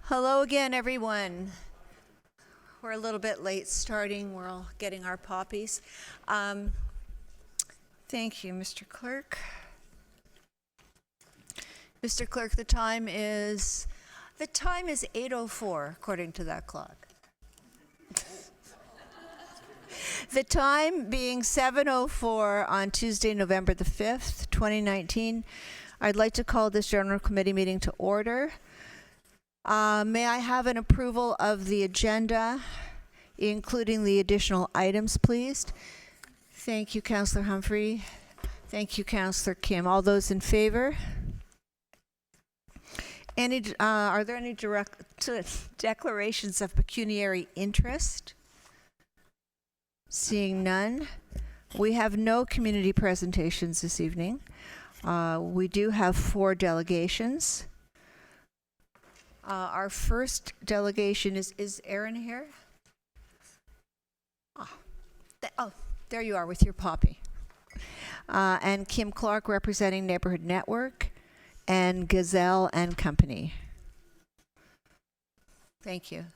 Hello again, everyone. We're a little bit late starting. We're all getting our poppies. Thank you, Mr. Clerk. Mr. Clerk, the time is 8:04 according to that clock. The time being 7:04 on Tuesday, November the 5th, 2019. I'd like to call this General Committee meeting to order. May I have an approval of the agenda, including the additional items, please? Thank you, Councillor Humphrey. Thank you, Councillor Kim. All those in favor? Are there any declarations of pecuniary interest? Seeing none. We have no community presentations this evening. We do have 4 delegations. Our first delegation is Aaron here? There you are with your poppy. And Kim Clark representing Neighborhood Network and Gazelle and Company. Thank you.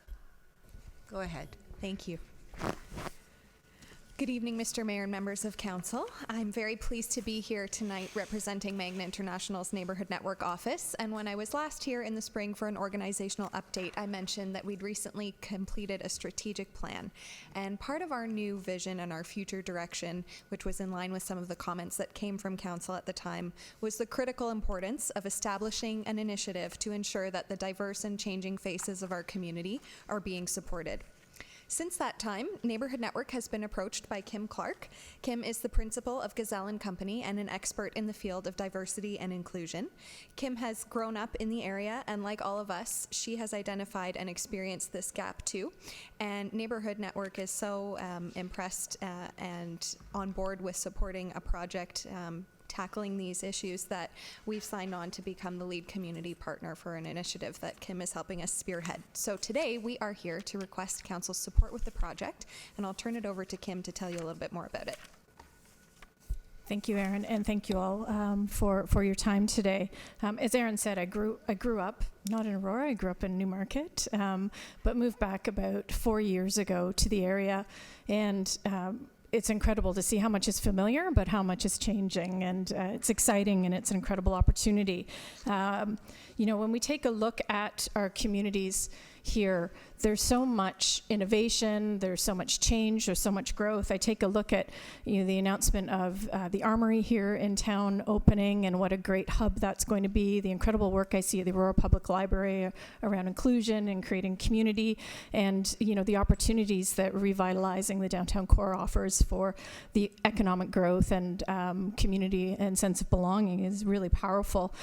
Go ahead. Thank you. Good evening, Mr. Mayor and members of council. I'm very pleased to be here tonight representing Magna International's Neighborhood Network office. And when I was last here in the spring for an organizational update, I mentioned that we'd recently completed a strategic plan. And part of our new vision and our future direction, which was in line with some of the comments that came from council at the time, was the critical importance of establishing an initiative to ensure that the diverse and changing faces of our community are being supported. Since that time, Neighborhood Network has been approached by Kim Clark. Kim is the principal of Gazelle and Company and an expert in the field of diversity and inclusion. Kim has grown up in the area, and like all of us, she has identified and experienced this gap too. And Neighborhood Network is so impressed and on board with supporting a project tackling these issues that we've signed on to become the lead community partner for an initiative that Kim is helping us spearhead. So today we are here to request council's support with the project, and I'll turn it over to Kim to tell you a little bit more about it. Thank you, Erin, and thank you all for your time today. As Erin said, I grew up not in Aurora. I grew up in Newmarket, but moved back about 4 years ago to the area, and it's incredible to see how much is familiar, but how much is changing, and it's exciting, and it's an incredible opportunity. When we take a look at our communities here, there's so much innovation, there's so much change, there's so much growth. I take a look at the announcement of the Armory here in town opening, and what a great hub that's going to be, the incredible work I see at the Aurora Public Library around inclusion and creating community, and the opportunities that revitalizing the downtown core offers for the economic growth and community and sense of belonging is really powerful.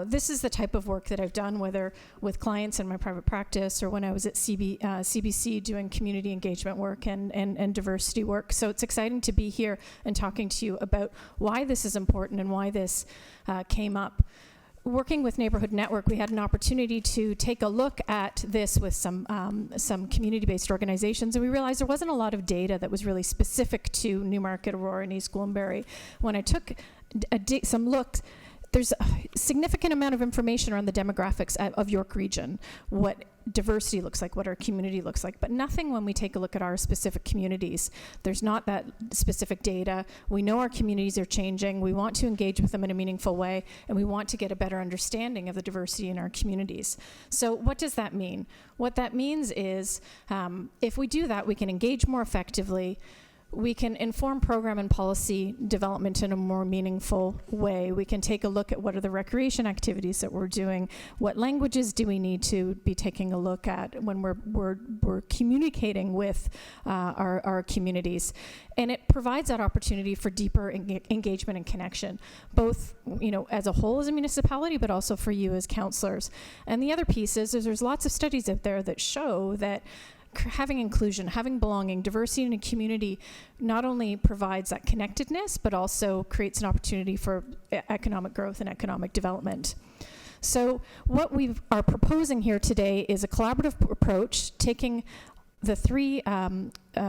This is the type of work that I've done, whether with clients in my private practice or when I was at CBC doing community engagement work and diversity work. So it's exciting to be here and talking to you about why this is important and why this came up. Working with Neighborhood Network, we had an opportunity to take a look at this with some community-based organizations, and we realized there wasn't a lot of data that was really specific to Newmarket, Aurora, and East Gwillimbury. When I took some looks, there's a significant amount of information around the demographics of York Region, what diversity looks like, what our community looks like, but nothing when we take a look at our specific communities. There's not that specific data. We know our communities are changing. We want to engage with them in a meaningful way, and we want to get a better understanding of the diversity in our communities. So what does that mean? What that means is if we do that, we can engage more effectively. We can inform program and policy development in a more meaningful way. We can take a look at what are the recreation activities that we're doing. What languages do we need to be taking a look at when we're communicating with our communities? And it provides that opportunity for deeper engagement and connection, both as a whole as a municipality, but also for you as councillors. And the other piece is there's lots of studies out there that show that having inclusion, having belonging, diversity in a community not only provides that connectedness, but also creates an opportunity for economic growth and economic development. So what we are proposing here today is a collaborative approach, taking the three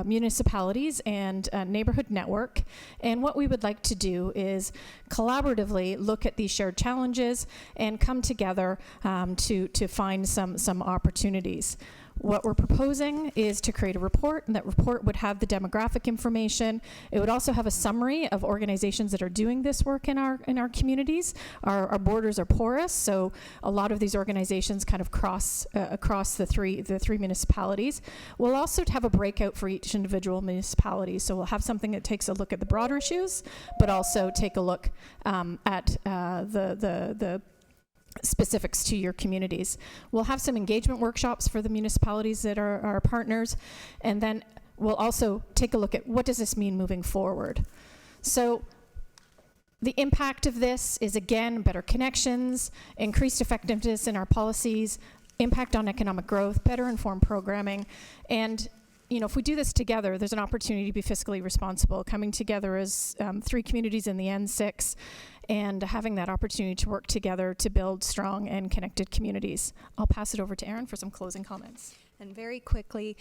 municipalities and neighborhood network. And what we would like to do is collaboratively look at these shared challenges and come together to find some opportunities. What we're proposing is to create a report, and that report would have the demographic information. It would also have a summary of organizations that are doing this work in our communities. Our borders are porous, so a lot of these organizations kind of cross across the three municipalities. We'll also have a breakout for each individual municipality, so we'll have something that takes a look at the broader issues, but also take a look at the specifics to your communities. We'll have some engagement workshops for the municipalities that are our partners, and then we'll also take a look at what does this mean moving forward. So the impact of this is, again, better connections, increased effectiveness in our policies, impact on economic growth, better informed programming, and if we do this together, there's an opportunity to be fiscally responsible, coming together as three communities in the N6 and having that opportunity to work together to build strong and connected communities. I'll pass it over to Erin for some closing comments. And very quickly,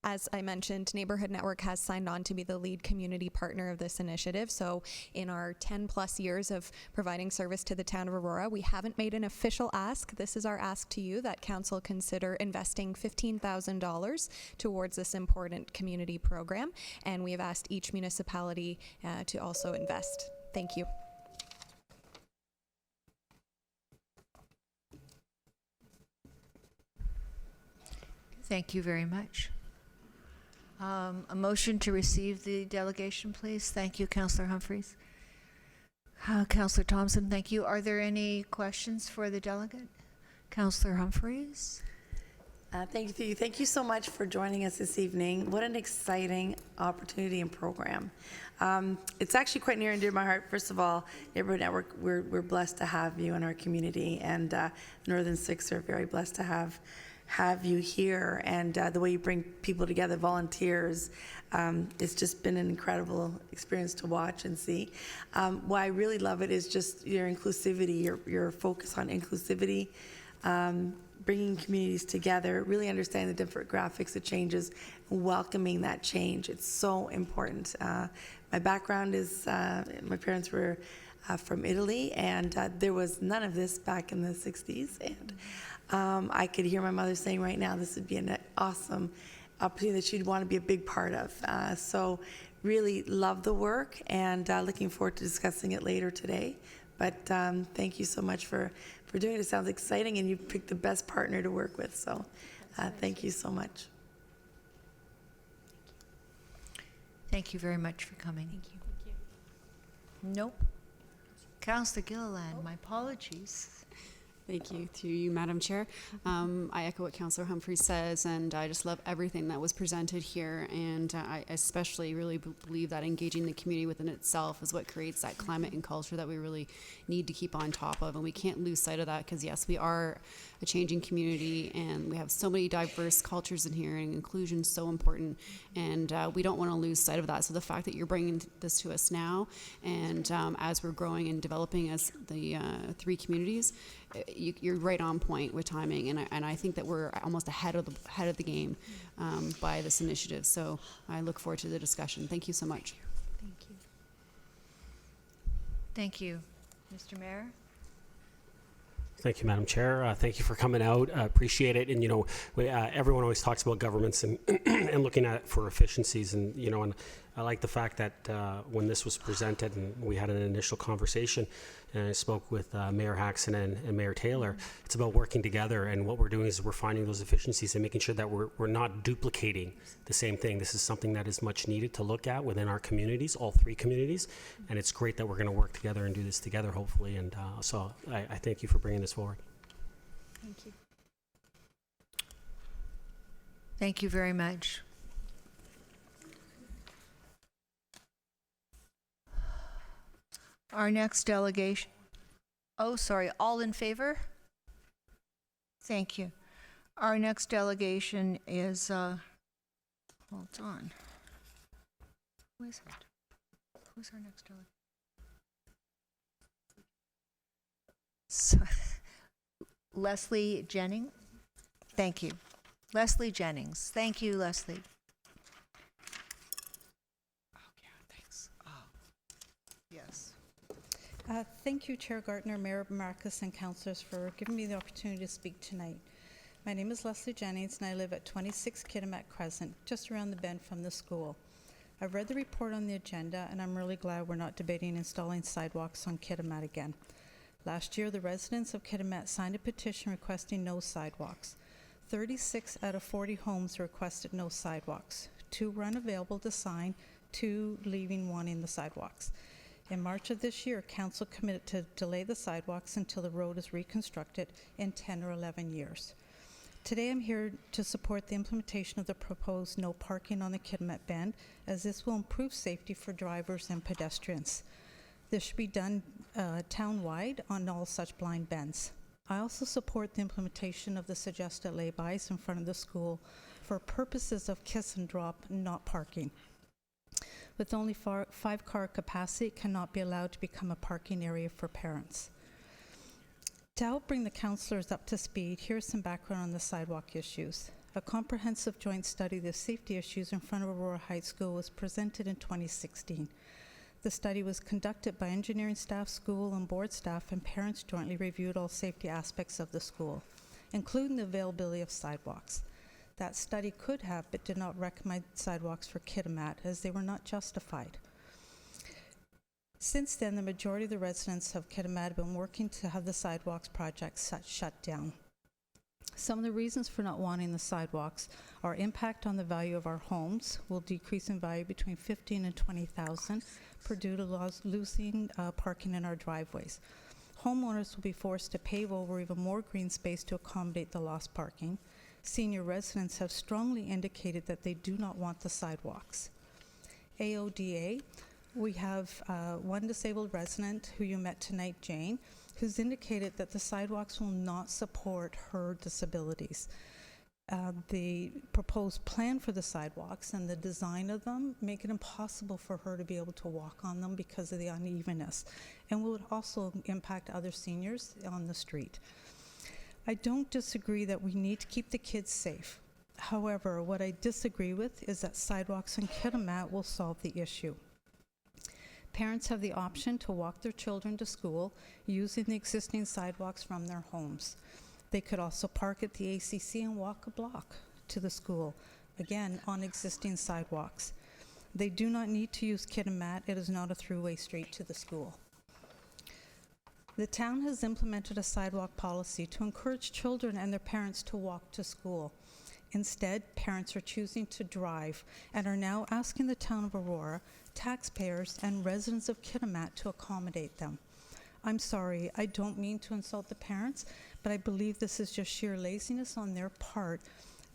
as I mentioned, Neighborhood Network has signed on to be the lead community partner of this initiative. So in our 10 plus years of providing service to the town of Aurora, we haven't made an official ask. This is our ask to you, that council consider investing $15,000 towards this important community program. And we have asked each municipality to also invest. Thank you. Thank you very much. A motion to receive the delegation, please. Thank you, Councillor Humphreys. Councillor Thompson, thank you. Are there any questions for the delegate? Councillor Humphreys? Thank you. Thank you so much for joining us this evening. What an exciting opportunity and program. It's actually quite near and dear to my heart. First of all, Neighborhood Network, we're blessed to have you in our community, and Northern Six are very blessed to have you here, and the way you bring people together, volunteers, it's just been an incredible experience to watch and see. Why I really love it is just your inclusivity, your focus on inclusivity, bringing communities together, really understanding the different graphics, the changes, and welcoming that change. It's so important. My background is, my parents were from Italy, and there was none of this back in the 60s, and I could hear my mother saying right now this would be an awesome opportunity that she'd want to be a big part of. So really love the work, and looking forward to discussing it later today. But thank you so much for doing it. It sounds exciting, and you picked the best partner to work with. So thank you so much. Thank you very much for coming. Thank you. Nope. Councillor Gilliland, my apologies. Thank you to you, Madam Chair. I echo what Councillor Humphreys says, and I just love everything that was presented here, and I especially really believe that engaging the community within itself is what creates that climate and culture that we really need to keep on top of, and we can't lose sight of that, because yes, we are a changing community, and we have so many diverse cultures in here, and inclusion is so important, and we don't want to lose sight of that. So the fact that you're bringing this to us now, and as we're growing and developing as the three communities, you're right on point with timing, and I think that we're almost ahead of the game by this initiative. So I look forward to the discussion. Thank you so much. Thank you. Thank you. Mr. Mayor? Thank you, Madam Chair. Thank you for coming out. Appreciate it. And, everyone always talks about governments and, and looking at for efficiencies. And, and I like the fact that when this was presented and we had an initial conversation, and I spoke with Mayor Haxon and Mayor Taylor, it's about working together. And what we're doing is we're finding those efficiencies and making sure that we're not duplicating the same thing. This is something that is much needed to look at within our communities, all three communities. And it's great that we're going to work together and do this together, hopefully. And so I thank you for bringing this forward. Thank you. Thank you very much. Our next delegation. Oh, sorry. All in favor? Thank you. Our next delegation is, hold on. Who is it? Who's our next delegation? So, Leslie Jennings. Thank you. Leslie Jennings. Thank you, Leslie. Yes. Thank you, Chair Gardner, Mayor Marcus, and councillors for giving me the opportunity to speak tonight. My name is Leslie Jennings, and I live at 26 Kitimat Crescent, just around the bend from the school. I've read the report on the agenda, and I'm really glad we're not debating installing sidewalks on Kitimat again. Last year, the residents of Kitimat signed a petition requesting no sidewalks. 36 out of 40 homes requested no sidewalks. 2 were unavailable to sign, 2 leaving wanting the sidewalks. In March of this year, Council committed to delay the sidewalks until the road is reconstructed in 10 or 11 years. Today I'm here to support the implementation of the proposed no parking on the Kitimat Bend, as this will improve safety for drivers and pedestrians. This should be done town-wide on all such blind bends. I also support the implementation of the suggested lay-bys in front of the school for purposes of kiss and drop, not parking. With only 5-car capacity, it cannot be allowed to become a parking area for parents. To help bring the councillors up to speed, here's some background on the sidewalk issues. A comprehensive joint study of the safety issues in front of Aurora Heights School was presented in 2016. The study was conducted by engineering staff, school and board staff, and parents jointly reviewed all safety aspects of the school, including the availability of sidewalks. That study could have, but did not recommend sidewalks for Kitimat, as they were not justified. Since then, the majority of the residents of Kitimat have been working to have the sidewalks project shut down. Some of the reasons for not wanting the sidewalks are impact on the value of our homes will decrease in value between $15,000 and $20,000 per due to losing parking in our driveways. Homeowners will be forced to pave over even more green space to accommodate the lost parking. Senior residents have strongly indicated that they do not want the sidewalks. AODA, we have one disabled resident who you met tonight, Jane, who's indicated that the sidewalks will not support her disabilities. The proposed plan for the sidewalks and the design of them make it impossible for her to be able to walk on them because of the unevenness, and would also impact other seniors on the street. I don't disagree that we need to keep the kids safe. However, what I disagree with is that sidewalks in Kitimat will solve the issue. Parents have the option to walk their children to school using the existing sidewalks from their homes. They could also park at the ACC and walk a block to the school, again, on existing sidewalks. They do not need to use Kitimat. It is not a throughway street to the school. The town has implemented a sidewalk policy to encourage children and their parents to walk to school. Instead, parents are choosing to drive and are now asking the town of Aurora, taxpayers, and residents of Kitimat to accommodate them. I'm sorry, I don't mean to insult the parents, but I believe this is just sheer laziness on their part,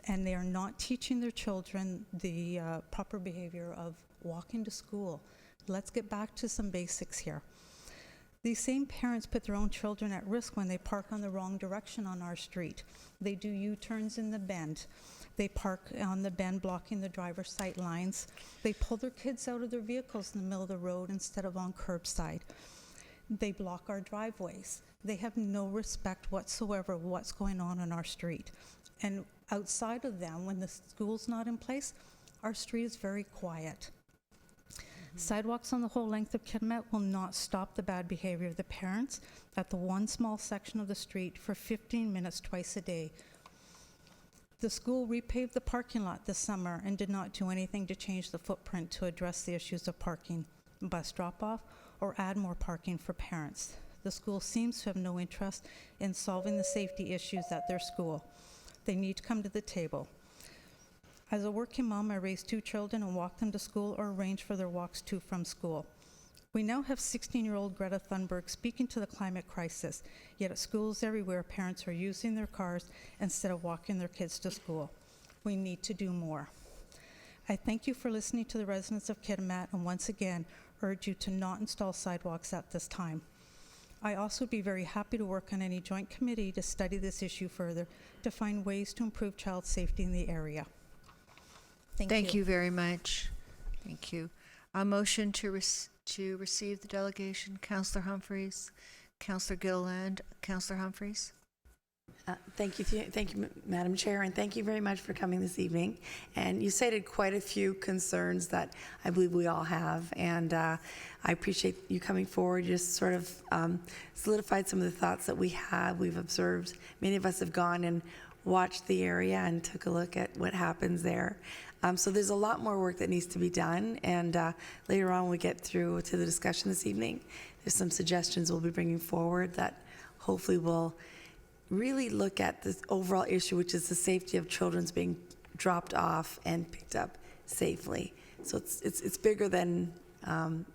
and they are not teaching their children the proper behavior of walking to school. Let's get back to some basics here. These same parents put their own children at risk when they park on the wrong direction on our street. They do U-turns in the bend. They park on the bend blocking the driver's sight lines. They pull their kids out of their vehicles in the middle of the road instead of on curbside. They block our driveways. They have no respect whatsoever of what's going on our street. And outside of them, when the school's not in place, our street is very quiet. Sidewalks on the whole length of Kitimat will not stop the bad behavior of the parents at the one small section of the street for 15 minutes twice a day. The school repaved the parking lot this summer and did not do anything to change the footprint to address the issues of parking, bus drop-off, or add more parking for parents. The school seems to have no interest in solving the safety issues at their school. They need to come to the table. As a working mom, I raised 2 children and walked them to school or arranged for their walks to from school. We now have 16-year-old Greta Thunberg speaking to the climate crisis, yet at schools everywhere, parents are using their cars instead of walking their kids to school. We need to do more. I thank you for listening to the residents of Kitimat and once again urge you to not install sidewalks at this time. I also would be very happy to work on any joint committee to study this issue further to find ways to improve child safety in the area. Thank you very much. Thank you. A motion to receive the delegation. Councillor Humphreys, Councillor Gilliland, Councillor Humphreys. Thank you, Madam Chair, and thank you very much for coming this evening. And you cited quite a few concerns that I believe we all have, and I appreciate you coming forward. You just sort of solidified some of the thoughts that we have. We've observed. Many of us have gone and watched the area and took a look at what happens there. So there's a lot more work that needs to be done, and later on when we get through to the discussion this evening, there's some suggestions we'll be bringing forward that hopefully will really look at this overall issue, which is the safety of children being dropped off and picked up safely. So it's bigger than some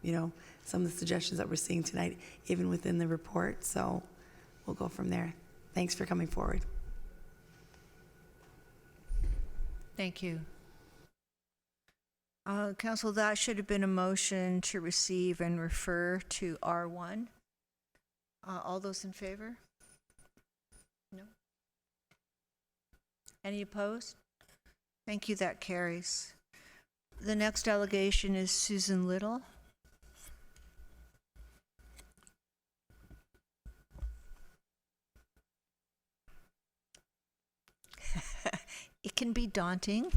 of the suggestions that we're seeing tonight, even within the report. So we'll go from there. Thanks for coming forward. Thank you. Council, that should have been a motion to receive and refer to R1. All those in favor? No? Any opposed? Thank you, that carries. The next delegation is Susan Little. It can be daunting.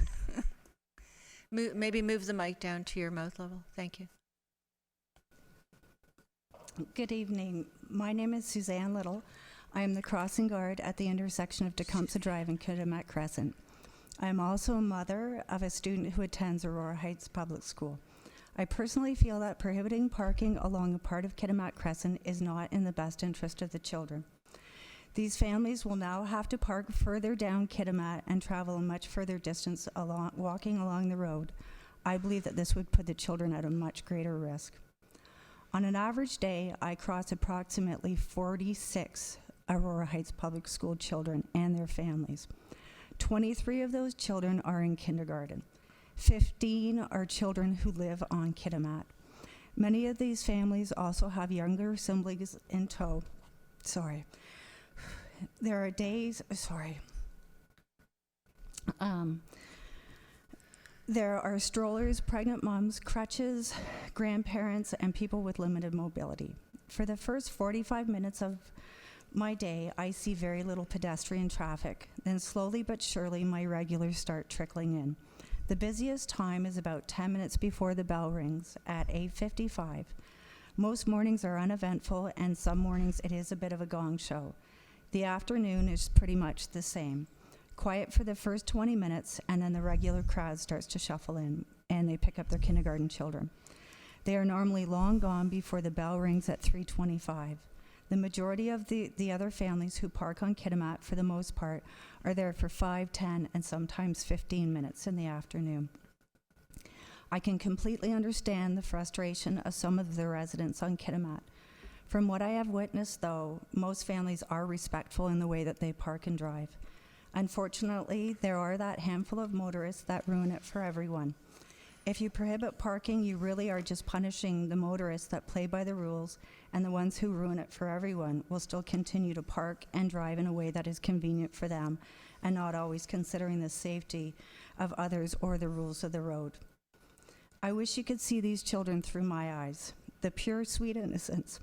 Maybe move the mic down to your mouth level. Thank you. Good evening. My name is Suzanne Little. I am the crossing guard at the intersection of Tecumseh Drive and Kitimat Crescent. I am also a mother of a student who attends Aurora Heights Public School. I personally feel that prohibiting parking along a part of Kitimat Crescent is not in the best interest of the children. These families will now have to park further down Kitimat and travel a much further distance walking along the road. I believe that this would put the children at a much greater risk. On an average day, I cross approximately 46 Aurora Heights Public School children and their families. 23 of those children are in kindergarten. 15 are children who live on Kitimat. Many of these families also have younger siblings in tow. There are days, there are strollers, pregnant moms, crutches, grandparents, and people with limited mobility. For the first 45 minutes of my day, I see very little pedestrian traffic. Then slowly but surely, my regulars start trickling in. The busiest time is about 10 minutes before the bell rings at 8:55. Most mornings are uneventful, and some mornings it is a bit of a gong show. The afternoon is pretty much the same. Quiet for the first 20 minutes, and then the regular crowd starts to shuffle in, and they pick up their kindergarten children. They are normally long gone before the bell rings at 3:25. The majority of the other families who park on Kitimat, for the most part, are there for 5, 10, and sometimes 15 minutes in the afternoon. I can completely understand the frustration of some of the residents on Kitimat. From what I have witnessed, though, most families are respectful in the way that they park and drive. Unfortunately, there are that handful of motorists that ruin it for everyone. If you prohibit parking, you really are just punishing the motorists that play by the rules, and the ones who ruin it for everyone will still continue to park and drive in a way that is convenient for them and not always considering the safety of others or the rules of the road. I wish you could see these children through my eyes. The pure, sweet innocence.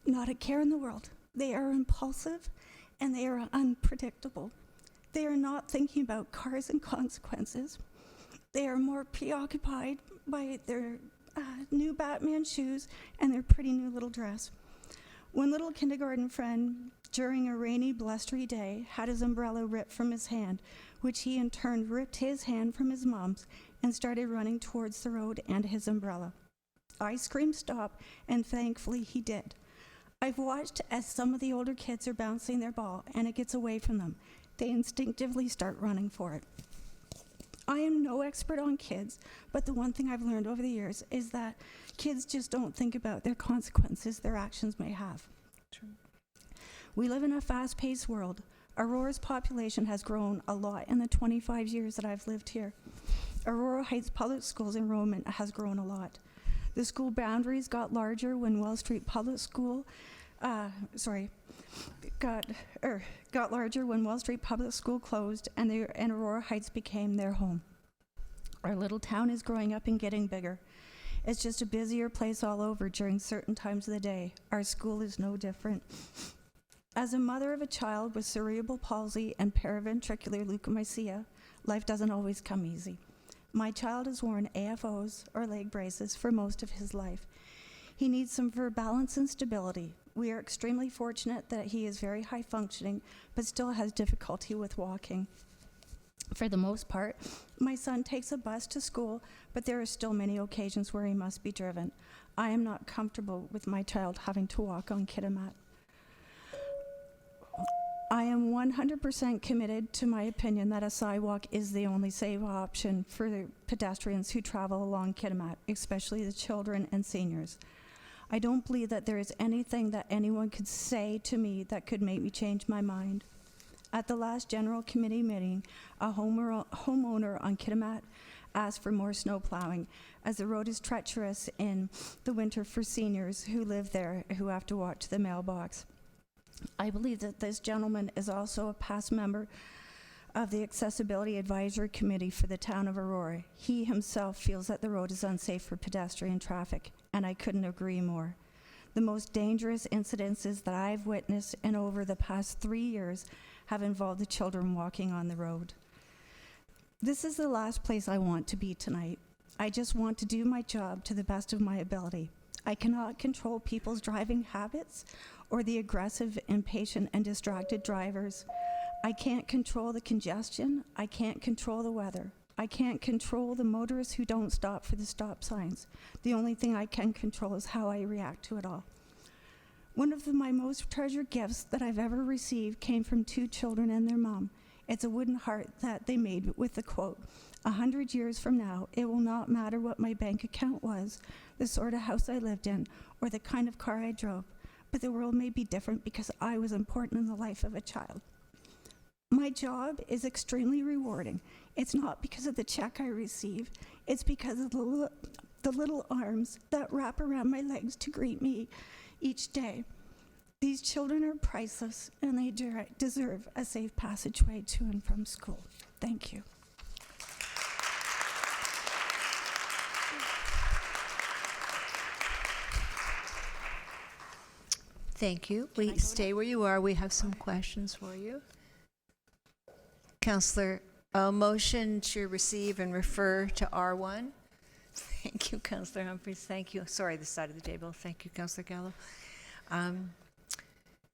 Not a care in the world. They are impulsive and they are unpredictable. They are not thinking about cars and consequences. They are more preoccupied by their new Batman shoes and their pretty new little dress. One little kindergarten friend, during a rainy, blustery day, had his umbrella ripped from his hand, which he in turn ripped his hand from his mom's and started running towards the road and his umbrella. I screamed stop, and thankfully he did. I've watched as some of the older kids are bouncing their ball and it gets away from them. They instinctively start running for it. I am no expert on kids, but the one thing I've learned over the years is that kids just don't think about their consequences their actions may have. True. We live in a fast-paced world. Aurora's population has grown a lot in the 25 years that I've lived here. Aurora Heights Public Schools enrollment has grown a lot. The school boundaries got larger when Wells Street Public School, got larger when Wells Street Public School closed and Aurora Heights became their home. Our little town is growing up and getting bigger. It's just a busier place all over during certain times of the day. Our school is no different. As a mother of a child with cerebral palsy and paraventricular leukemia, life doesn't always come easy. My child has worn AFOs or leg braces for most of his life. He needs some for balance and stability. We are extremely fortunate that he is very high functioning, but still has difficulty with walking. For the most part, my son takes a bus to school, but there are still many occasions where he must be driven. I am not comfortable with my child having to walk on Kitimat. I am 100% committed to my opinion that a sidewalk is the only safe option for the pedestrians who travel along Kitimat, especially the children and seniors. I don't believe that there is anything that anyone could say to me that could make me change my mind. At the last general committee meeting, a homeowner on Kitimat asked for more snow plowing, as the road is treacherous in the winter for seniors who live there who have to walk to the mailbox. I believe that this gentleman is also a past member of the Accessibility Advisory Committee for the town of Aurora. He himself feels that the road is unsafe for pedestrian traffic, and I couldn't agree more. The most dangerous incidences that I've witnessed in over the past 3 years have involved the children walking on the road. This is the last place I want to be tonight. I just want to do my job to the best of my ability. I cannot control people's driving habits or the aggressive, impatient, and distracted drivers. I can't control the congestion. I can't control the weather. I can't control the motorists who don't stop for the stop signs. The only thing I can control is how I react to it all. One of my most treasured gifts that I've ever received came from 2 children and their mom. It's a wooden heart that they made with the quote, 100 years from now, it will not matter what my bank account was, the sort of house I lived in, or the kind of car I drove, but the world may be different because I was important in the life of a child. My job is extremely rewarding. It's not because of the check I receive. It's because of the little arms that wrap around my legs to greet me each day. These children are priceless, and they deserve a safe passageway to and from school. Thank you. Thank you. Stay where you are. We have some questions for you. Councillor, a motion to receive and refer to R1. Thank you, Councillor Humphries. Thank you. Sorry, this side of the table. Thank you, Councillor Gallo.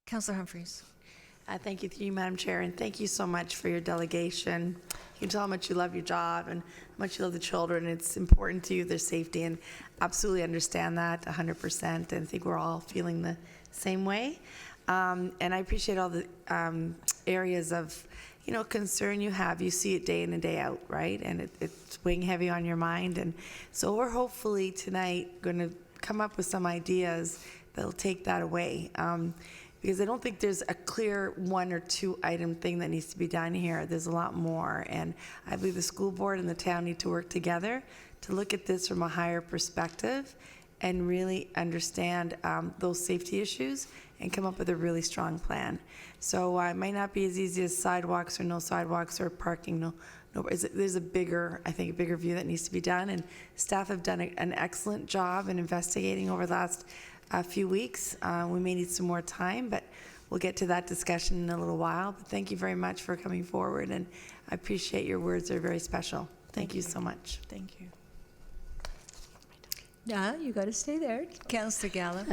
Councillor Humphries. Thank you, through you, Madam Chair, and thank you so much for your delegation. You can tell how much you love your job and how much you love the children. It's important to you, their safety, and absolutely understand that 100%, and I think we're all feeling the same way. And I appreciate all the areas of concern you have. You see it day in and day out, right? And it's weighing heavy on your mind. And so we're hopefully tonight going to come up with some ideas that'll take that away. Because I don't think there's a clear 1 or 2 item thing that needs to be done here. There's a lot more. And I believe the school board and the town need to work together to look at this from a higher perspective and really understand those safety issues and come up with a really strong plan. So it might not be as easy as sidewalks or no sidewalks or parking. No, there's a bigger view that needs to be done. And staff have done an excellent job in investigating over the last few weeks. We may need some more time, but we'll get to that discussion in a little while. But thank you very much for coming forward, and I appreciate your words. They're very special. Thank you so much. Thank you. You got to stay there. Councillor Gallo.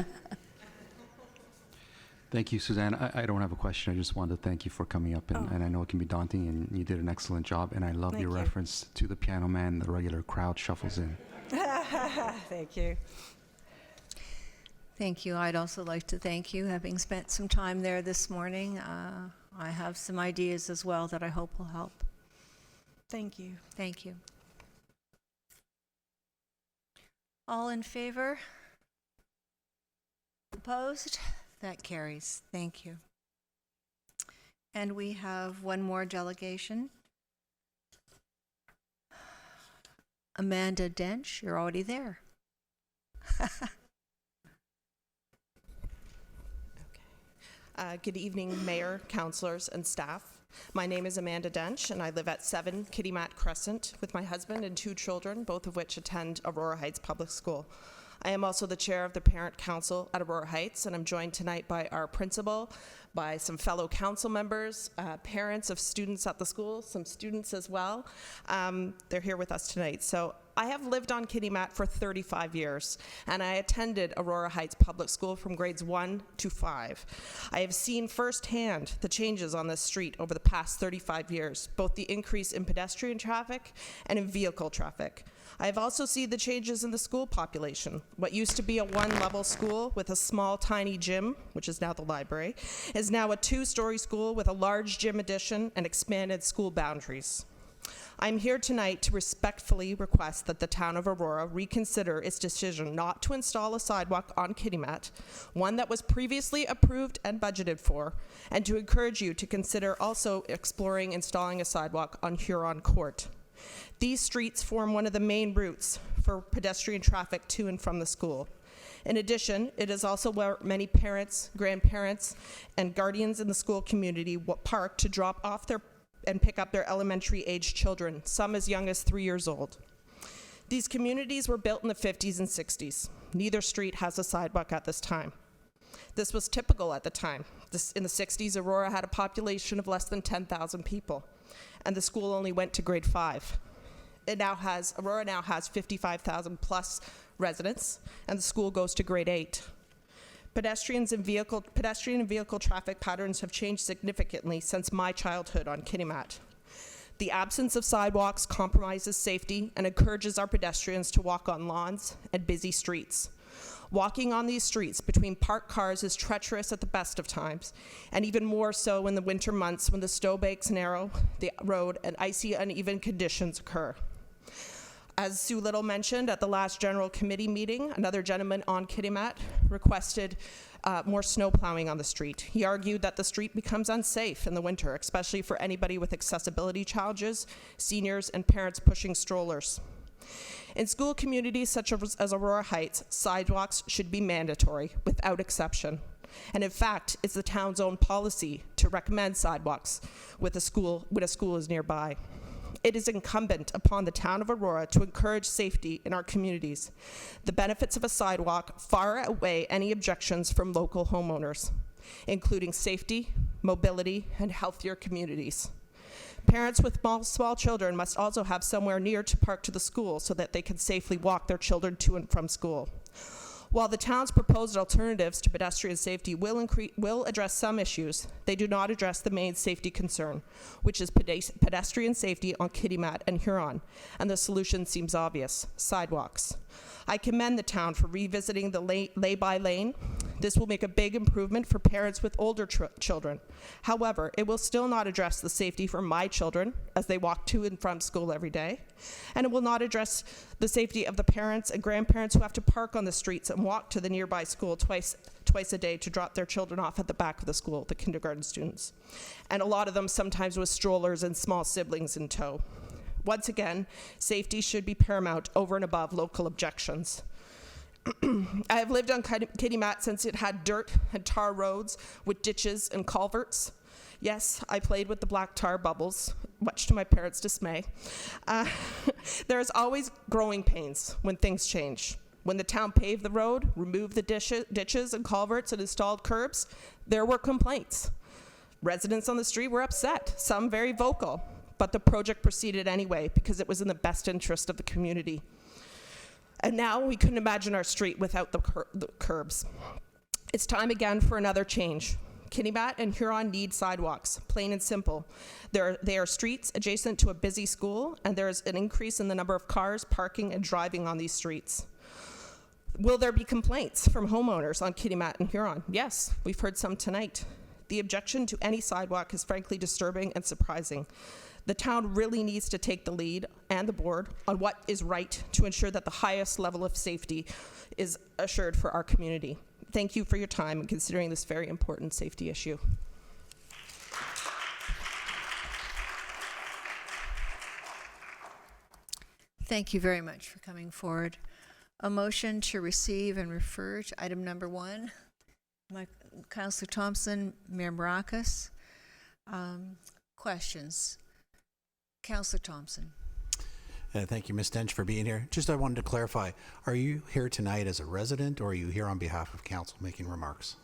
Thank you, Suzanne. I don't have a question. I just wanted to thank you for coming up, and I know it can be daunting, and you did an excellent job, and I love your reference to the Piano Man. The regular crowd shuffles in. Thank you. Thank you. I'd also like to thank you, having spent some time there this morning. I have some ideas as well that I hope will help. Thank you. Thank you. All in favor? Opposed? That carries. Thank you. And we have one more delegation. Amanda Dench, you're already there. Good evening, Mayor, councillors, and staff. My name is Amanda Dench, and I live at 7 Kitimat Crescent with my husband and 2 children, both of which attend Aurora Heights Public School. I am also the chair of the Parent Council at Aurora Heights, and I'm joined tonight by our principal, by some fellow council members, parents of students at the school, some students as well. They're here with us tonight. So I have lived on Kitimat for 35 years, and I attended Aurora Heights Public School from grades 1 to 5. I have seen firsthand the changes on this street over the past 35 years, both the increase in pedestrian traffic and in vehicle traffic. I have also seen the changes in the school population. What used to be a one-level school with a small, tiny gym, which is now the library, is now a two-story school with a large gym addition and expanded school boundaries. I'm here tonight to respectfully request that the town of Aurora reconsider its decision not to install a sidewalk on Kitimat, one that was previously approved and budgeted for, and to encourage you to consider also exploring installing a sidewalk on Huron Court. These streets form one of the main routes for pedestrian traffic to and from the school. In addition, it is also where many parents, grandparents, and guardians in the school community park to drop off and pick up their elementary-aged children, some as young as 3 years old. These communities were built in the 50s and 60s. Neither street has a sidewalk at this time. This was typical at the time. In the 60s, Aurora had a population of less than 10,000 people, and the school only went to grade 5. Aurora now has 55,000 plus residents, and the school goes to grade 8. Pedestrian and vehicle traffic patterns have changed significantly since my childhood on Kitimat. The absence of sidewalks compromises safety and encourages our pedestrians to walk on lawns and busy streets. Walking on these streets between parked cars is treacherous at the best of times, and even more so in the winter months when the snowbanks narrow the road and icy, uneven conditions occur. As Sue Little mentioned at the last General Committee meeting, another gentleman on Kitimat requested more snow plowing on the street. He argued that the street becomes unsafe in the winter, especially for anybody with accessibility challenges, seniors, and parents pushing strollers. In school communities such as Aurora Heights, sidewalks should be mandatory without exception. And in fact, it's the town's own policy to recommend sidewalks when a school is nearby. It is incumbent upon the town of Aurora to encourage safety in our communities. The benefits of a sidewalk far outweigh any objections from local homeowners, including safety, mobility, and healthier communities. Parents with small children must also have somewhere near to park to the school so that they can safely walk their children to and from school. While the town's proposed alternatives to pedestrian safety will address some issues, they do not address the main safety concern, which is pedestrian safety on Kitimat and Huron, and the solution seems obvious: sidewalks. I commend the town for revisiting the lay-by lane. This will make a big improvement for parents with older children. However, it will still not address the safety for my children as they walk to and from school every day, and it will not address the safety of the parents and grandparents who have to park on the streets and walk to the nearby school twice a day to drop their children off at the back of the school, the kindergarten students. And a lot of them sometimes with strollers and small siblings in tow. Once again, safety should be paramount over and above local objections. I have lived on Kitimat since it had dirt and tar roads with ditches and culverts. Yes, I played with the black tar bubbles, much to my parents' dismay. There is always growing pains when things change. When the town paved the road, removed the ditches and culverts, and installed curbs, there were complaints. Residents on the street were upset, some very vocal, but the project proceeded anyway because it was in the best interest of the community. And now we couldn't imagine our street without the curbs. It's time again for another change. Kitimat and Huron need sidewalks, plain and simple. They are streets adjacent to a busy school, and there is an increase in the number of cars parking and driving on these streets. Will there be complaints from homeowners on Kitimat and Huron? Yes, we've heard some tonight. The objection to any sidewalk is frankly disturbing and surprising. The town really needs to take the lead, and the board, on what is right to ensure that the highest level of safety is assured for our community. Thank you for your time in considering this very important safety issue. Thank you very much for coming forward. A motion to receive and refer to item number 1. Councillor Thompson, Mayor Maracas. Questions? Councillor Thompson. Thank you, Ms. Dench, for being here. Just I wanted to clarify, are you here tonight as a resident, or are you here on behalf of council making remarks?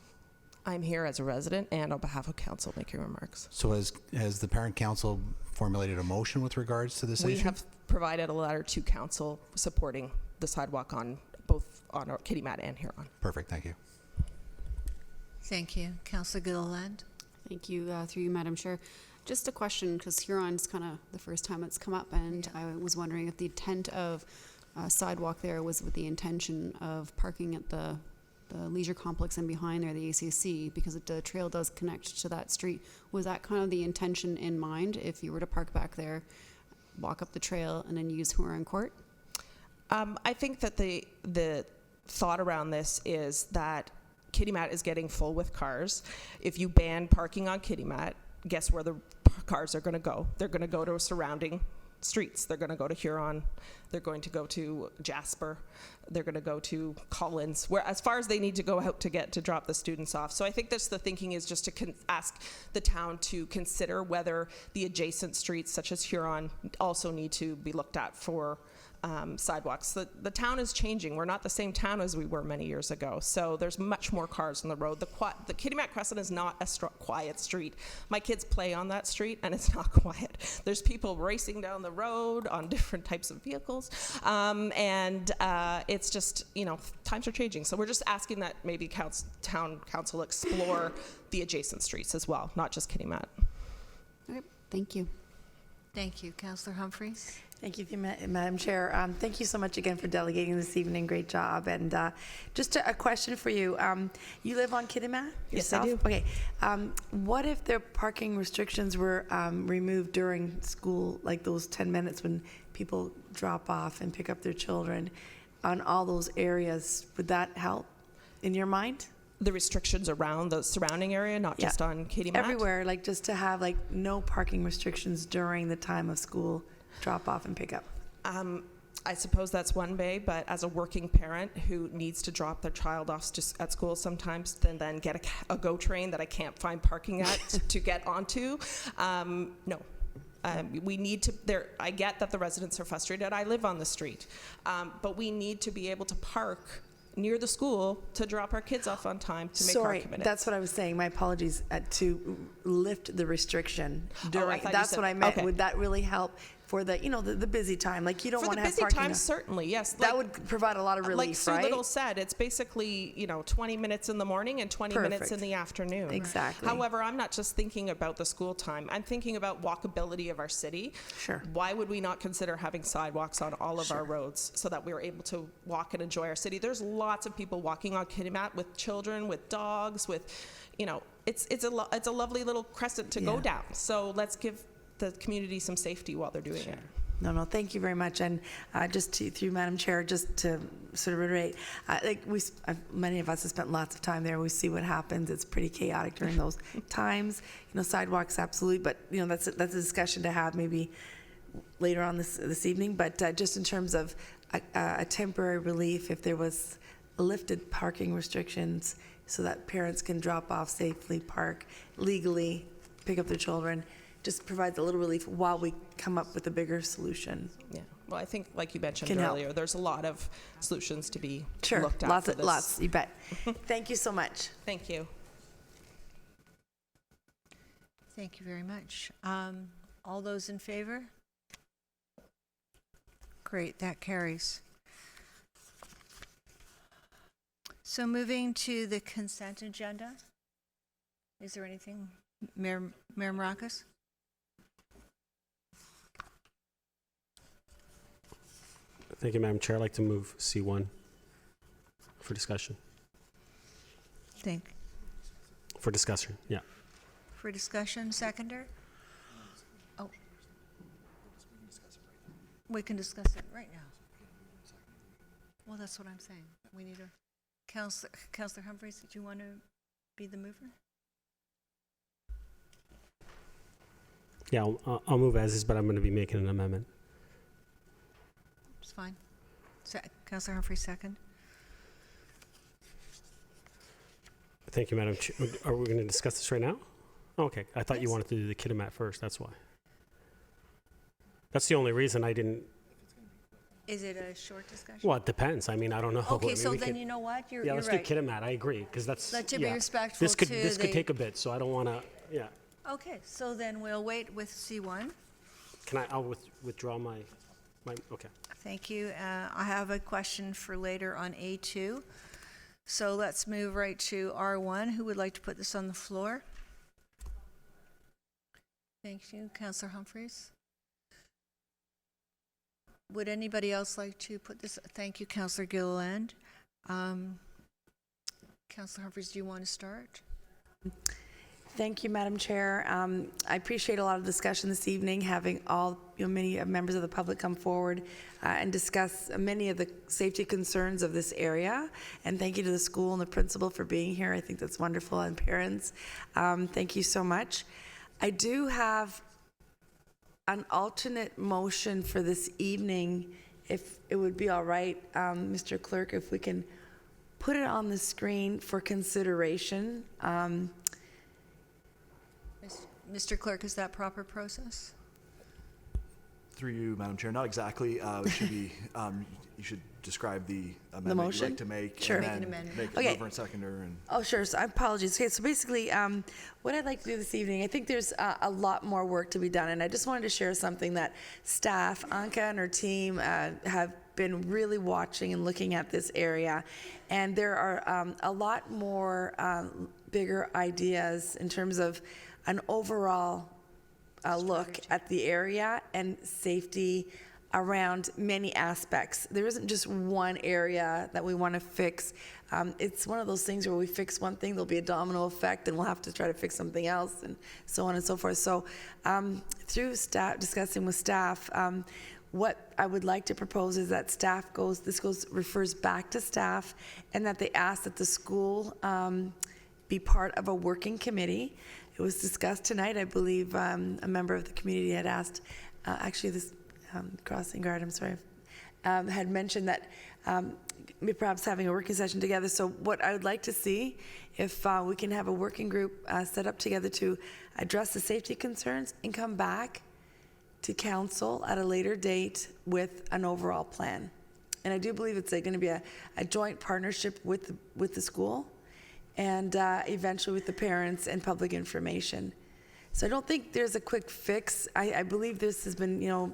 I'm here as a resident and on behalf of council making remarks. So has the parent council formulated a motion with regards to this We issue? have provided a letter to council supporting the sidewalk on both on our Kitimat and Huron. Perfect, thank you. Thank you. Councillor Gilliland. Thank you, through you, Madam Chair. Just a question, because Huron's kind of the first time it's come up, and I was wondering if the intent of sidewalk there was with the intention of parking at the leisure complex and behind there, the ACC, because the trail does connect to that street. Was that kind of the intention in mind, if you were to park back there, walk up the trail, and then use Huron Court? I think that the thought around this is that Kitimat is getting full with cars. If you ban parking on Kitimat, guess where the cars are going to go? They're going to go to surrounding streets. They're going to go to Huron. They're going to go to Jasper. They're going to go to Collins, where as far as they need to go out to drop the students off. So I think that's the thinking, is just to ask the town to consider whether the adjacent streets, such as Huron, also need to be looked at for sidewalks. The town is changing. We're not the same town as we were many years ago. So there's much more cars on the road. The Kitimat Crescent is not a quiet street. My kids play on that street, and it's not quiet. There's people racing down the road on different types of vehicles, and it's just, times are changing. So we're just asking that maybe town council explore the adjacent streets as well, not just Kitimat. All right, thank you. Thank you. Councillor Humphreys. Thank you, Madam Chair. Thank you so much again for delegating this evening. Great job. And just a question for you. You live on Kitimat yourself? Yes, I do. Okay. What if their parking restrictions were removed during school, like those 10 minutes when people drop off and pick up their children on all those areas? Would that help in your mind? The restrictions around the surrounding area, not just on Kitimat? Everywhere, like just to have like no parking restrictions during the time of school drop off and pick up. I suppose that's one way, but as a working parent who needs to drop their child off at school sometimes, then get a GO train that I can't find parking at to get onto, no. We need to, I get that the residents are frustrated. I live on the street, but we need to be able to park near the school to drop our kids off on time to make our commitments. Sorry, that's what I was saying. My apologies. To lift the restriction during. That's what I meant. Okay. Would that really help for the the busy time? Like you don't want to have parking. For the busy time, certainly, yes. That would provide a lot of relief, like Sue right? Little said, it's basically 20 minutes in the morning and 20 minutes in the afternoon. Exactly. However, I'm not just thinking about the school time. I'm thinking about walkability of our city. Sure. Why would we not consider having sidewalks on all of our roads so that we're able to walk and enjoy our city? There's lots of people walking on Kitimat with children, with dogs, with, it's a lovely little crescent to go down. So let's give the community some safety while they're doing it. No, thank you very much. And just through Madam Chair, just to sort of reiterate, many of us have spent lots of time there. We see what happens. It's pretty chaotic during those times. Sidewalks, absolutely, but that's a discussion to have maybe later on this evening. But just in terms of a temporary relief, if there was lifted parking restrictions so that parents can drop off safely, park legally, pick up their children, just provides a little relief while we come up with a bigger solution. Yeah. Well, I think, like you mentioned earlier, there's a lot of solutions to be looked at. Sure, lots, you bet. Thank you so much. Thank you. Thank you very much. All those in favor? Great, that carries. So moving to the consent agenda. Is there anything, Mayor Maracas? Thank you, Madam Chair. I'd like to move C1 for discussion. For discussion, yeah. For discussion, seconder? Oh. We can discuss it right now. Well, that's what I'm saying. We need a Councillor Humphreys, did you want to be the mover? Yeah, I'll move as is, but I'm going to be making an amendment. It's fine. Councillor Humphreys, second. Thank you, Madam Chair. Are we going to discuss this right now? Oh, okay. I thought you wanted to do the Kitimat first. That's why. That's the only reason I didn't. Is it a short discussion? Well, it depends. I mean, I don't know. I Okay, mean, so we then could- you know what? You're Yeah, right. let's do Kitimat. I agree, because that's. Let you be yeah. respectful This could to This could the- take a bit, so I don't want to, yeah. Okay, so then we'll wait with C1. I'll withdraw my, okay. Thank you. I have a question for later on A2. So let's move right to R1. Who would like to put this on the floor? Thank you. Councillor Humphreys? Would anybody else like to put this? Thank you, Councillor Gilliland. Councillor Humphreys, do you want to start? Thank you, Madam Chair. I appreciate a lot of discussion this evening, having many members of the public come forward and discuss many of the safety concerns of this area. And thank you to the school and the principal for being here. I think that's wonderful, and parents. Thank you so much. I do have an alternate motion for this evening, if it would be all right, Mr. Clerk, if we can put it on the screen for consideration. Mr. Clerk, is that proper process? Through you, Madam Chair. Not exactly. It should be, you should describe the amendment you'd motion? like to make. Sure. And Make an then amendment. make Okay. mover and seconder. And Oh, sure. So, apologies. Okay, so basically, what I'd like to do this evening, I think there's a lot more work to be done, and I just wanted to share something that staff, Anka and her team, have been really watching and looking at this area, and there are a lot more bigger ideas in terms of an overall look at the area and safety around many aspects. There isn't just one area that we want to fix. It's one of those things where we fix one thing, there'll be a domino effect, and we'll have to try to fix something else, and so on and so forth. So through discussing with staff, what I would like to propose is that refers back to staff, and that they ask that the school be part of a working committee. It was discussed tonight, I believe a member of the community had asked, actually this crossing guard, I'm sorry, had mentioned that perhaps having a working session together. So what I would like to see, if we can have a working group set up together to address the safety concerns and come back to council at a later date with an overall plan. And I do believe it's going to be a joint partnership with the school, and eventually with the parents and public information. So I don't think there's a quick fix. I believe this has been,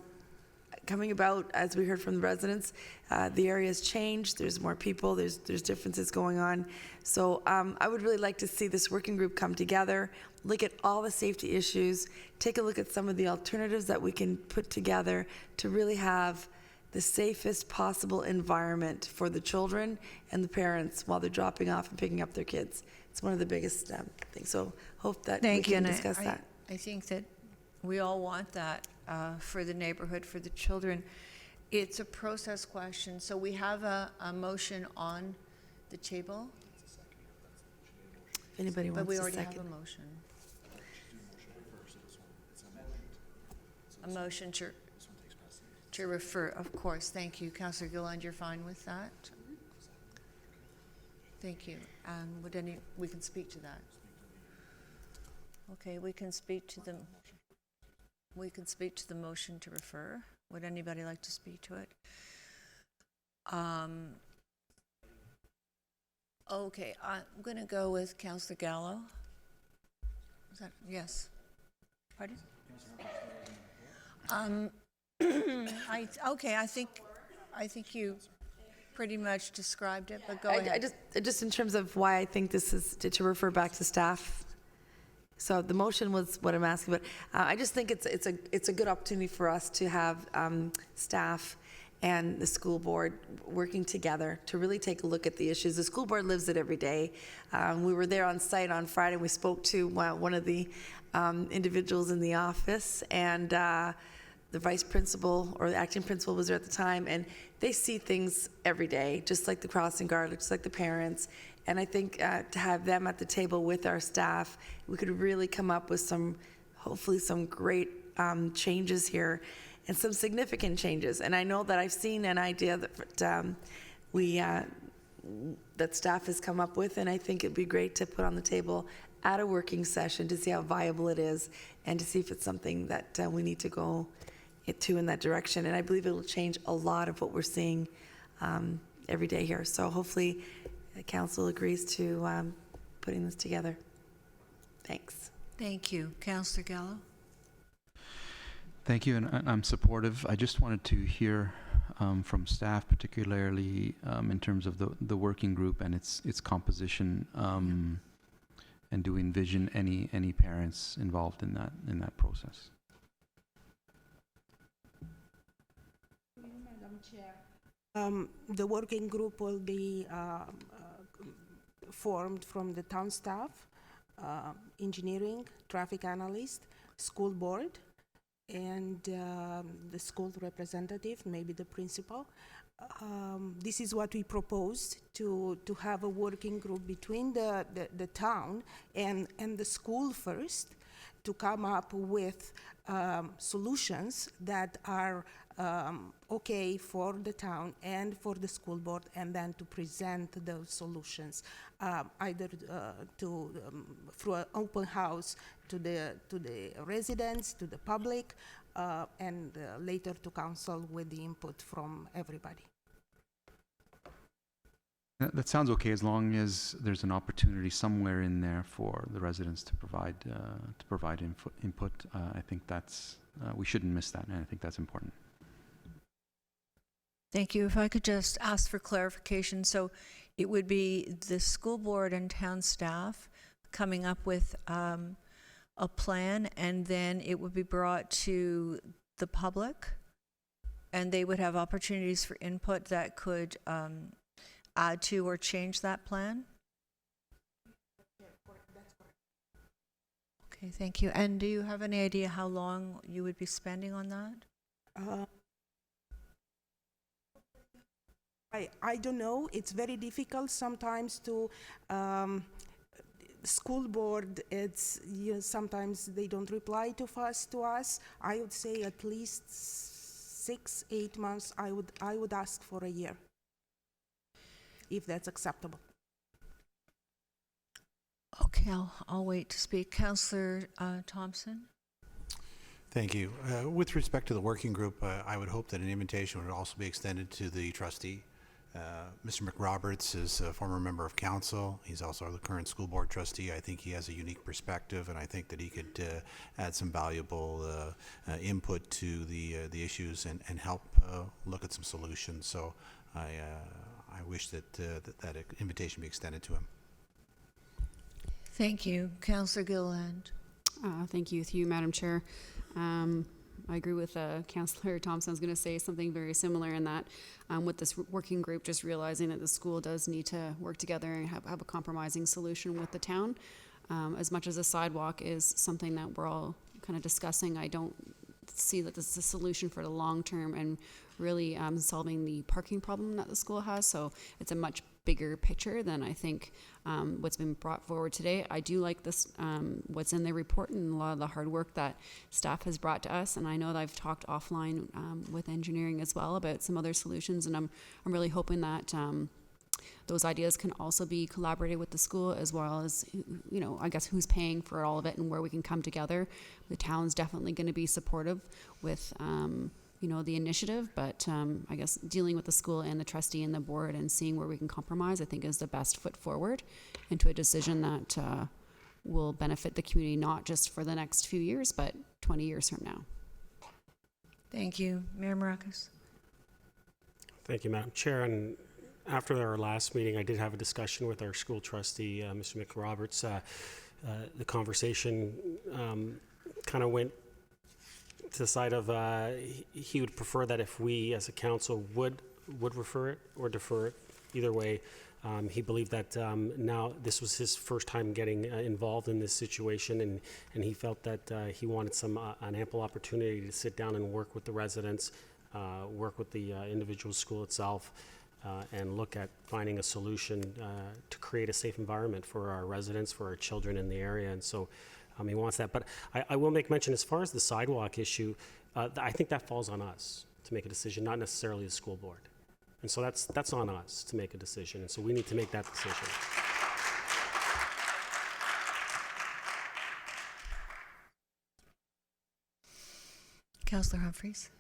coming about, as we heard from the residents. The area's changed, there's more people, there's differences going on. So I would really like to see this working group come together, look at all the safety issues, take a look at some of the alternatives that we can put together to really have the safest possible environment for the children and the parents while they're dropping off and picking up their kids. It's one of the biggest things. So hope that we can discuss that. I think that we all want that for the neighborhood, for the children. It's a process question. So we have a motion on the table, If anybody but wants we a already have second. a motion. A motion to refer, of course. Thank you. Councillor Gilland, you're fine with that? Thank you. We can speak to that. Okay, we can speak to the motion to refer. Would anybody like to speak to it? Okay, I'm going to go with Councillor Gallo. Is that, yes? Pardon? I think you pretty much described it, but go ahead. Just in terms of why I think this is to refer back to staff. So the motion was what I'm asking, but I just think it's a good opportunity for us to have staff and the school board working together to really take a look at the issues. The school board lives it every day. We were there on site on Friday. We spoke to one of the individuals in the office, and the vice principal or the acting principal was there at the time, and they see things every day, just like the crossing guard, just like the parents. And I think to have them at the table with our staff, we could really come up with hopefully some great changes here, and some significant changes. And I know that I've seen an idea that that staff has come up with, and I think it'd be great to put on the table at a working session to see how viable it is, and to see if it's something that we need to go it too in that direction. And I believe it'll change a lot of what we're seeing every day here. So hopefully the council agrees to putting this together. Thanks. Thank you. Councillor Gallo? Thank you, and I'm supportive. I just wanted to hear from staff, particularly in terms of the working group and its composition, and do we envision any parents involved in that process? Madam Chair. The working group will be formed from the town staff, engineering, traffic analyst, school board, and the school representative, maybe the principal. This is what we proposed, to have a working group between the town and the school first, to come up with solutions that are okay for the town and for the school board, and then to present those solutions either through an open house to the residents, to the public, and later to council with the input from everybody. That sounds okay, as long as there's an opportunity somewhere in there for the residents to provide input. I think that's we shouldn't miss that, and I think that's important. Thank you. If I could just ask for clarification. So it would be the school board and town staff coming up with a plan, and then it would be brought to the public, and they would have opportunities for input that could add to or change that plan? Okay, thank you. And do you have any idea how long you would be spending on that? I don't know. It's very difficult sometimes to school board. It's sometimes they don't reply too fast to us. I would say at least 6-8 months. I would ask for a year, if that's acceptable. Okay, I'll wait to speak. Councillor Thompson? Thank you. With respect to the working group, I would hope that an invitation would also be extended to the trustee. Mr. McRoberts is a former member of council. He's also the current school board trustee. I think he has a unique perspective, and I think that he could add some valuable input to the issues and help look at some solutions. So I wish that that invitation be extended to him. Thank you. Councillor Gilliland? Thank you, through you, Madam Chair. I agree with Councillor Thompson. I was going to say something very similar in that with this working group, just realizing that the school does need to work together and have a compromising solution with the town. As much as a sidewalk is something that we're all kind of discussing, I don't see that this is a solution for the long term and really solving the parking problem that the school has. So it's a much bigger picture than I think what's been brought forward today. I do like this, what's in the report and a lot of the hard work that staff has brought to us. And I know that I've talked offline with engineering as well about some other solutions. And I'm really hoping that those ideas can also be collaborated with the school, as well as, I guess who's paying for all of it and where we can come together. The town's definitely going to be supportive with the initiative, but I guess dealing with the school and the trustee and the board and seeing where we can compromise, I think is the best foot forward into a decision that will benefit the community, not just for the next few years, but 20 years from now. Thank you. Mayor Maracus? Thank you, Madam Chair. And after our last meeting, I did have a discussion with our school trustee, Mr. McRoberts. The conversation kind of went to the side of he would prefer that if we as a council would refer it or defer it. Either way, he believed that now this was his first time getting involved in this situation, and he felt that he wanted an ample opportunity to sit down and work with the residents, work with the individual school itself, and look at finding a solution to create a safe environment for our residents, for our children in the area. And so he wants that. But I will make mention, as far as the sidewalk issue, I think that falls on us to make a decision, not necessarily the school board. And so that's on us to make a decision. And so we need to make that decision. Councillor Humphreys.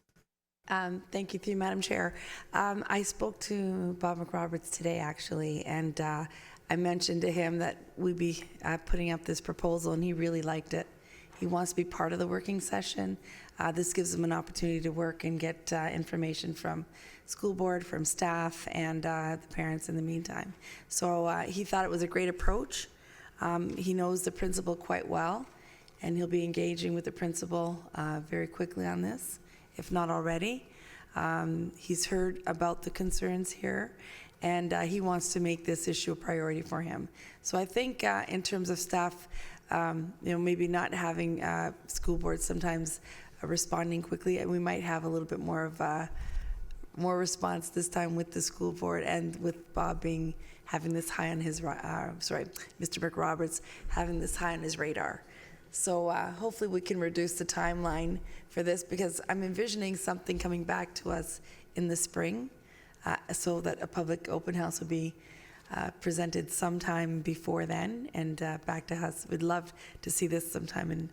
Thank you, through you, Madam Chair. I spoke to Bob McRoberts today, actually, and I mentioned to him that we'd be putting up this proposal, and he really liked it. He wants to be part of the working session. This gives him an opportunity to work and get information from school board, from staff, and the parents in the meantime. So he thought it was a great approach. He knows the principal quite well, and he'll be engaging with the principal very quickly on this, if not already. He's heard about the concerns here, and he wants to make this issue a priority for him. So I think in terms of staff, maybe not having school boards sometimes responding quickly, and we might have a little bit more of more response this time with the school board, and with Bob having this high on his Mr. McRoberts having this high on his radar. So hopefully we can reduce the timeline for this, because I'm envisioning something coming back to us in the spring, so that a public open house will be presented sometime before then, and back to us. We'd love to see this sometime in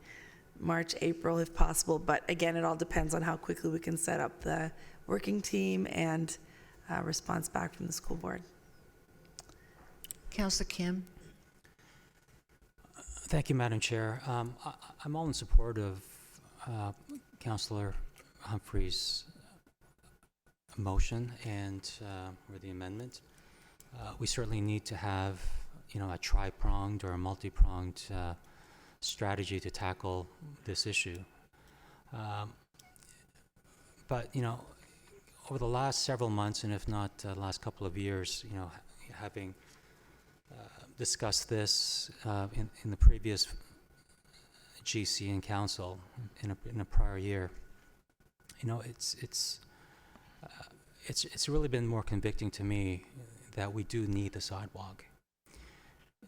March, April, if possible. But again, it all depends on how quickly we can set up the working team and response back from the school board. Councillor Kim. Thank you, Madam Chair. I'm all in support of Councillor Humphrey's motion and or the amendment. We certainly need to have, a tri-pronged or a multi-pronged strategy to tackle this issue. But over the last several months, and if not the last couple of years, having discussed this in the previous GC and council in a prior year, it's really been more convicting to me that we do need the sidewalk.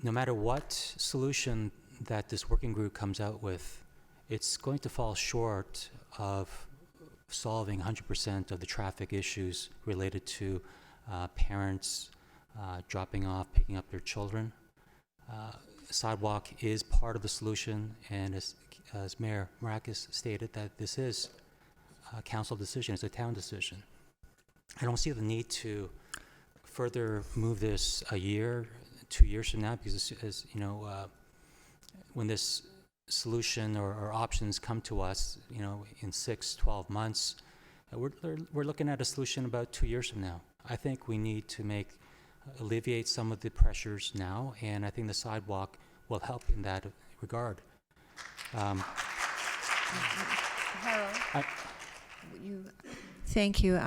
No matter what solution that this working group comes out with, it's going to fall short of solving 100% of the traffic issues related to parents dropping off, picking up their children. Sidewalk is part of the solution, and as Mayor Marakis stated, that this is a council decision, it's a town decision. I don't see the need to further move this a year, 2 years from now, because as when this solution or options come to us, in 6-12 months, we're looking at a solution about 2 years from now. I think we need to alleviate some of the pressures now, and I think the sidewalk will help in that regard. Thank you.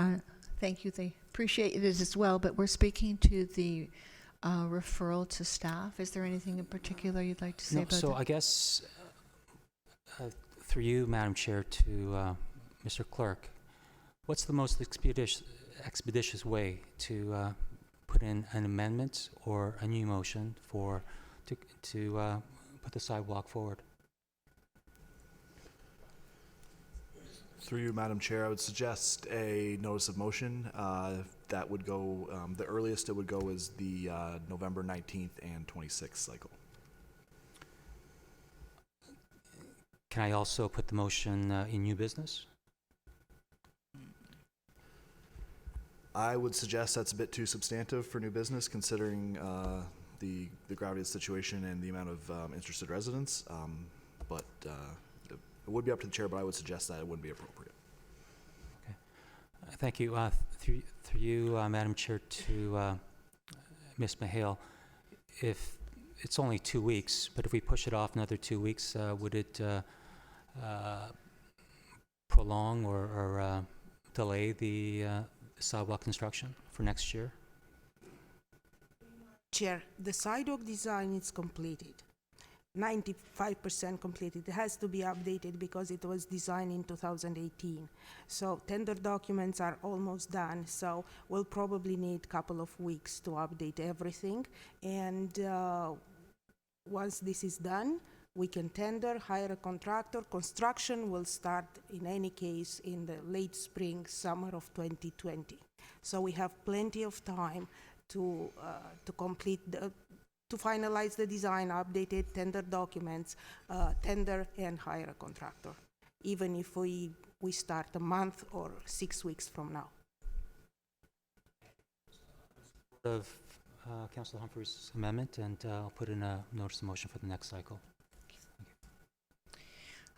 Thank you. They appreciate it as well, but we're speaking to the referral to staff. Is there anything in particular you'd like to say about that? So I guess through you, Madam Chair, to Mr. Clerk, what's the most expeditious way to put in an amendment or a new motion to put the sidewalk forward? Through you, Madam Chair, I would suggest a notice of motion that would go, the earliest it would go is the November 19th and 26th cycle. Can I also put the motion in new business? I would suggest that's a bit too substantive for new business, considering the gravity of the situation and the amount of interested residents. But it would be up to the chair, but I would suggest that it wouldn't be appropriate. Okay. Thank you. Through you, Madam Chair, to Ms. Mahale, if it's only 2 weeks, but if we push it off another 2 weeks, would it prolong or delay the sidewalk construction for next year? Chair, the sidewalk design is completed. 95% completed. It has to be updated because it was designed in 2018. So tender documents are almost done. So we'll probably need a couple of weeks to update everything. And once this is done, we can tender, hire a contractor. Construction will start in any case in the late spring, summer of 2020. So we have plenty of time to complete to finalize the design, update it, tender documents, tender and hire a contractor. even if we start a month or 6 weeks from now. Of Councilor Humphrey's amendment, and I'll put in a notice of motion for the next cycle.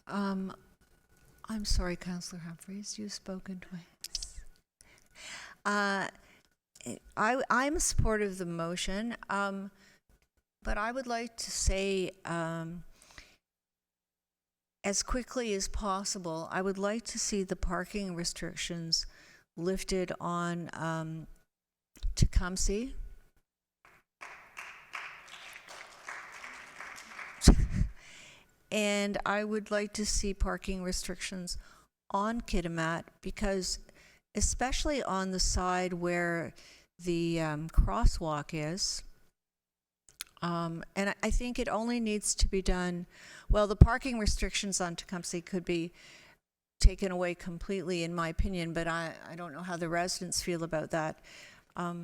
I'm sorry, Councillor Humphreys, you've spoken twice. I'm supportive of the motion, but I would like to say, as quickly as possible, I would like to see the parking restrictions lifted on Tecumseh. And I would like to see parking restrictions on Kitimat, because especially on the side where the crosswalk is, and I think it only needs to be done, well, the parking restrictions on Tecumseh could be taken away completely, in my opinion, but I don't know how the residents feel about that. I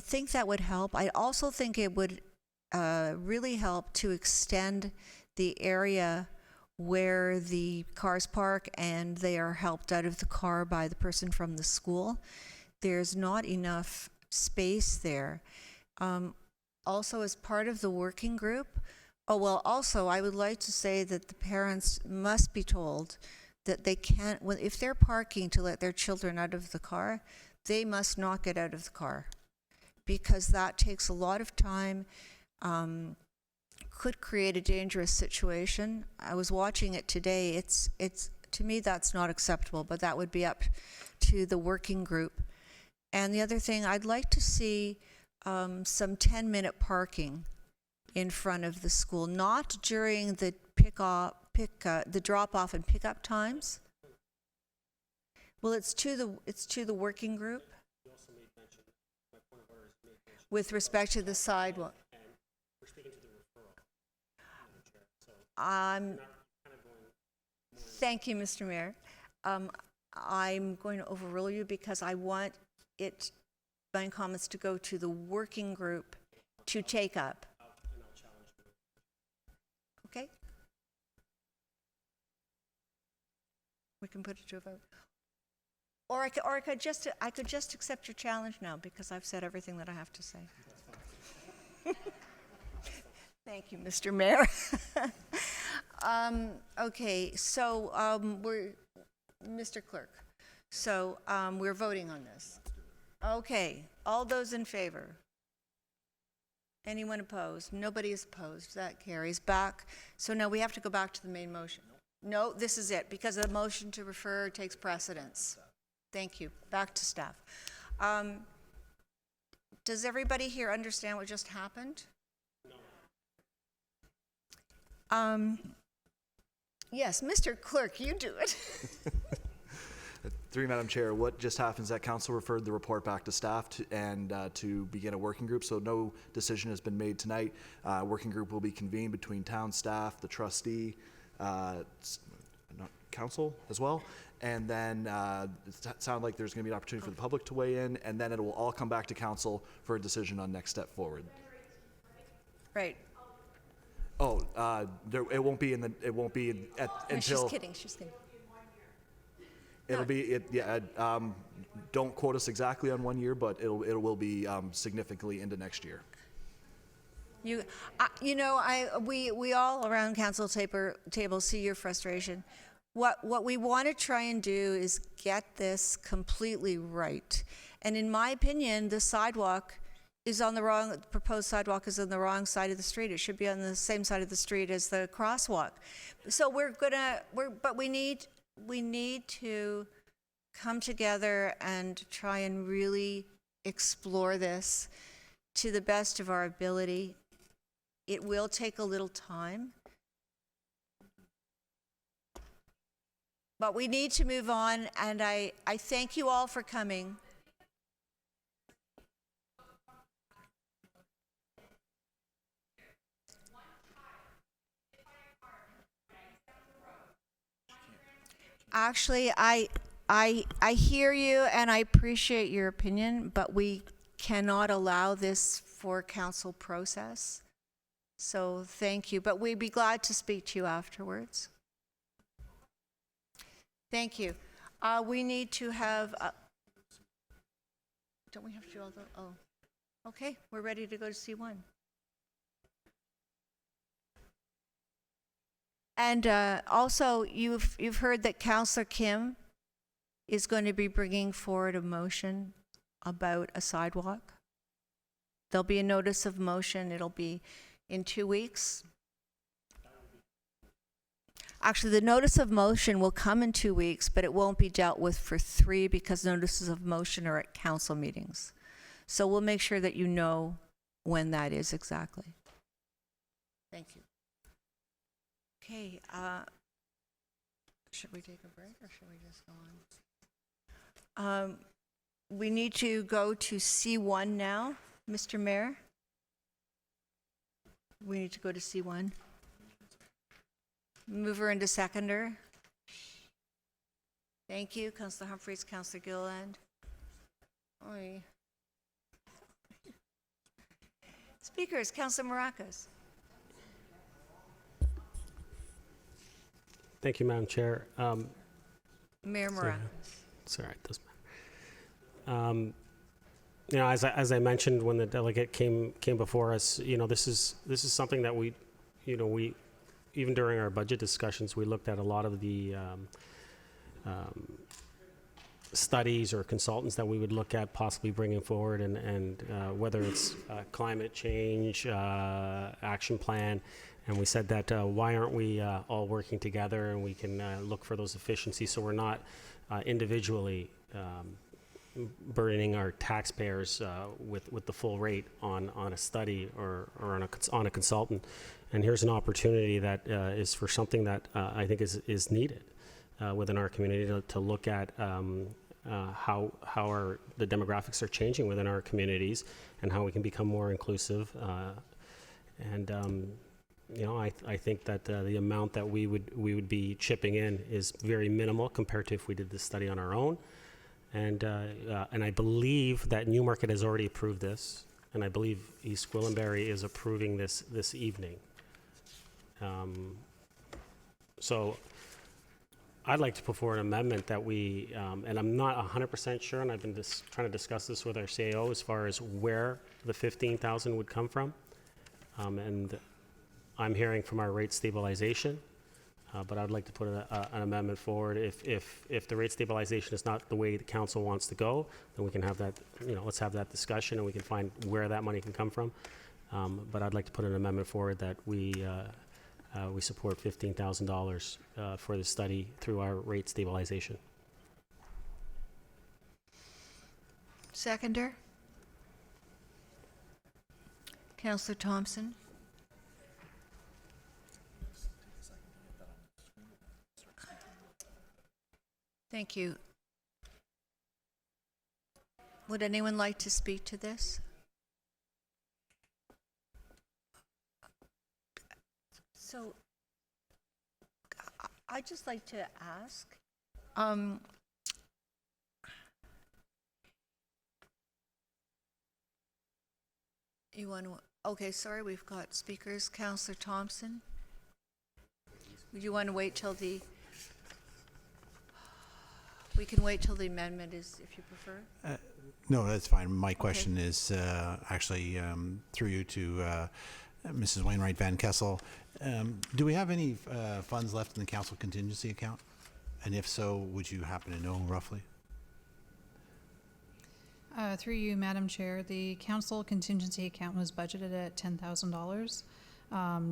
think that would help. I also think it would really help to extend the area where the cars park and they are helped out of the car by the person from the school. There's not enough space there. Also, as part of the working group, also I would like to say that the parents must be told that they can't, if they're parking to let their children out of the car, they must not get out of the car, because that takes a lot of time, could create a dangerous situation. I was watching it today. It's to me, that's not acceptable, but that would be up to the working group. And the other thing, I'd like to see some 10-minute parking in front of the school, not during the the drop-off and pickup times. Well, it's to the working group with respect to the sidewalk. Thank you, Mr. Mayor. I'm going to overrule you because I want my comments to go to the working group to take up. Okay? We can put it to a vote. Or I could just accept your challenge now, because I've said everything that I have to say. Thank you, Mr. Mayor. Okay, so we're, Mr. Clerk, so we're voting on this. Okay, all those in favor? Anyone opposed? Nobody is opposed. That carries back. So now we have to go back to the main motion. No, this is it, because the motion to refer takes precedence. Thank you. Back to staff. Does everybody here understand what just happened? Yes, Mr. Clerk, you do it. Through you, Madam Chair, what just happened is that council referred the report back to staff to begin a working group, so no decision has been made tonight. Working group will be convened between town staff, the trustee, council as well, and then it sounds like there's going to be an opportunity for the public to weigh in, and then it will all come back to council for a decision on next step forward. Right. Oh, it won't be until. No, she's kidding. She's kidding. It'll be don't quote us exactly on 1 year, but it will be significantly into next year. We all around council table see your frustration. What we want to try and do is get this completely right. And in my opinion, the proposed sidewalk is on the wrong side of the street. It should be on the same side of the street as the crosswalk. So but we need to come together and try and really explore this to the best of our ability. It will take a little time, but we need to move on, and I thank you all for coming. Actually, I hear you and I appreciate your opinion, but we cannot allow this for council process. So thank you, but we'd be glad to speak to you afterwards. Thank you. We need to have, don't we have to do all the, oh, okay, we're ready to go to C1. And also, you've heard that Councillor Kim is going to be bringing forward a motion about a sidewalk. There'll be a notice of motion. It'll be in 2 weeks. Actually, the notice of motion will come in 2 weeks, but it won't be dealt with for 3 because notices of motion are at council meetings. So we'll make sure that you know when that is exactly. Thank you. Okay, should we take a break or should we just go on? We need to go to C1 now, Mr. Mayor. We need to go to C1. Mover into seconder. Thank you, Councillor Humphreys, Councillor Gilliland. Oy. Speakers, Councillor Maracas. Thank you, Madam Chair. Mayor Maracas. Sorry, it doesn't matter. You know, as I mentioned when the delegate came before us, you know, this is something that we even during our budget discussions, we looked at a lot of the studies or consultants that we would look at possibly bringing forward, and whether it's climate change action plan. And we said that why aren't we all working together and we can look for those efficiencies so we're not individually burdening our taxpayers with the full rate on a study or on a consultant. And here's an opportunity that is for something that I think is needed within our community to look at how the demographics are changing within our communities and how we can become more inclusive. You know, I think that the amount that we would be chipping in is very minimal compared to if we did this study on our own. And I believe that Newmarket has already approved this, and I believe East Gwillimbury is approving this evening. So I'd like to put forward an amendment that we, and I'm not 100% sure, and I've been trying to discuss this with our CAO as far as where the 15,000 would come from. And I'm hearing from our rate stabilization, but I'd like to put an amendment forward. If the rate stabilization is not the way the council wants to go, then we can have that, let's have that discussion and we can find where that money can come from. But I'd like to put an amendment forward that we support $15,000 for the study through our rate stabilization. Seconder. Councillor Thompson. Thank you. Would anyone like to speak to this? So, I'd just like to ask, you want to, okay, sorry, we've got speakers. Councillor Thompson, would you want to wait till we can wait till the amendment is, if you prefer? No, that's fine. My question is actually through you to Mrs. Wainwright Van Kessel. Do we have any funds left in the council contingency account? And if so, would you happen to know roughly? Through you, Madam Chair, the council contingency account was budgeted at $10,000.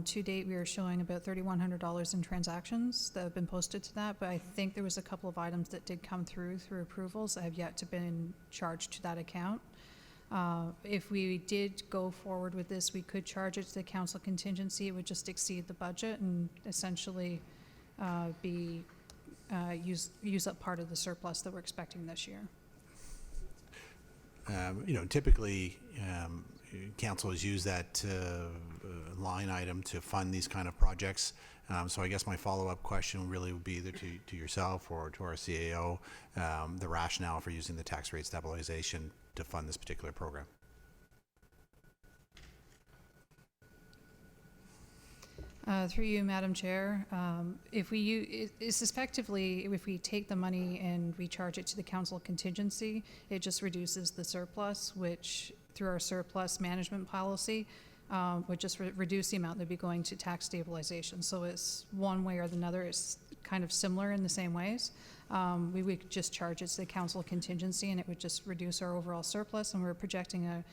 To date, we are showing about $3,100 in transactions that have been posted to that, but I think there was a couple of items that did come through approvals that have yet to been charged to that account. If we did go forward with this, we could charge it to the council contingency. It would just exceed the budget and essentially use up part of the surplus that we're expecting this year. Typically, council has used that line item to fund these kind of projects. So I guess my follow-up question really would be either to yourself or to our CAO, the rationale for using the tax rate stabilization to fund this particular program. Through you, Madam Chair, if we it's effectively, if we take the money and we charge it to the council contingency, it just reduces the surplus, which through our surplus management policy would just reduce the amount that'd be going to tax stabilization. So it's one way or another. It's kind of similar in the same ways. We would just charge it to the council contingency, and it would just reduce our overall surplus. And we're projecting a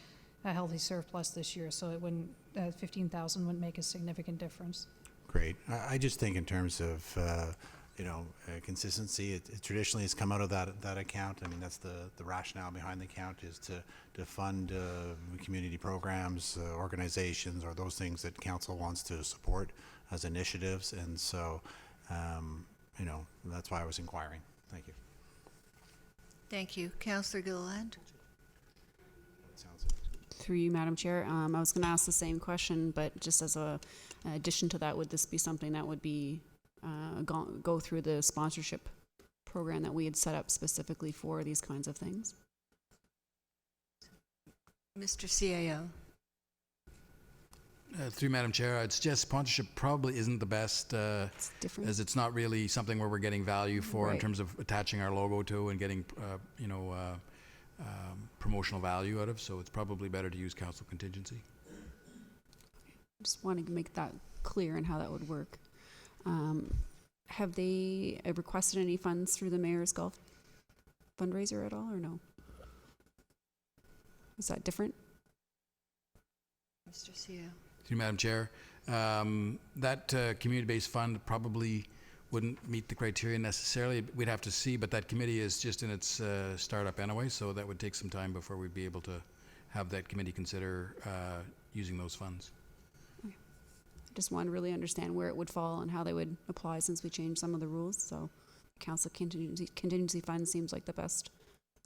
healthy surplus this year, so it wouldn't 15,000 wouldn't make a significant difference. Great. I just think in terms of consistency, it traditionally has come out of that account. I mean, that's the rationale behind the account, is to fund community programs, organizations, or those things that council wants to support as initiatives. And so, that's why I was inquiring. Thank you. Thank you. Councillor Gilliland? Through you, Madam Chair, I was going to ask the same question, but just as an addition to that, would this be something that would be go through the sponsorship program that we had set up specifically for these kinds of things? Mr. CAO? Through Madam Chair, I'd suggest sponsorship probably isn't the best, It's different. as it's not really something where we're getting value for in Right. terms of attaching our logo to and getting, promotional value out of. So it's probably better to use council contingency. Just wanting to make that clear and how that would work. Have they requested any funds through the mayor's golf fundraiser at all, or no? Is that different? Mr. CAO? Through Madam Chair, that community-based fund probably wouldn't meet the criteria necessarily. We'd have to see, but that committee is just in its startup anyway, so that would take some time before we'd be able to have that committee consider using those funds. Just want to really understand where it would fall and how they would apply since we changed some of the rules. So council contingency fund seems like the best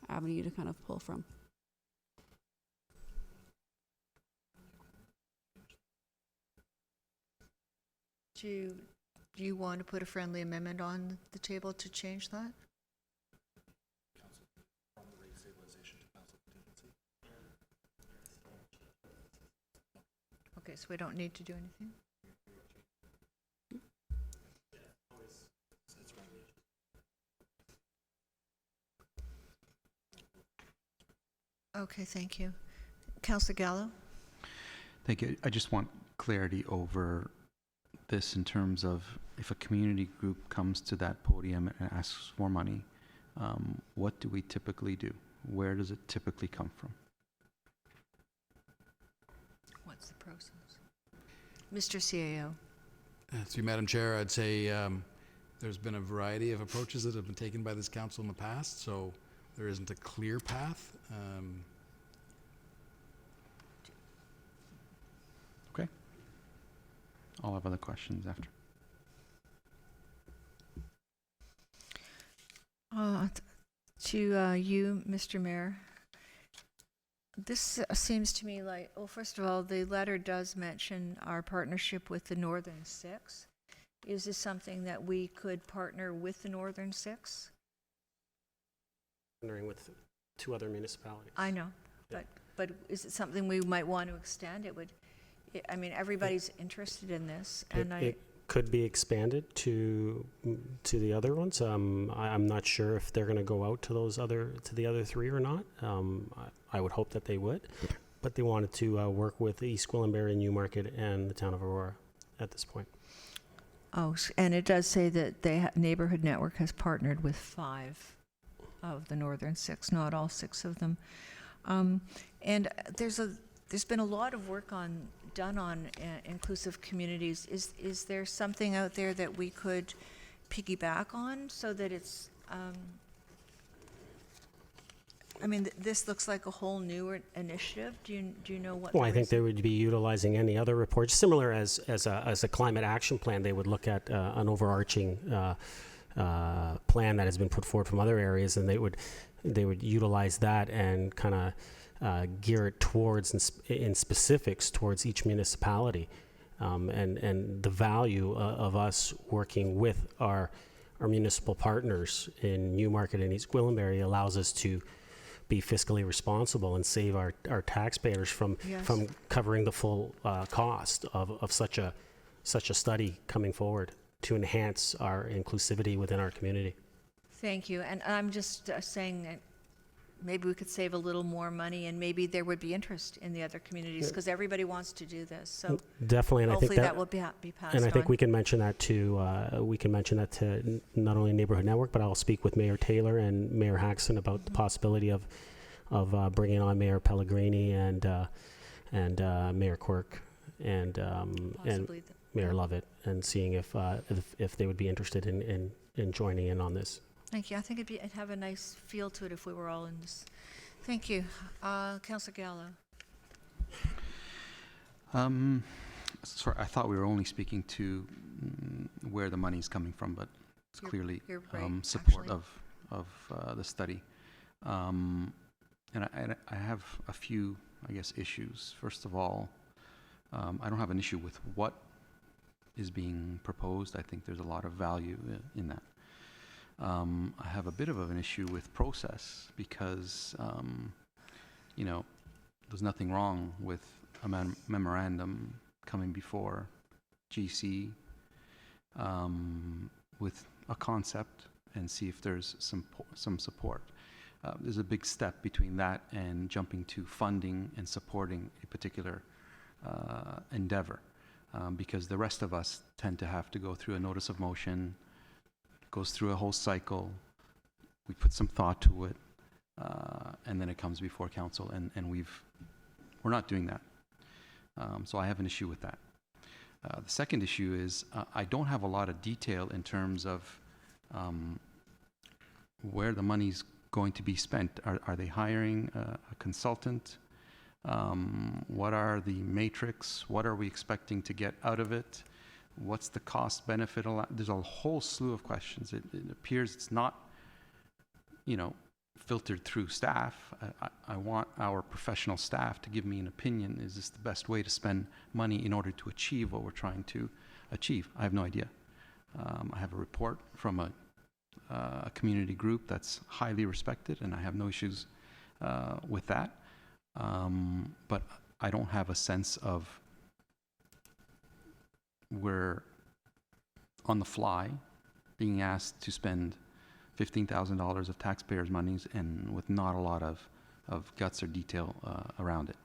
avenue to kind of pull from. Do you want to put a friendly amendment on the table to change that? Okay, so we don't need to do anything? Okay, thank you. Councillor Gallo? Thank you. I just want clarity over this in terms of if a community group comes to that podium and asks for money, what do we typically do? Where does it typically come from? What's the process? Mr. CAO? Through Madam Chair, I'd say there's been a variety of approaches that have been taken by this council in the past, so there isn't a clear path. Okay. I'll have other questions after. To you, Mr. Mayor, this seems to me like, well, first of all, the letter does mention our partnership with the Northern Six. Is this something that we could partner with the Northern Six? Partnering with 2 other municipalities. I know, but is it something we might want to extend? I mean, everybody's interested in this, and It could be expanded to the other ones. I'm not sure if they're going to go out to the other 3 or not. I would hope that they would, but they wanted to work with East Gwillimbury, Newmarket, and the town of Aurora at this point. Oh, and it does say that the Neighborhood Network has partnered with 5 of the Northern Six, not all 6 of them. And there's been a lot of work done on inclusive communities. Is there something out there that we could piggyback on so that it's? I mean, this looks like a whole new initiative. Do you know what? Well, I think they would be utilizing any other reports, similar as a climate action plan. They would look at an overarching plan that has been put forward from other areas, and they would utilize that and kind of gear it towards in specifics towards each municipality, and the value of us working with our municipal partners in Newmarket and East Gwillimbury allows us to be fiscally responsible and save our taxpayers from covering the full cost of such such a study coming forward to enhance our inclusivity within our community. Thank you. And I'm just saying that maybe we could save a little more money, and maybe there would be interest in the other communities, because everybody wants to do this. So Definitely, and hopefully I think that will be passed and I think on. we can mention that to not only Neighborhood Network, but I'll speak with Mayor Taylor and Mayor Haxon about the possibility of bringing on Mayor Pellegrini and Mayor Quirk and Possibly Mayor Lovett, and seeing if they would be interested in joining in on this. Thank you. I think it'd have a nice feel to it if we were all in this. Thank you. Councillor Gallo. Sorry, I thought we were only speaking to where the money's coming from, but it's clearly you're right, support actually. of the study. And I have a few, I guess, issues. First of all, I don't have an issue with what is being proposed. I think there's a lot of value in that. I have a bit of an issue with process because, there's nothing wrong with a memorandum coming before GC with a concept and see if there's some support. There's a big step between that and jumping to funding and supporting a particular endeavor, because the rest of us tend to have to go through a notice of motion, goes through a whole cycle, we put some thought to it, and then it comes before council, and we're not doing that. So I have an issue with that. The second issue is I don't have a lot of detail in terms of where the money's going to be spent. Are they hiring a consultant? What are the matrix? What are we expecting to get out of it? What's the cost benefit? There's a whole slew of questions. It appears it's not, filtered through staff. I want our professional staff to give me an opinion. Is this the best way to spend money in order to achieve what we're trying to achieve? I have no idea. I have a report from a community group that's highly respected, and I have no issues with that. But I don't have a sense of we're on the fly being asked to spend $15,000 of taxpayers' monies and with not a lot of guts or detail around it.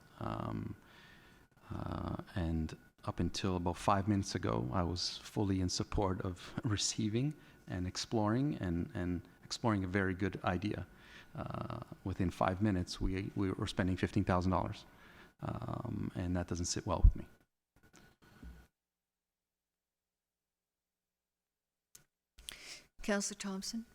And up until about 5 minutes ago, I was fully in support of receiving and exploring and exploring a very good idea. Within 5 minutes, we were spending $15,000, and that doesn't sit well with me. Councillor Thompson.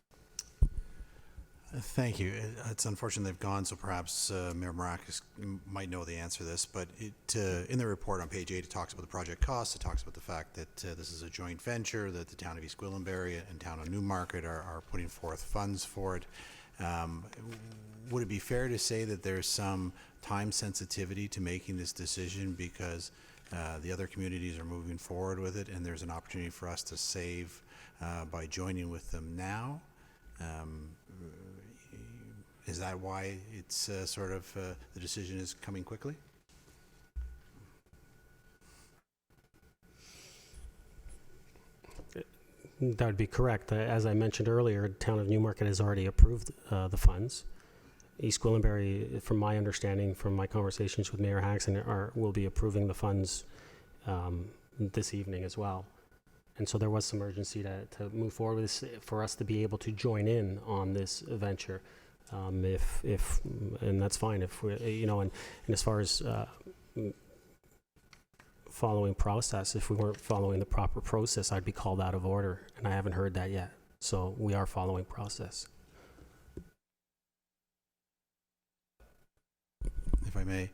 Thank you. It's unfortunate they've gone, so perhaps Mayor Marakis might know the answer to this, but in the report on page 8, it talks about the project costs. It talks about the fact that this is a joint venture, that the town of East Gwillimbury and town of Newmarket are putting forth funds for it. Would it be fair to say that there's some time sensitivity to making this decision because the other communities are moving forward with it, and there's an opportunity for us to save by joining with them now? Is that why it's the decision is coming quickly? That would be correct. As I mentioned earlier, the town of Newmarket has already approved the funds. East Gwillimbury, from my understanding, from my conversations with Mayor Haxon, will be approving the funds this evening as well. And so there was some urgency to move forward with this, for us to be able to join in on this venture. And that's fine if we, and as far as following process, if we weren't following the proper process, I'd be called out of order, and I haven't heard that yet. So we are following process. If I may,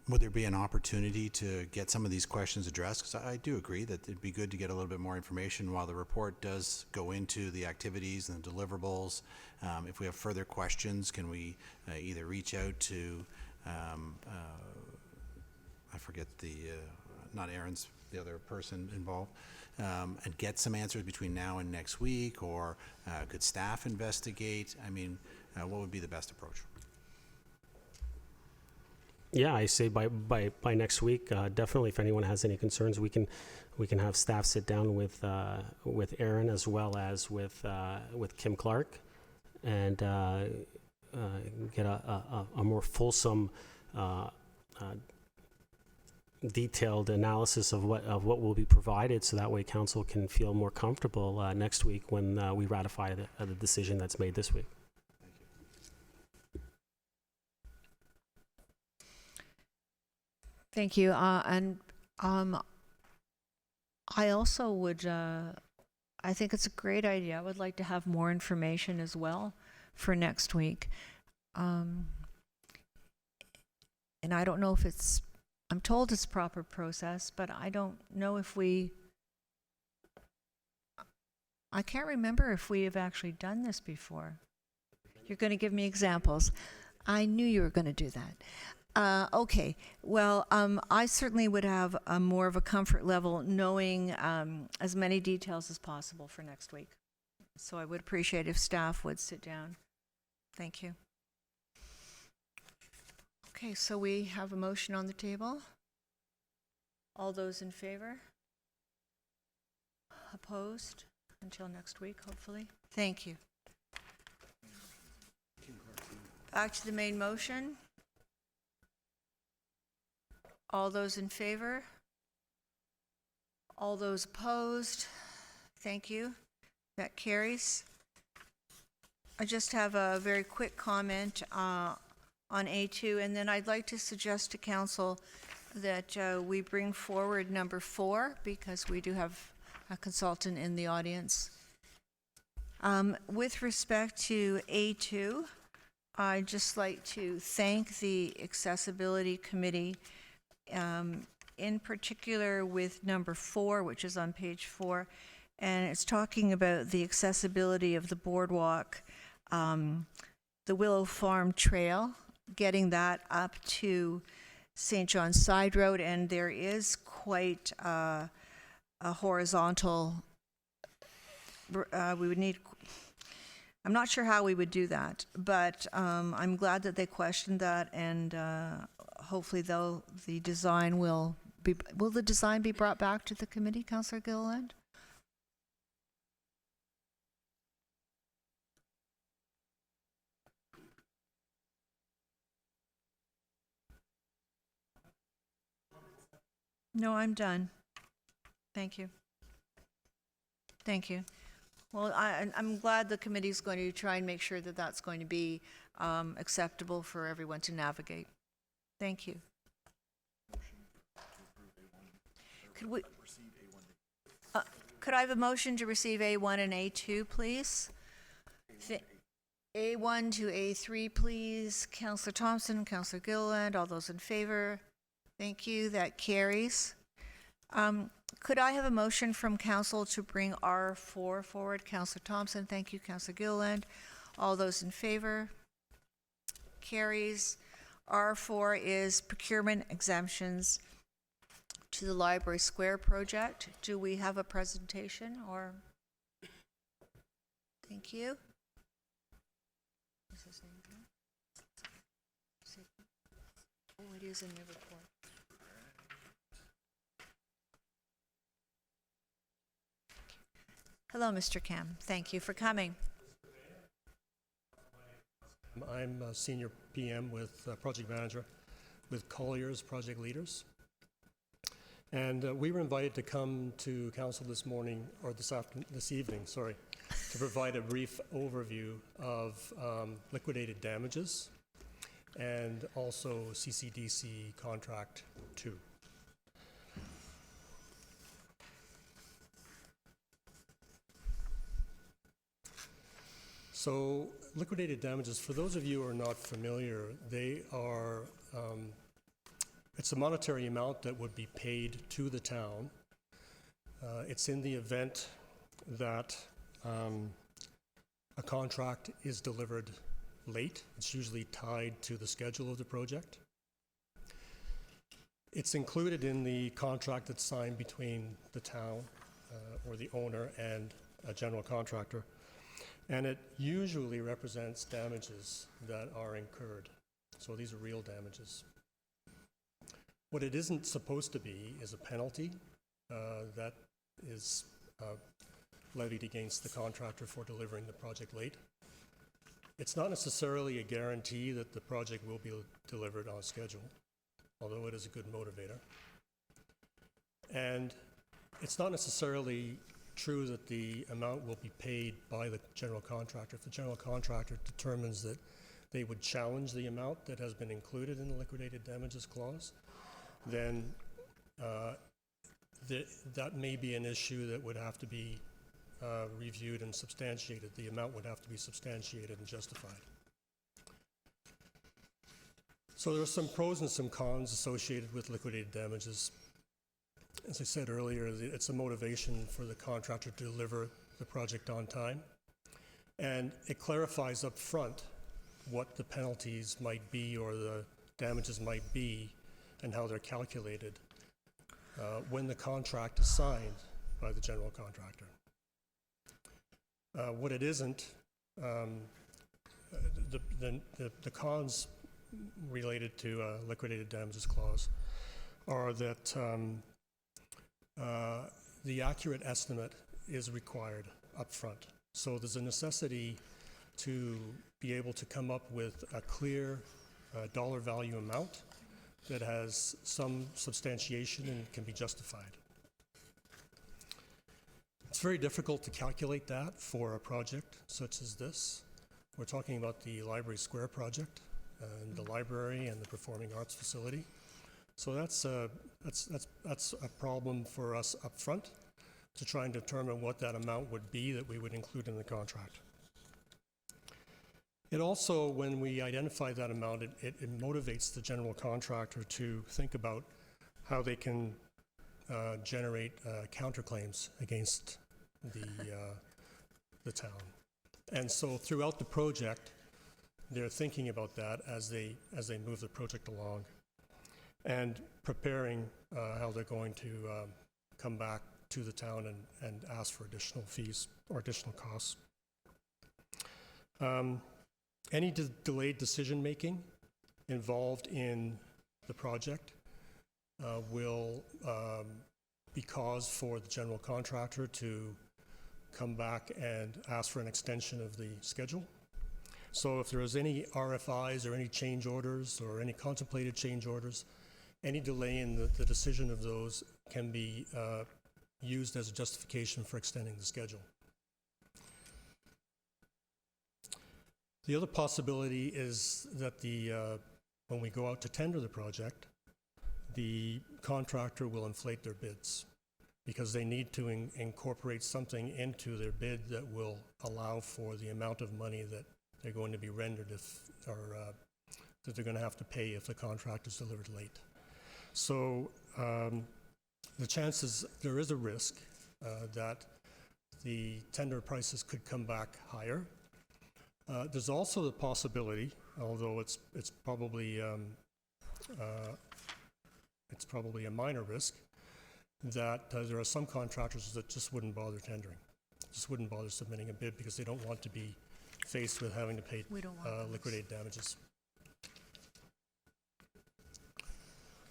would there be an opportunity to get some of these questions addressed? Because I do agree that it'd be good to get a little bit more information while the report does go into the activities and the deliverables. If we have further questions, can we either reach out to, I forget not Aaron's, the other person involved, and get some answers between now and next week, or could staff investigate? I mean, what would be the best approach? Yeah, I say by next week. Definitely, if anyone has any concerns, we can have staff sit down with Aaron as well as with Kim Clark, and get a more fulsome, detailed analysis of what will be provided, so that way council can feel more comfortable next week when we ratify the decision that's made this week. Thank you. And I also would, I think it's a great idea. I would like to have more information as well for next week. And I don't know if I'm told it's proper process, but I don't know if I can't remember if we have actually done this before. You're going to give me examples. I knew you were going to do that. Okay, well, I certainly would have more of a comfort level knowing as many details as possible for next week. So I would appreciate if staff would sit down. Thank you. Okay, so we have a motion on the table. All those in favor? Opposed? Until next week, hopefully. Thank you. Back to the main motion. All those in favor? All those opposed? Thank you. That carries. I just have a very quick comment on A2, and then I'd like to suggest to council that we bring forward number 4, because we do have a consultant in the audience. With respect to A2, I'd just like to thank the Accessibility Committee, in particular with number 4, which is on page 4, and it's talking about the accessibility of the boardwalk, the Willow Farm Trail, getting that up to St. John's Side Road, and there is quite a horizontal, we would need, I'm not sure how we would do that, but I'm glad that they questioned that, and hopefully the design will the design be brought back to the committee, Councillor Gilliland? No, I'm done. Thank you. Thank you. Well, I'm glad the committee's going to try and make sure that that's going to be acceptable for everyone to navigate. Thank you. Could I have a motion to receive A1 and A2, please? A1 to A3, please. Councillor Thompson, Councillor Gilliland, all those in favor? Thank you. That carries. Could I have a motion from council to bring R4 forward? Councillor Thompson, thank you. Councillor Gilliland, all those in favor? Carries. R4 is procurement exemptions to the Library Square project. Do we have a presentation or? Thank you. Oh, it is in your report. Hello, Mr. Cam. Thank you for coming. I'm a senior PM with project manager with Colliers Project Leaders. And we were invited to come to council this morning, or this evening, sorry, to provide a brief overview of liquidated damages and also CCDC Contract 2. So liquidated damages, for those of you who are not familiar, they are, it's a monetary amount that would be paid to the town. It's in the event that a contract is delivered late. It's usually tied to the schedule of the project. It's included in the contract that's signed between the town or the owner and a general contractor. And it usually represents damages that are incurred. So these are real damages. What it isn't supposed to be is a penalty that is levied against the contractor for delivering the project late. It's not necessarily a guarantee that the project will be delivered on schedule, although it is a good motivator. And it's not necessarily true that the amount will be paid by the general contractor. If the general contractor determines that they would challenge the amount that has been included in the liquidated damages clause, then that may be an issue that would have to be reviewed and substantiated. The amount would have to be substantiated and justified. So there are some pros and some cons associated with liquidated damages. As I said earlier, it's a motivation for the contractor to deliver the project on time. And it clarifies up front what the penalties might be or the damages might be and how they're calculated when the contract is signed by the general contractor. What it isn't, the cons related to liquidated damages clause are that the accurate estimate is required up front. So there's a necessity to be able to come up with a clear dollar value amount that has some substantiation and can be justified. It's very difficult to calculate that for a project such as this. We're talking about the Library Square project and the library and the performing arts facility. So that's a problem for us up front to try and determine what that amount would be that we would include in the contract. It also, when we identify that amount, it motivates the general contractor to think about how they can generate counterclaims against the town. And so throughout the project, they're thinking about that as they move the project along and preparing how they're going to come back to the town and ask for additional fees or additional costs. Any delayed decision-making involved in the project will be cause for the general contractor to come back and ask for an extension of the schedule. So if there is any RFIs or any change orders or any contemplated change orders, any delay in the decision of those can be used as a justification for extending the schedule. The other possibility is that when we go out to tender the project, the contractor will inflate their bids because they need to incorporate something into their bid that will allow for the amount of money that they're going to be rendered that they're going to have to pay if the contract is delivered late. So the chances, there is a risk that the tender prices could come back higher. There's also the possibility, although it's probably a minor risk, that there are some contractors that just wouldn't bother tendering, just wouldn't bother submitting a bid because they don't want to be faced with having to pay liquidated damages.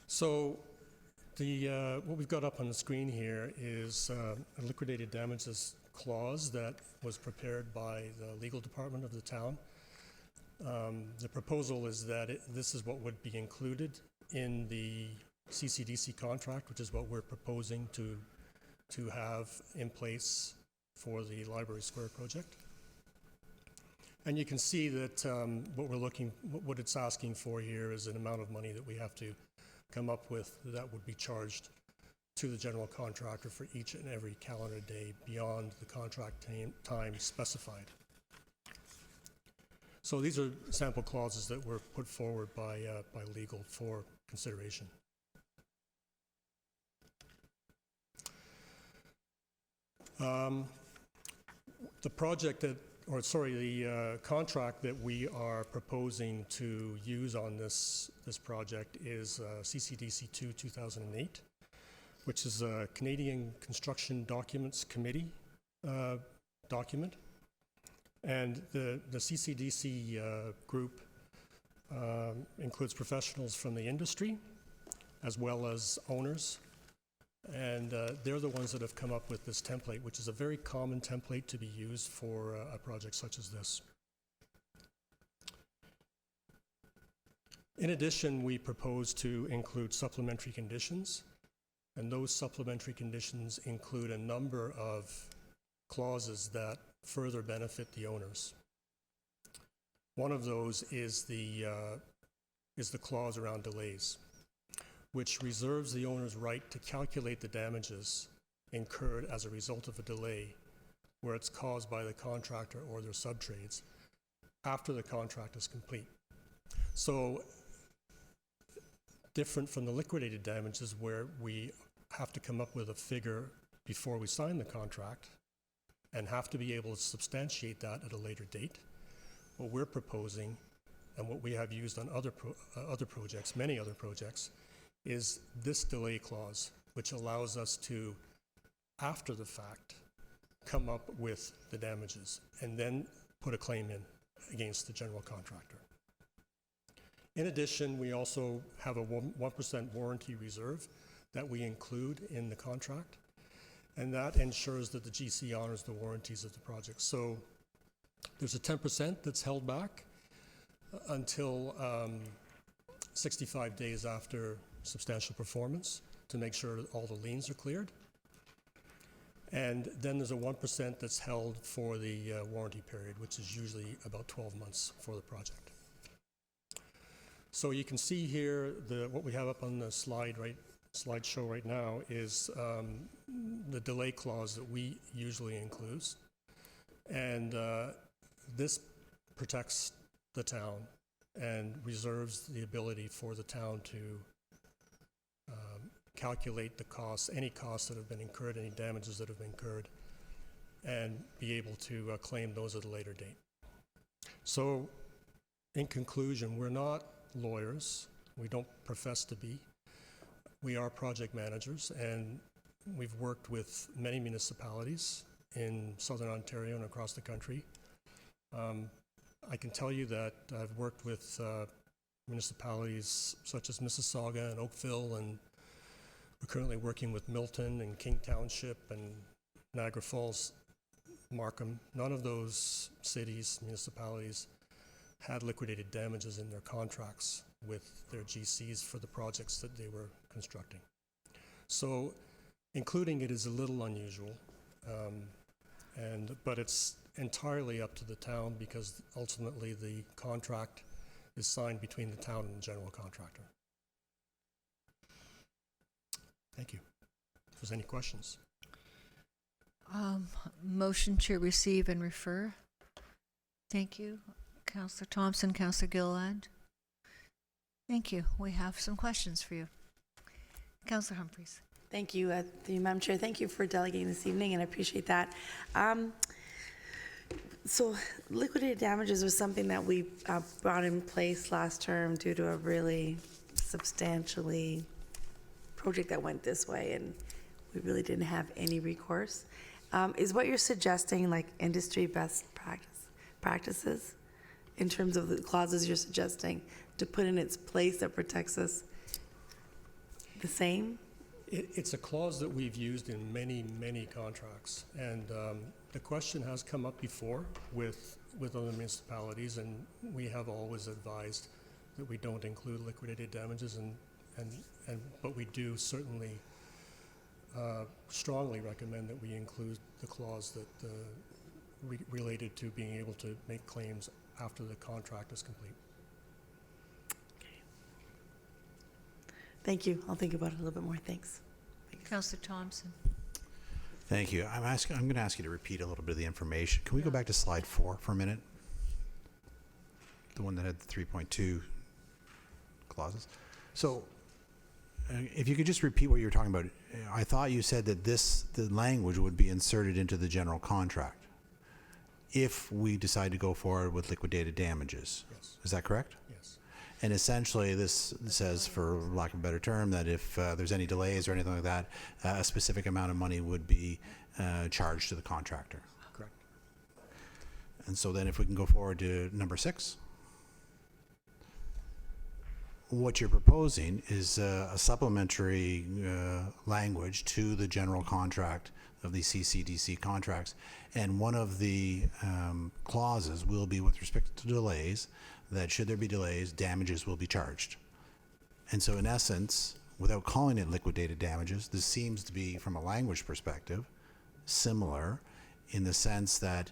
So what we've got up on the screen here is a liquidated damages clause that was prepared by the legal department of the town. The proposal is that this is what would be included in the CCDC contract, which is what we're proposing to have in place for the Library Square project. And you can see that what it's asking for here is an amount of money that we have to come up with that would be charged to the general contractor for each and every calendar day beyond the contract time specified. So these are sample clauses that were put forward by legal for consideration. The contract that we are proposing to use on this project is CCDC 2-2008, which is a Canadian Construction Documents Committee document. And the CCDC group includes professionals from the industry as well as owners. And they're the ones that have come up with this template, which is a very common template to be used for a project such as this. In addition, we propose to include supplementary conditions, and those supplementary conditions include a number of clauses that further benefit the owners. One of those is the clause around delays, which reserves the owner's right to calculate the damages incurred as a result of a delay where it's caused by the contractor or their subtrades after the contract is complete. So, different from the liquidated damages where we have to come up with a figure before we sign the contract and have to be able to substantiate that at a later date. What we're proposing, and what we have used on other projects, many other projects, is this delay clause, which allows us to, after the fact, come up with the damages and then put a claim in against the general contractor. In addition, we also have a 1% warranty reserve that we include in the contract, and that ensures that the GC honors the warranties of the project. So there's a 10% that's held back until 65 days after substantial performance to make sure that all the liens are cleared. And then there's a 1% that's held for the warranty period, which is usually about 12 months for the project. So you can see here what we have up on the slideshow right now is the delay clause that we usually include. And this protects the town and reserves the ability for the town to calculate the costs, any costs that have been incurred, any damages that have been incurred, and be able to claim those at a later date. So, in conclusion, we're not lawyers. We don't profess to be. We are project managers, and we've worked with many municipalities in Southern Ontario and across the country. I can tell you that I've worked with municipalities such as Mississauga and Oakville, and we're currently working with Milton and King Township and Niagara Falls, Markham. None of those cities, municipalities, had liquidated damages in their contracts with their GCs for the projects that they were constructing. So including it is a little unusual, but it's entirely up to the town because ultimately the contract is signed between the town and the general contractor. Thank you. If there's any questions. Motion to receive and refer. Thank you. Councillor Thompson, Councillor Gilliland. Thank you. We have some questions for you. Councillor Humphreys. Thank you, Madam Chair. Thank you for delegating this evening, and I appreciate that. So liquidated damages was something that we brought in place last term due to a really substantially project that went this way, and we really didn't have any recourse. Is what you're suggesting like industry best practices in terms of the clauses you're suggesting to put in its place that protects us the same? It's a clause that we've used in many, many contracts, and the question has come up before with other municipalities, and we have always advised that we don't include liquidated damages, but we do certainly strongly recommend that we include the clause that related to being able to make claims after the contract is complete. Thank you. I'll think about it a little bit more. Thanks. Councillor Thompson. Thank you. I'm going to ask you to repeat a little bit of the information. Can we go back to slide 4 for a minute? The one that had the 3.2 clauses. So, if you could just repeat what you were talking about. I thought you said that the language would be inserted into the general contract if we decide to go forward with liquidated damages. Yes. Is that correct? Yes. And essentially, this says, for lack of a better term, that if there's any delays or anything like that, a specific amount of money would be charged to the contractor. Correct. And so then if we can go forward to number 6. what you're proposing is a supplementary language to the general contract of the CCDC contracts. And one of the clauses will be with respect to delays, that should there be delays, damages will be charged. And so in essence, without calling it liquidated damages, this seems to be, from a language perspective, similar in the sense that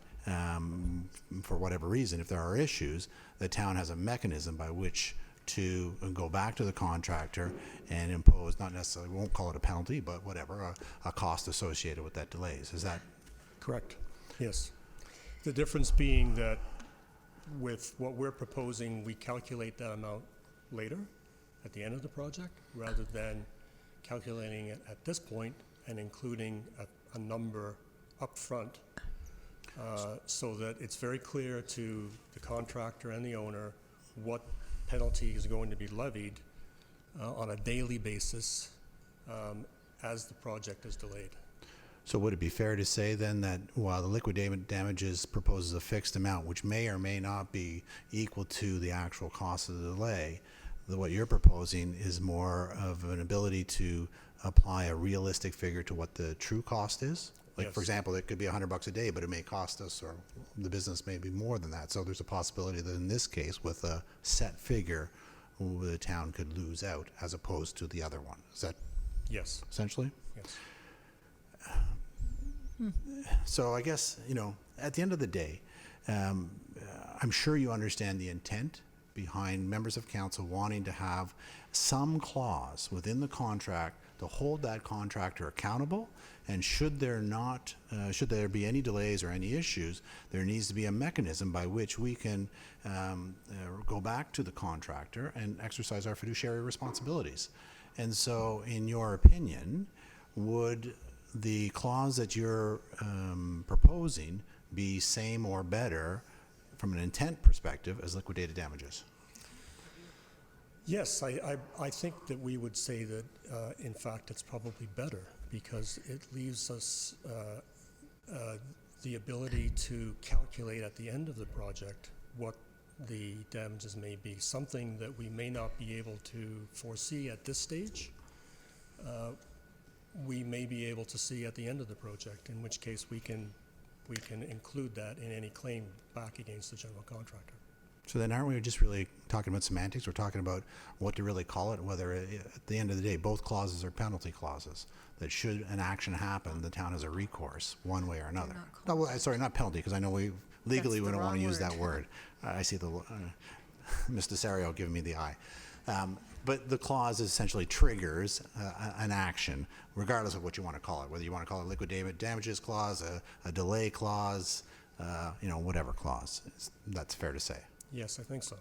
for whatever reason, if there are issues, the town has a mechanism by which to go back to the contractor and impose, not necessarily, won't call it a penalty, but whatever, a cost associated with that delays. Is that Correct. Yes. The difference being that with what we're proposing, we calculate that amount later at the end of the project rather than calculating it at this point and including a number up front so that it's very clear to the contractor and the owner what penalty is going to be levied on a daily basis as the project is delayed. So would it be fair to say then that while the liquidated damages proposes a fixed amount, which may or may not be equal to the actual cost of the delay, that what you're proposing is more of an ability to apply a realistic figure to what the true cost is? Like, Yes. for example, it could be $100 a day, but it may cost us, or the business may be more than that. So there's a possibility that in this case, with a set figure, the town could lose out as opposed to the other one. Is that Yes. essentially? Yes. So I guess, you know, at the end of the day, I'm sure you understand the intent behind members of council wanting to have some clause within the contract to hold that contractor accountable. And should there be any delays or any issues, there needs to be a mechanism by which we can go back to the contractor and exercise our fiduciary responsibilities. And so, in your opinion, would the clause that you're proposing be same or better from an intent perspective as liquidated damages? Yes, I think that we would say that, in fact, it's probably better because it leaves us the ability to calculate at the end of the project what the damages may be, something that we may not be able to foresee at this stage. We may be able to see at the end of the project, in which case we can include that in any claim back against the general contractor. So then aren't we just really talking about semantics? We're talking about what to really call it, whether at the end of the day, both clauses are penalty clauses, that should an action happen, the town has a recourse one way or another. No, well, sorry, not penalty, because I know we legally we don't want to use that word. I see the Mr. Serio giving me the eye. But the clause essentially triggers an action, regardless of what you want to call it, whether you want to call it liquidated damages clause, a delay clause, whatever clause. That's fair to say. Yes, I think so.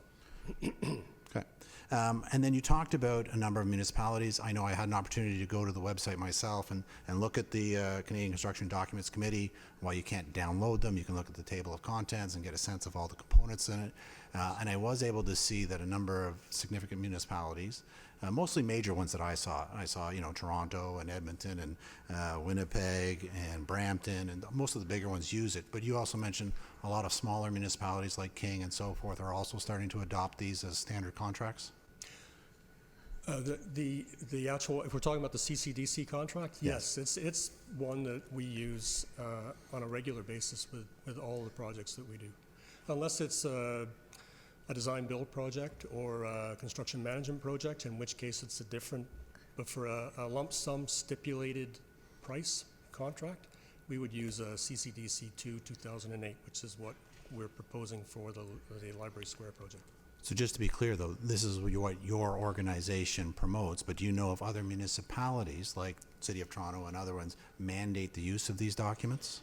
Okay. And then you talked about a number of municipalities. I know I had an opportunity to go to the website myself and look at the Canadian Construction Documents Committee. While you can't download them, you can look at the table of contents and get a sense of all the components in it. And I was able to see that a number of significant municipalities, mostly major ones that I saw, Toronto and Edmonton and Winnipeg and Brampton, and most of the bigger ones use it. But you also mentioned a lot of smaller municipalities like King and so forth are also starting to adopt these as standard contracts. The actual, if we're talking about the CCDC contract, yes, it's one that we use on a regular basis with all the projects that we do, unless it's a design build project or a construction management project, in which case it's a different, but for a lump sum stipulated price contract, we would use a CCDC 2008, which is what we're proposing for the Library Square project. So just to be clear, though, this is what your organization promotes, but do you know if other municipalities, like City of Toronto and other ones, mandate the use of these documents?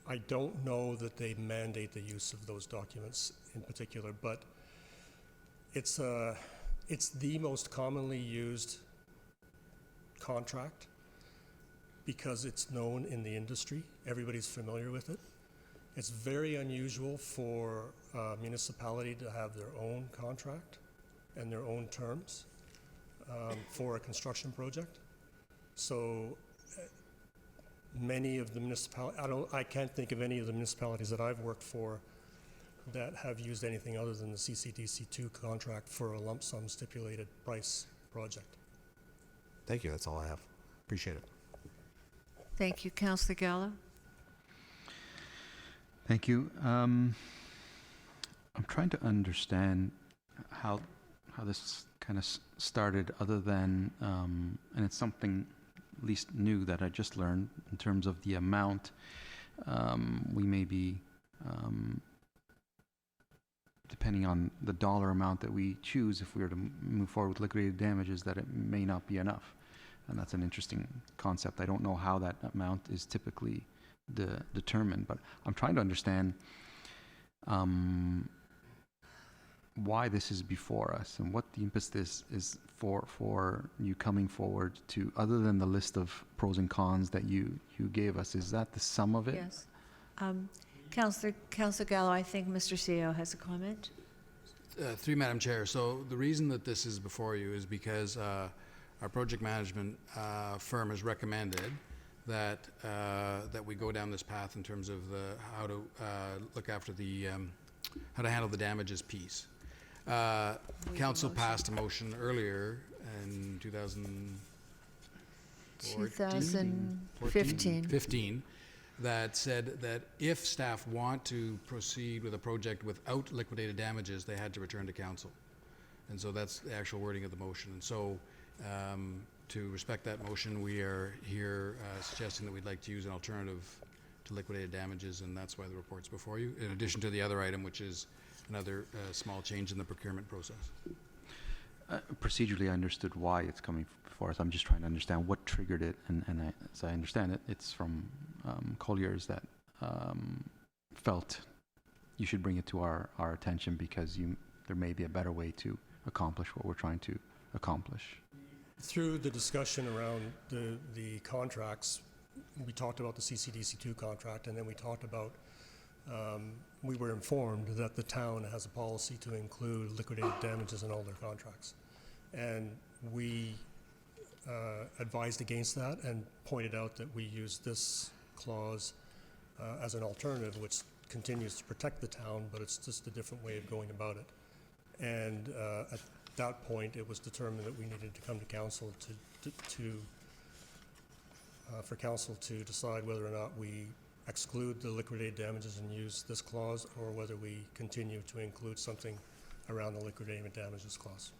I don't know that they mandate the use of those documents in particular, but it's the most commonly used contract because it's known in the industry. Everybody's familiar with it. It's very unusual for a municipality to have their own contract and their own terms for a construction project. So many of the municipalities, I can't think of any of the municipalities that I've worked for that have used anything other than the CCDC2 contract for a lump sum stipulated price project. Thank you. That's all I have. Appreciate it. Thank you. Councillor Gallo? Thank you. I'm trying to understand how this kind of started, other than, and it's something at least new that I just learned in terms of the amount we may be, depending on the dollar amount that we choose, if we were to move forward with liquidated damages, that it may not be enough. And that's an interesting concept. I don't know how that amount is typically determined, but I'm trying to understand why this is before us and what the impetus is for you coming forward to, other than the list of pros and cons that you gave us. Is that the sum of it? Yes. Councillor Gallo, I think Mr. CEO has a comment. Through Madam Chair. So the reason that this is before you is because our project management firm has recommended that we go down this path in terms of how to look after the how to handle the damages piece. Council passed a motion earlier in 2015 that said that if staff want to proceed with a project without liquidated damages, they had to return to council. And so that's the actual wording of the motion. And so to respect that motion, we are here suggesting that we'd like to use an alternative to liquidated damages, and that's why the report's before you, in addition to the other item, which is another small change in the procurement process. Procedurally, I understood why it's coming before us. I'm just trying to understand what triggered it, and as I understand it, it's from Colliers that felt you should bring it to our attention because there may be a better way to accomplish what we're trying to accomplish. Through the discussion around the contracts, we talked about the CCDC2 contract, and then we talked about, we were informed that the town has a policy to include liquidated damages in all their contracts. And we advised against that and pointed out that we use this clause as an alternative, which continues to protect the town, but it's just a different way of going about it. And at that point, it was determined that we needed to come to council for council to decide whether or not we exclude the liquidated damages and use this clause, or whether we continue to include something around the liquidated damages clause.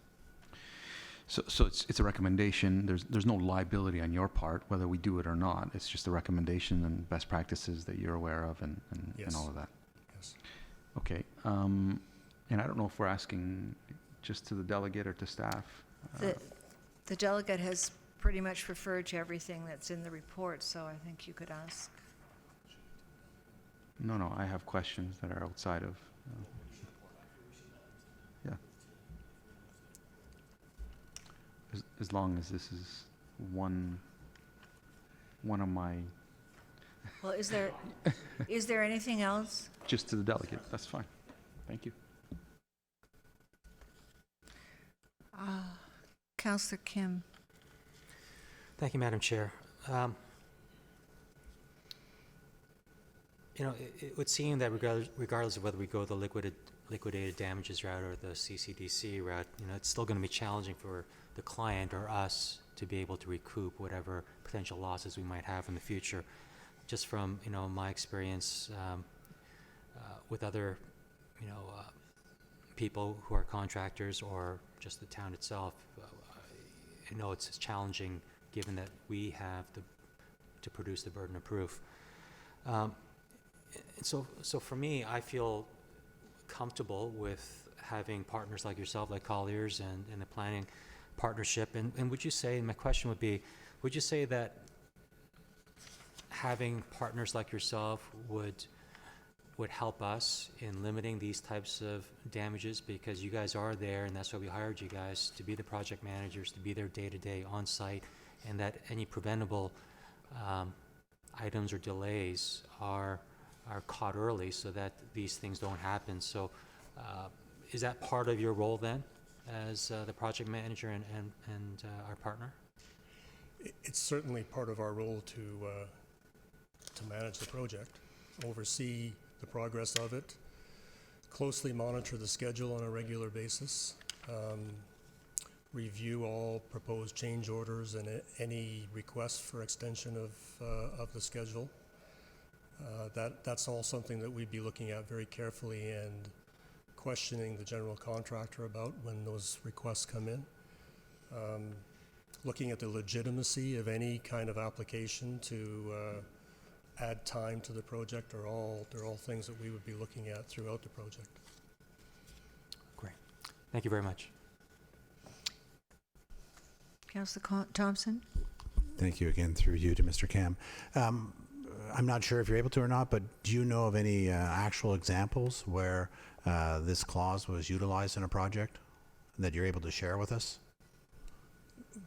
So it's a recommendation. There's no liability on your part whether we do it or not. It's just a recommendation and best practices that you're aware of and Yes. all of that. Yes. Okay. And I don't know if we're asking just to the delegate or to staff. The delegate has pretty much referred to everything that's in the report, so I think you could ask. No, I have questions that are outside of. Yeah. As long as this is one of my. Well, is there anything else? Just to the delegate. That's fine. Thank you. Councillor Kim. Thank you, Madam Chair. It would seem that regardless of whether we go the liquidated damages route or the CCDC route, it's still going to be challenging for the client or us to be able to recoup whatever potential losses we might have in the future. Just from my experience with other people who are contractors or just the town itself, I know it's challenging given that we have to produce the burden of proof. So for me, I feel comfortable with having partners like yourself, like Colliers, and the planning partnership. And would you say, and my question would be, would you say that having partners like yourself would help us in limiting these types of damages, because you guys are there, and that's why we hired you guys to be the project managers, to be there day-to-day on site, and that any preventable items or delays are caught early so that these things don't happen. So is that part of your role then as the project manager and our partner? It's certainly part of our role to manage the project, oversee the progress of it, closely monitor the schedule on a regular basis, review all proposed change orders and any requests for extension of the schedule. That's all something that we'd be looking at very carefully and questioning the general contractor about when those requests come in. Looking at the legitimacy of any kind of application to add time to the project they're all things that we would be looking at throughout the project. Great. Thank you very much. Councillor Thompson? Thank you again, through you to Mr. Cam. I'm not sure if you're able to or not, but do you know of any actual examples where this clause was utilized in a project that you're able to share with us?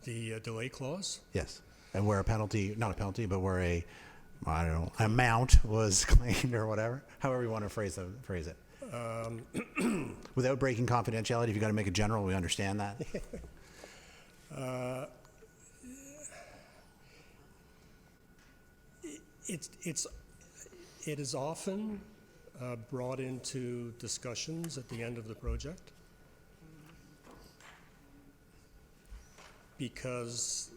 The delay clause? Yes. And where a penalty, not a penalty, but where a, I don't know, amount was claimed or whatever, however you want to phrase it. Without breaking confidentiality, if you got to make it general, we understand that. It is often brought into discussions at the end of the project because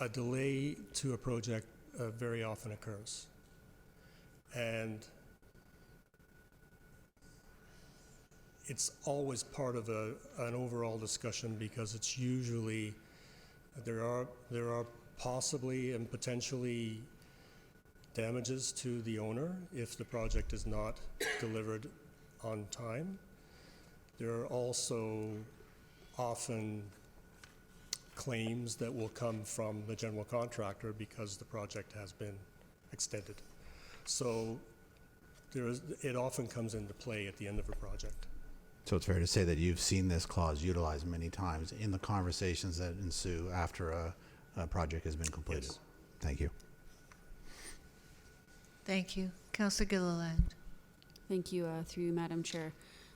a delay to a project very often occurs. And it's always part of an overall discussion because it's usually, there are possibly and potentially damages to the owner if the project is not delivered on time. There are also often claims that will come from the general contractor because the project has been extended. So it often comes into play at the end of a project. So it's fair to say that you've seen this clause utilized many times in the conversations that ensue after a project has been completed. Yes. Thank you. Thank you. Councillor Gilliland. Thank you, through you, Madam Chair.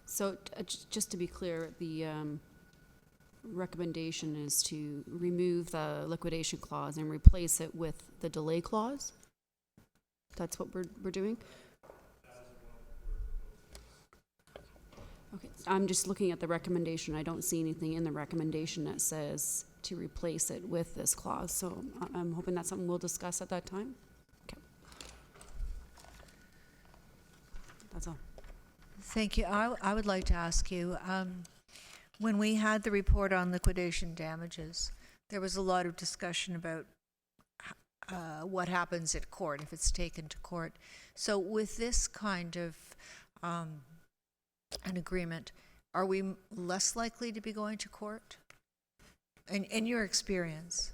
So just to be clear, the recommendation is to remove the liquidation clause and replace it with the delay clause? That's what we're doing? Okay, I'm just looking at the recommendation. I don't see anything in the recommendation that says to replace it with this clause. So I'm hoping that's something we'll discuss at that time. Okay. That's all. Thank you. I would like to ask you, when we had the report on liquidation damages, there was a lot of discussion about what happens at court if it's taken to court. So with this kind of an agreement, are we less likely to be going to court? In your experience?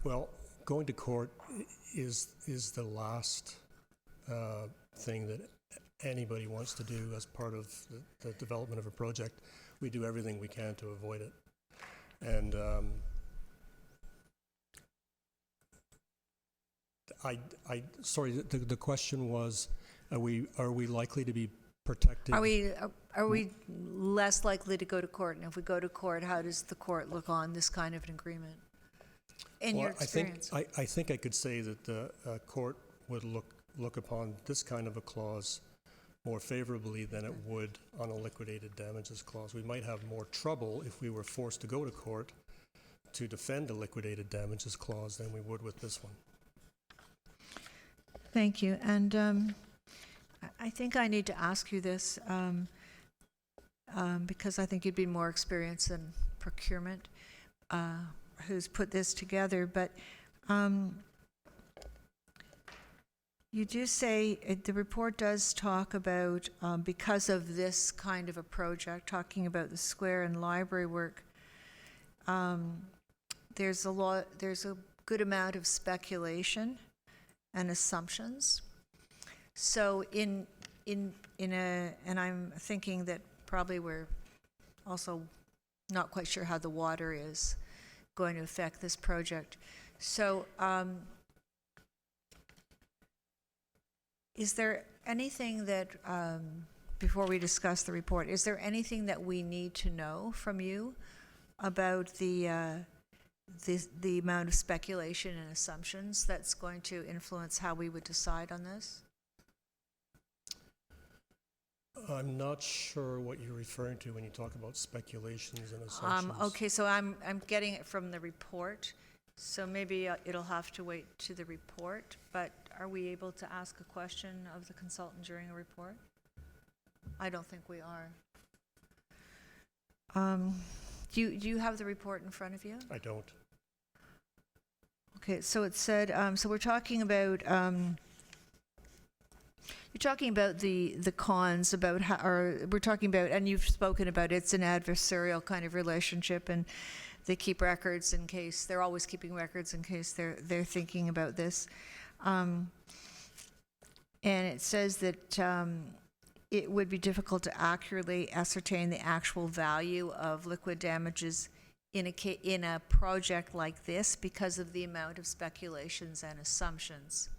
Well, going to court is the last thing that anybody wants to do as part of the development of a project. We do everything we can to avoid it. And sorry, the question was, are we likely to be protected? Are we less likely to go to court? And if we go to court, how does the court look on this kind of an agreement? In your experience? I think I could say that the court would look upon this kind of a clause more favorably than it would on a liquidated damages clause. We might have more trouble if we were forced to go to court to defend a liquidated damages clause than we would with this one. Thank you. And I think I need to ask you this because I think you'd be more experienced in procurement, who's put this together. But you do say, the report does talk about, because of this kind of a project, talking about the square and library work, there's a good amount of speculation and assumptions. So and I'm thinking that probably we're also not quite sure how the water is going to affect this project. So is there anything that, before we discuss the report, is there anything that we need to know from you about the the amount of speculation and assumptions that's going to influence how we would decide on this? I'm not sure what you're referring to when you talk about speculations and assumptions. Okay, so I'm getting it from the report, so maybe it'll have to wait to the report, but are we able to ask a question of the consultant during a report? I don't think we are. Do you have the report in front of you? I don't. Okay, so it said, so we're talking about, you're talking about the cons, about how, or we're talking about, and you've spoken about it's an adversarial kind of relationship, and they keep records in case, they're always keeping records in case they're thinking about this. And it says that it would be difficult to accurately ascertain the actual value of liquid damages in a project like this because of the amount of speculations and assumptions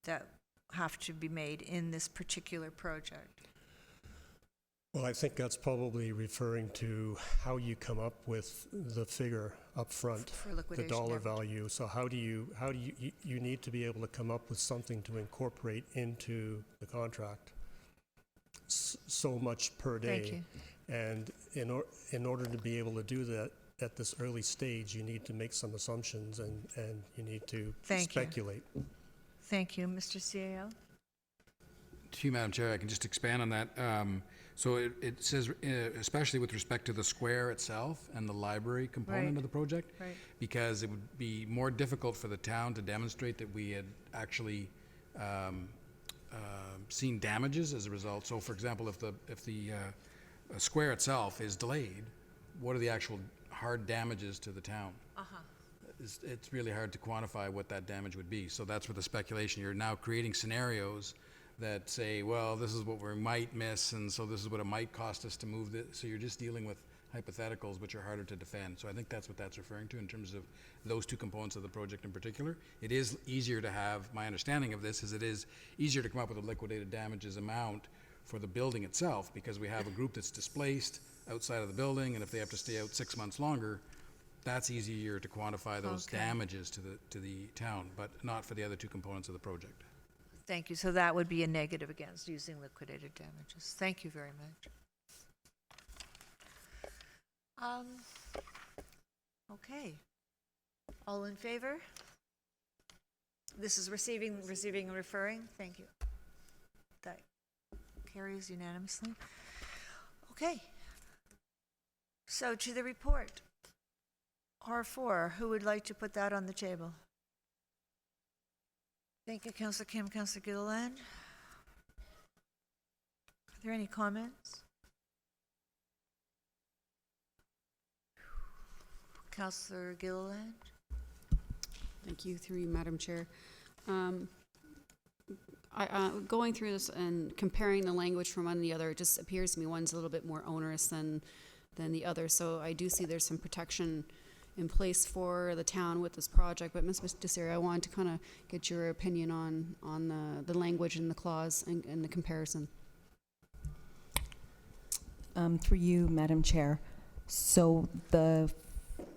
that have to be made in this particular project. Well, I think that's probably referring to how you come up with the figure up front, For the liquidation dollar damage. value. So how do you need to be able to come up with something to incorporate into the contract. So much per day. Thank you. And in order to be able to do that at this early stage, you need to make some assumptions and you need to Thank you. speculate. Thank you, Mr. CAO. To you, Madam Chair, I can just expand on that. So it says, especially with respect to the square itself and the library component Right. of the project, Right. because it would be more difficult for the town to demonstrate that we had actually seen damages as a result. So, for example, if the square itself is delayed, what are the actual hard damages to the town? It's really hard to quantify what that damage would be. So that's where the speculation. You're now creating scenarios that say, well, this is what we might miss, and so this is what it might cost us to move this. So you're just dealing with hypotheticals, which are harder to defend. So I think that's what that's referring to in terms of those two components of the project in particular. It is easier to have, my understanding of this is it is easier to come up with a liquidated damages amount for the building itself, because we have a group that's displaced outside of the building, and if they have to stay out 6 months longer, that's easier to quantify those Okay. damages to the town, but not for the other two components of the project. Thank you. So that would be a negative against using liquidated damages. Thank you very much. Okay. All in favor? This is receiving and referring. Thank you. That carries unanimously. Okay. So to the report. R4, who would like to put that on the table? Thank you, Councillor Kim. Councillor Gilliland? Are there any comments? Councillor Gilliland? Thank you, through you, Madam Chair. Going through this and comparing the language from one to the other, it just appears to me one's a little bit more onerous than the other. So I do see there's some protection in place for the town with this project. But Ms. Desir, I wanted to kind of get your opinion on the language in the clause and the comparison. Through you, Madam Chair. So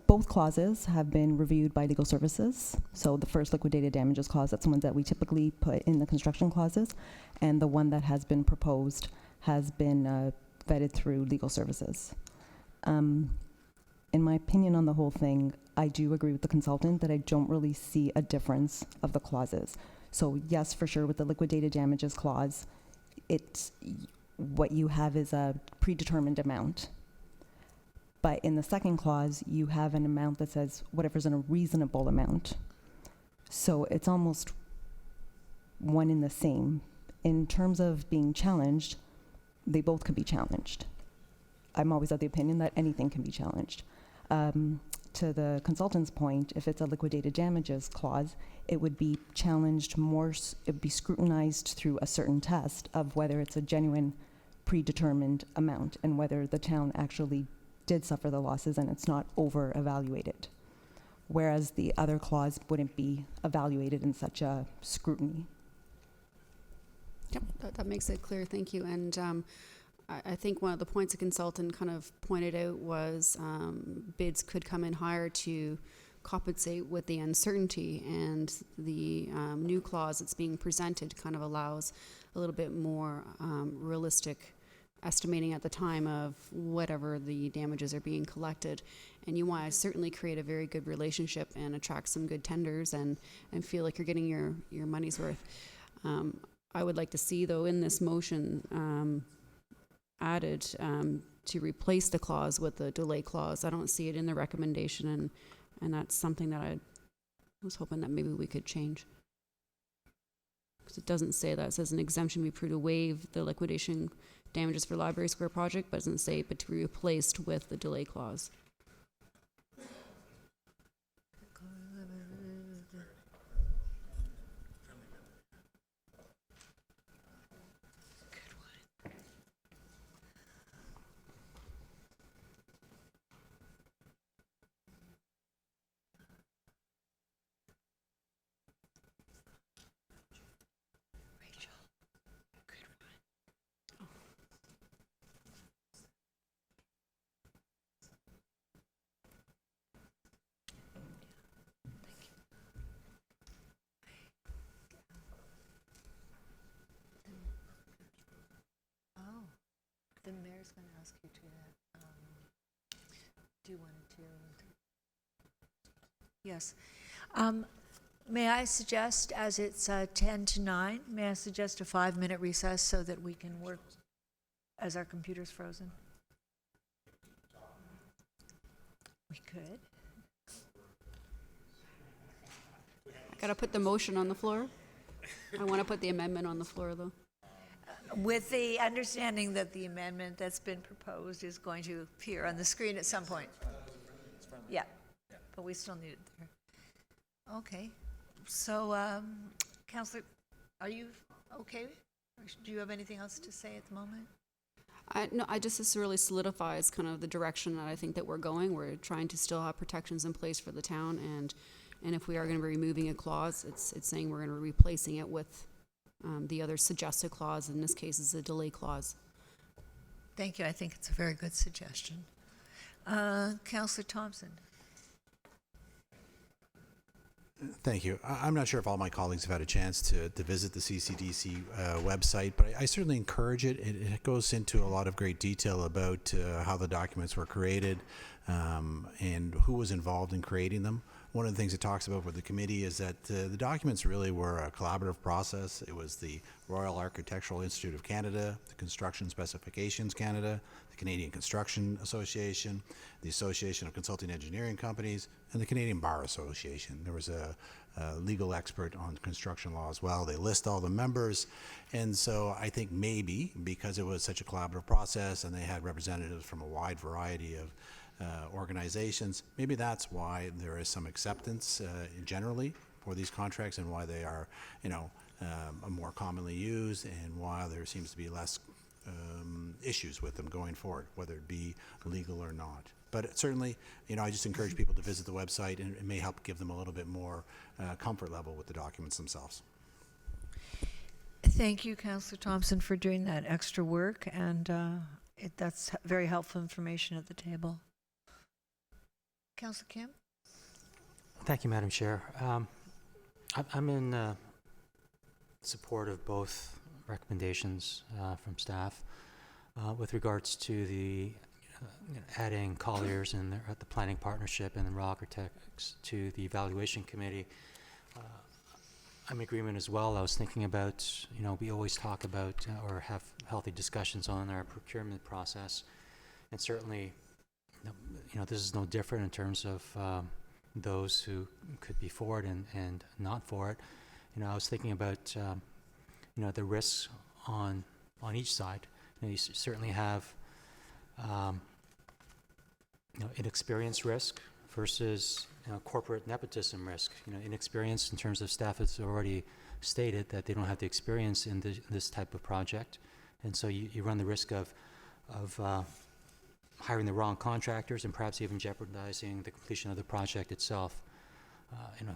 both clauses have been reviewed by legal services. So the first liquidated damages clause, that's the one that we typically put in the construction clauses, and the one that has been proposed has been vetted through legal services. In my opinion on the whole thing, I do agree with the consultant that I don't really see a difference of the clauses. So yes, for sure, with the liquidated damages clause, it's what you have is a predetermined amount. But in the second clause, you have an amount that says whatever's in a reasonable amount. So it's almost one in the same. In terms of being challenged, they both could be challenged. I'm always of the opinion that anything can be challenged. To the consultant's point, if it's a liquidated damages clause, it would be challenged more, it would be scrutinized through a certain test of whether it's a genuine predetermined amount and whether the town actually did suffer the losses and it's not over-evaluated. Whereas the other clause wouldn't be evaluated in such a scrutiny. Yep, that makes it clear. Thank you. And I think one of the points a consultant kind of pointed out was bids could come in higher to compensate with the uncertainty, and the new clause that's being presented kind of allows a little bit more realistic estimating at the time of whatever the damages are being collected. And you want to certainly create a very good relationship and attract some good tenders and feel like you're getting your money's worth. I would like to see, though, in this motion added to replace the clause with the delay clause. I don't see it in the recommendation, and that's something that I was hoping that maybe we could change. Because it doesn't say that. It says an exemption be approved to waive the liquidation damages for Library Square project, but it doesn't say but to be replaced with the delay clause. The mayor's going to ask you to do one or two. Yes. May I suggest, as it's 10 to 9, may I suggest a 5-minute recess so that we can work as our computer's frozen? We could. I gotta put the motion on the floor. I want to put the amendment on the floor, though. With the understanding that the amendment that's been proposed is going to appear on the screen at some point. Yeah, but we still need it there. Okay, so, Councillor, are you okay? Or do you have anything else to say at the moment? No, this really solidifies kind of the direction that I think that we're going. We're trying to still have protections in place for the town, and if we are going to be removing a clause, it's saying we're going to be replacing it with the other suggested clause. In this case, is a delay clause. Thank you. I think it's a very good suggestion. Councillor Thompson. Thank you. I'm not sure if all my colleagues have had a chance to visit the CCDC website, but I certainly encourage it. It goes into a lot of great detail about how the documents were created and who was involved in creating them. One of the things it talks about with the committee is that the documents really were a collaborative process. It was the Royal Architectural Institute of Canada, the Construction Specifications Canada, the Canadian Construction Association, the Association of Consulting Engineering Companies, and the Canadian Bar Association. There was a legal expert on construction law as well. They list all the members. And so I think maybe because it was such a collaborative process and they had representatives from a wide variety of organizations, maybe that's why there is some acceptance generally for these contracts and why they are, more commonly used, and why there seems to be less issues with them going forward, whether it be legal or not. But certainly, I just encourage people to visit the website, and it may help give them a little bit more comfort level with the documents themselves. Thank you, Councillor Thompson, for doing that extra work, and that's very helpful information at the table. Councillor Kim? Thank you, Madam Chair. I'm in support of both recommendations from staff with regards to the adding Colliers and the planning partnership and the Raw Architects to the evaluation committee. I'm in agreement as well. I was thinking about, we always talk about or have healthy discussions on our procurement process, and certainly this is no different in terms of those who could be for it and not for it. I was thinking about the risks on each side. You certainly have inexperienced risk versus corporate nepotism risk. Inexperienced in terms of staff has already stated that they don't have the experience in this type of project, and so you run the risk of hiring the wrong contractors and perhaps even jeopardizing the completion of the project itself.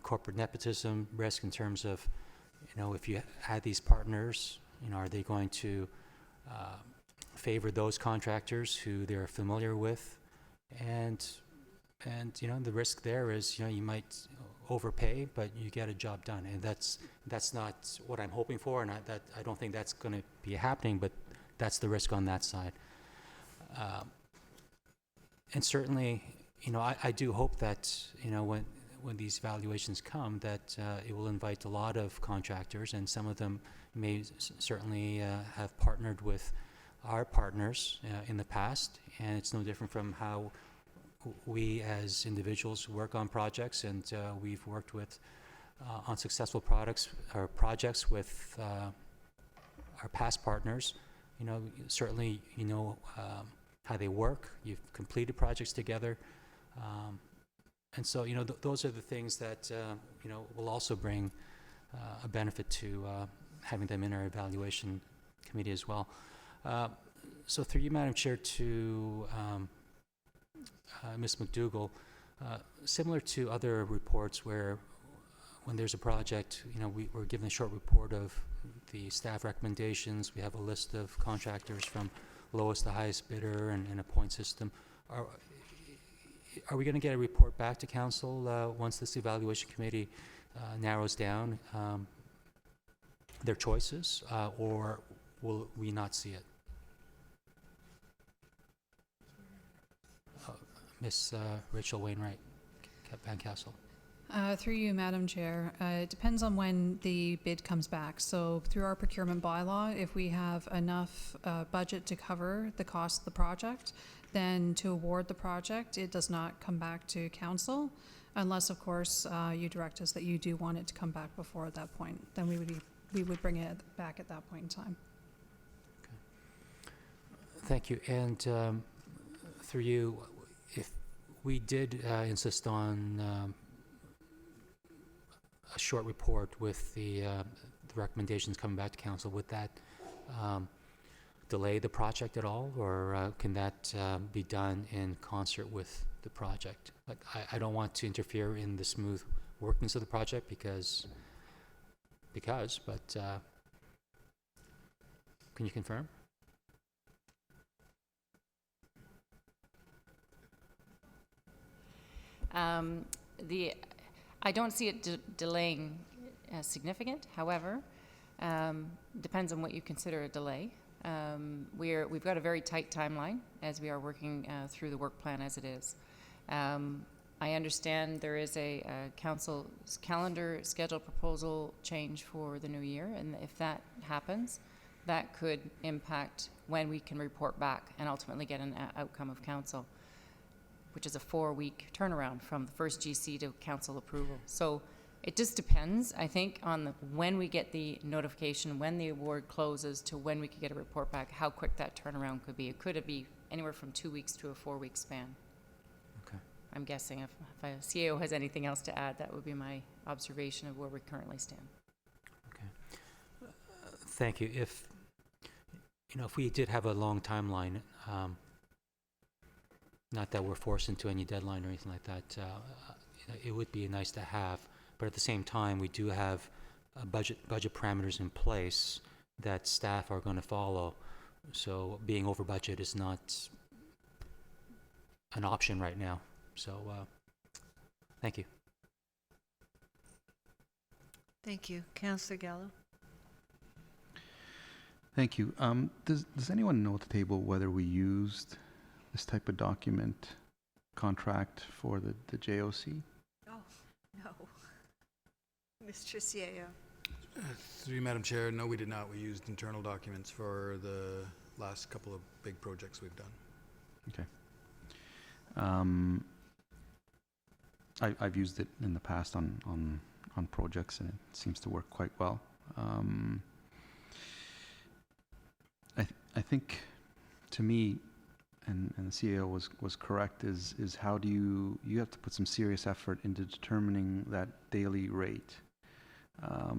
Corporate nepotism risk in terms of, if you add these partners, are they going to favor those contractors who they're familiar with? And And, you know, the risk there is, you know, you might overpay, but you get a job done. And that's not what I'm hoping for, and I don't think that's going to be happening, but that's the risk on that side. And certainly, you know, I do hope that, you know, when these evaluations come, that it will invite a lot of contractors, and some of them may certainly have partnered with our partners in the past, and it's no different from how we as individuals work on projects, and we've worked with on successful projects with our past partners. You know, certainly you know how they work. You've completed projects together, and so you know those are the things that you know will also bring a benefit to having them in our evaluation committee as well. So through you, Madam Chair, to Ms. McDougall, similar to other reports where when there's a project, you know, we're given a short report of the staff recommendations. We have a list of contractors from lowest to highest bidder and a point system. Are we going to get a report back to council once this evaluation committee narrows down their choices, or will we not see it? Ms. Rachel Wainwright, Van Castle. Through you, Madam Chair, it depends on when the bid comes back. So through our procurement bylaw, if we have enough budget to cover the cost of the project, then to award the project, it does not come back to council, unless, of course, you direct us that you do want it to come back before that point. Then we would bring it back at that point in time. Thank you. And through you, if we did insist on a short report with the recommendations coming back to council, would that delay the project at all, or can that be done in concert with the project? Like, I don't want to interfere in the smooth workings of the project because, but can you confirm? I don't see it delaying as significant. However, depends on what you consider a delay. We've got a very tight timeline as we are working through the work plan as it is. I understand there is a council's calendar schedule proposal change for the new year, and if that happens, that could impact when we can report back and ultimately get an outcome of council, which is a 4-week turnaround from the first GC to council approval. So it just depends, I think, on when we get the notification, when the award closes, to when we could get a report back, how quick that turnaround could be. It could be anywhere from 2 weeks to a 4-week span. Okay. I'm guessing if a CAO has anything else to add, that would be my observation of where we currently stand. Okay. Thank you. If we did have a long timeline, not that we're forced into any deadline or anything like that, it would be nice to have. But at the same time, we do have budget parameters in place that staff are going to follow. So being over budget is not an option right now. So thank you. Thank you. Councillor Gallo. Thank you. Does anyone know at the table whether we used this type of document contract for the JOC? Oh, no. Mr. CAO. Through you, Madam Chair, no, we did not. We used internal documents for the last couple of big projects we've done. Okay. I've used it in the past on projects, and it seems to work quite well. I think, to me, and the CAO was correct, is how do you have to put some serious effort into determining that daily rate,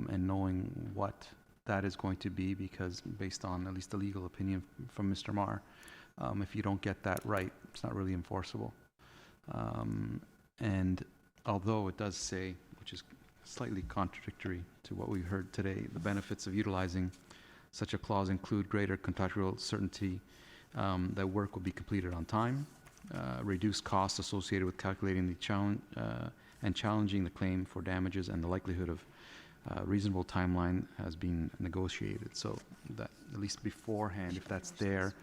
and knowing what that is going to be, because based on at least the legal opinion from Mr. Marr, if you don't get that right, it's not really enforceable. And although it does say, which is slightly contradictory to what we heard today, the benefits of utilizing such a clause include greater contractual certainty that work will be completed on time, reduce costs associated with calculating the challenge and challenging the claim for damages, and the likelihood of reasonable timeline has been negotiated. So that at least beforehand, if that's there,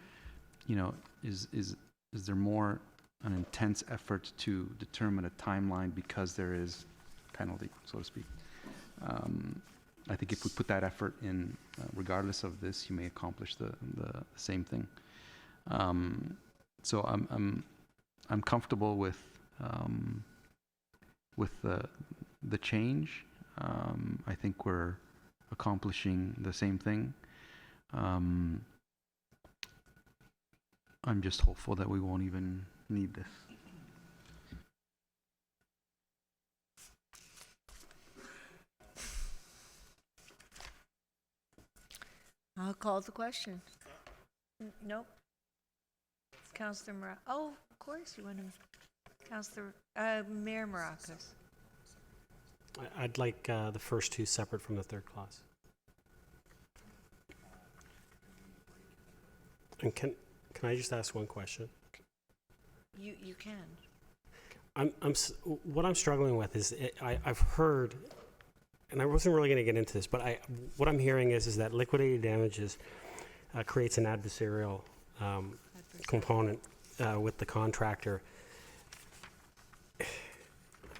is there more an intense effort to determine a timeline because there is penalty, so to speak. I think if we put that effort in, regardless of this, you may accomplish the same thing. So I'm comfortable with the change. I think we're accomplishing the same thing. I'm just hopeful that we won't even need this. I'll call the question. Nope. Councillor Maracas. Oh, of course you want to. Councillor, Mayor Maracas. I'd like the first two separate from the third clause. And can I just ask one question? You can. What I'm struggling with is I've heard, and I wasn't really going to get into this, but what I'm hearing is that liquidated damages creates an adversarial component with the contractor.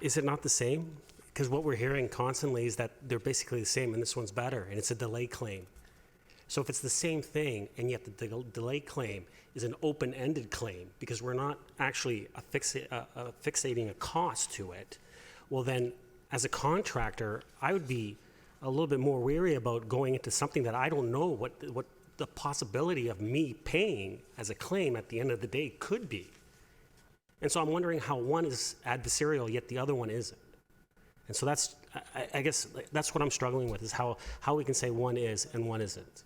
Is it not the same? Because what we're hearing constantly is that they're basically the same, and this one's better, and it's a delay claim. So if it's the same thing, and yet the delay claim is an open-ended claim, because we're not actually fixating a cost to it, well then, as a contractor, I would be a little bit more wary about going into something that I don't know what the possibility of me paying as a claim at the end of the day could be. And so I'm wondering how one is adversarial, yet the other one isn't. And so that's, I guess, that's what I'm struggling with, is how we can say one is and one isn't.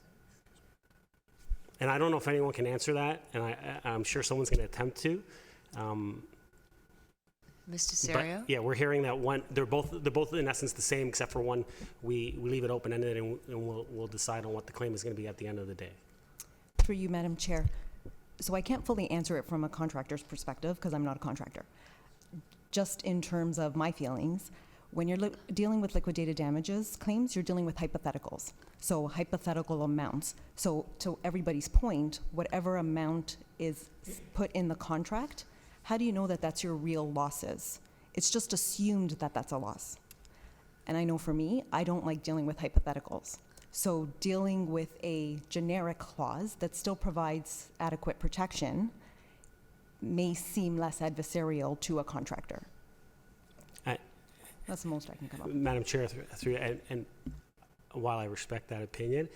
And I don't know if anyone can answer that, and I'm sure someone's going to attempt to. Mr. Serio? But yeah, we're hearing that one, they're both in essence the same, except for one, we leave it open-ended and we'll decide on what the claim is going to be at the end of the day. Through you, Madam Chair. So I can't fully answer it from a contractor's perspective because I'm not a contractor. Just in terms of my feelings, when you're dealing with liquidated damages claims, you're dealing with hypotheticals. So hypothetical amounts. So to everybody's point, whatever amount is put in the contract, how do you know that that's your real losses? It's just assumed that that's a loss. And I know for me, I don't like dealing with hypotheticals. So dealing with a generic clause that still provides adequate protection may seem less adversarial to a contractor. That's the most I can come up with. Madam Chair, and while I respect that opinion,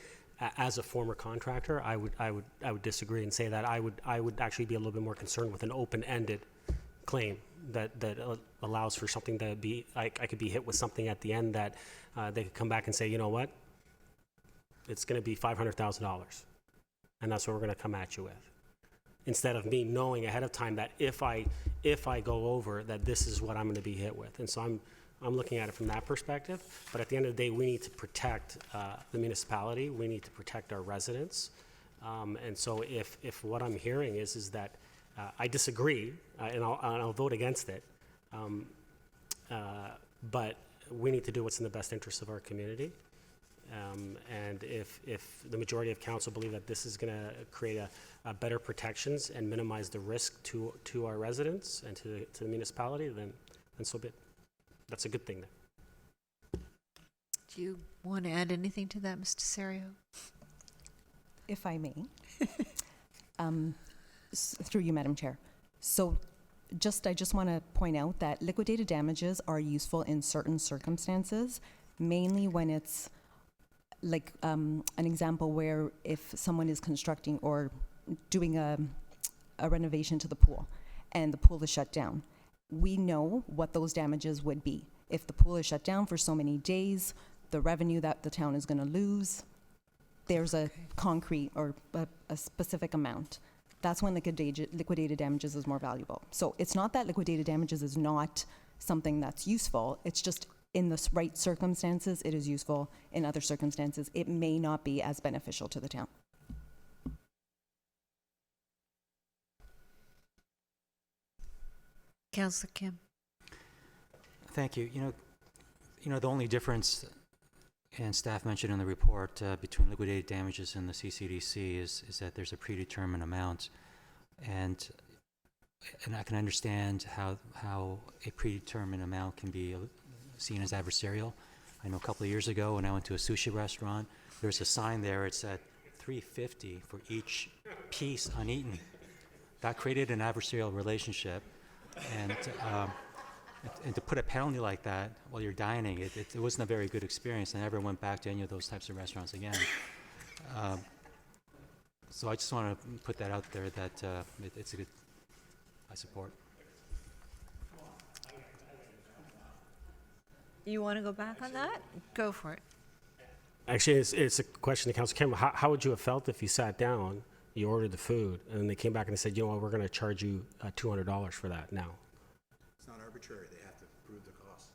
as a former contractor, I would disagree and say that I would actually be a little bit more concerned with an open-ended claim that allows for something to be, I could be hit with something at the end that they could come back and say, you know what, it's going to be $500,000, and that's what we're going to come at you with. Instead of me knowing ahead of time that if I go over, that this is what I'm going to be hit with. And so I'm looking at it from that perspective. But at the end of the day, we need to protect the municipality. We need to protect our residents. And so if what I'm hearing is that I disagree, and I'll vote against it, but we need to do what's in the best interest of our community. And if the majority of council believe that this is going to create a better protections and minimize the risk to our residents and to the municipality, then so be it. That's a good thing then. Do you want to add anything to that, Mr. Serio? If I may. Through you, Madam Chair. So I just want to point out that liquidated damages are useful in certain circumstances, mainly when it's like an example where if someone is constructing or doing a renovation to the pool and the pool is shut down, we know what those damages would be. If the pool is shut down for so many days, the revenue that the town is going to lose, there's a concrete or a specific amount. That's when liquidated damages is more valuable. So it's not that liquidated damages is not something that's useful, it's just in the right circumstances, it is useful. In other circumstances, it may not be as beneficial to the town. Councillor Kim. Thank you. You know, the only difference, and staff mentioned in the report, between liquidated damages and the CCDC is that there's a predetermined amount, and I can understand how a predetermined amount can be seen as adversarial. I know a couple of years ago when I went to a sushi restaurant, there was a sign there. It said $3.50 for each piece uneaten. That created an adversarial relationship, and to put a penalty like that while you're dining, it wasn't a very good experience. I never went back to any of those types of restaurants again. So I just want to put that out there that it's a good, I support. You want to go back on that? Go for it. Actually, it's a question to Councilor Campbell. How would you have felt if you sat down, you ordered the food, and then they came back and they said, you know what, we're going to charge you $200 for that now? It's not arbitrary. They have to prove the cost.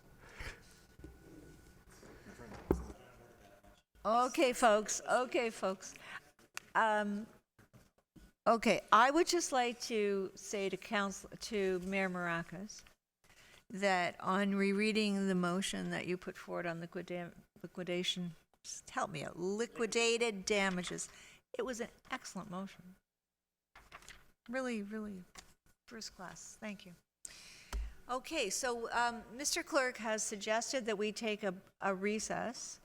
Okay, folks. Okay, I would just like to say to Mayor Maracas that on rereading the motion that you put forward on liquidation, just help me out, liquidated damages, it was an excellent motion. Really, really first class. Thank you. Okay, so Mr. Clerk has suggested that we take a recess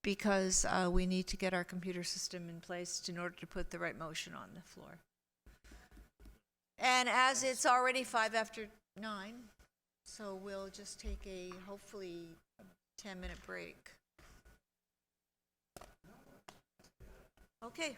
because we need to get our computer system in place in order to put the right motion on the floor. And as it's already 9:05, so we'll just take a hopefully 10-minute break. Okay.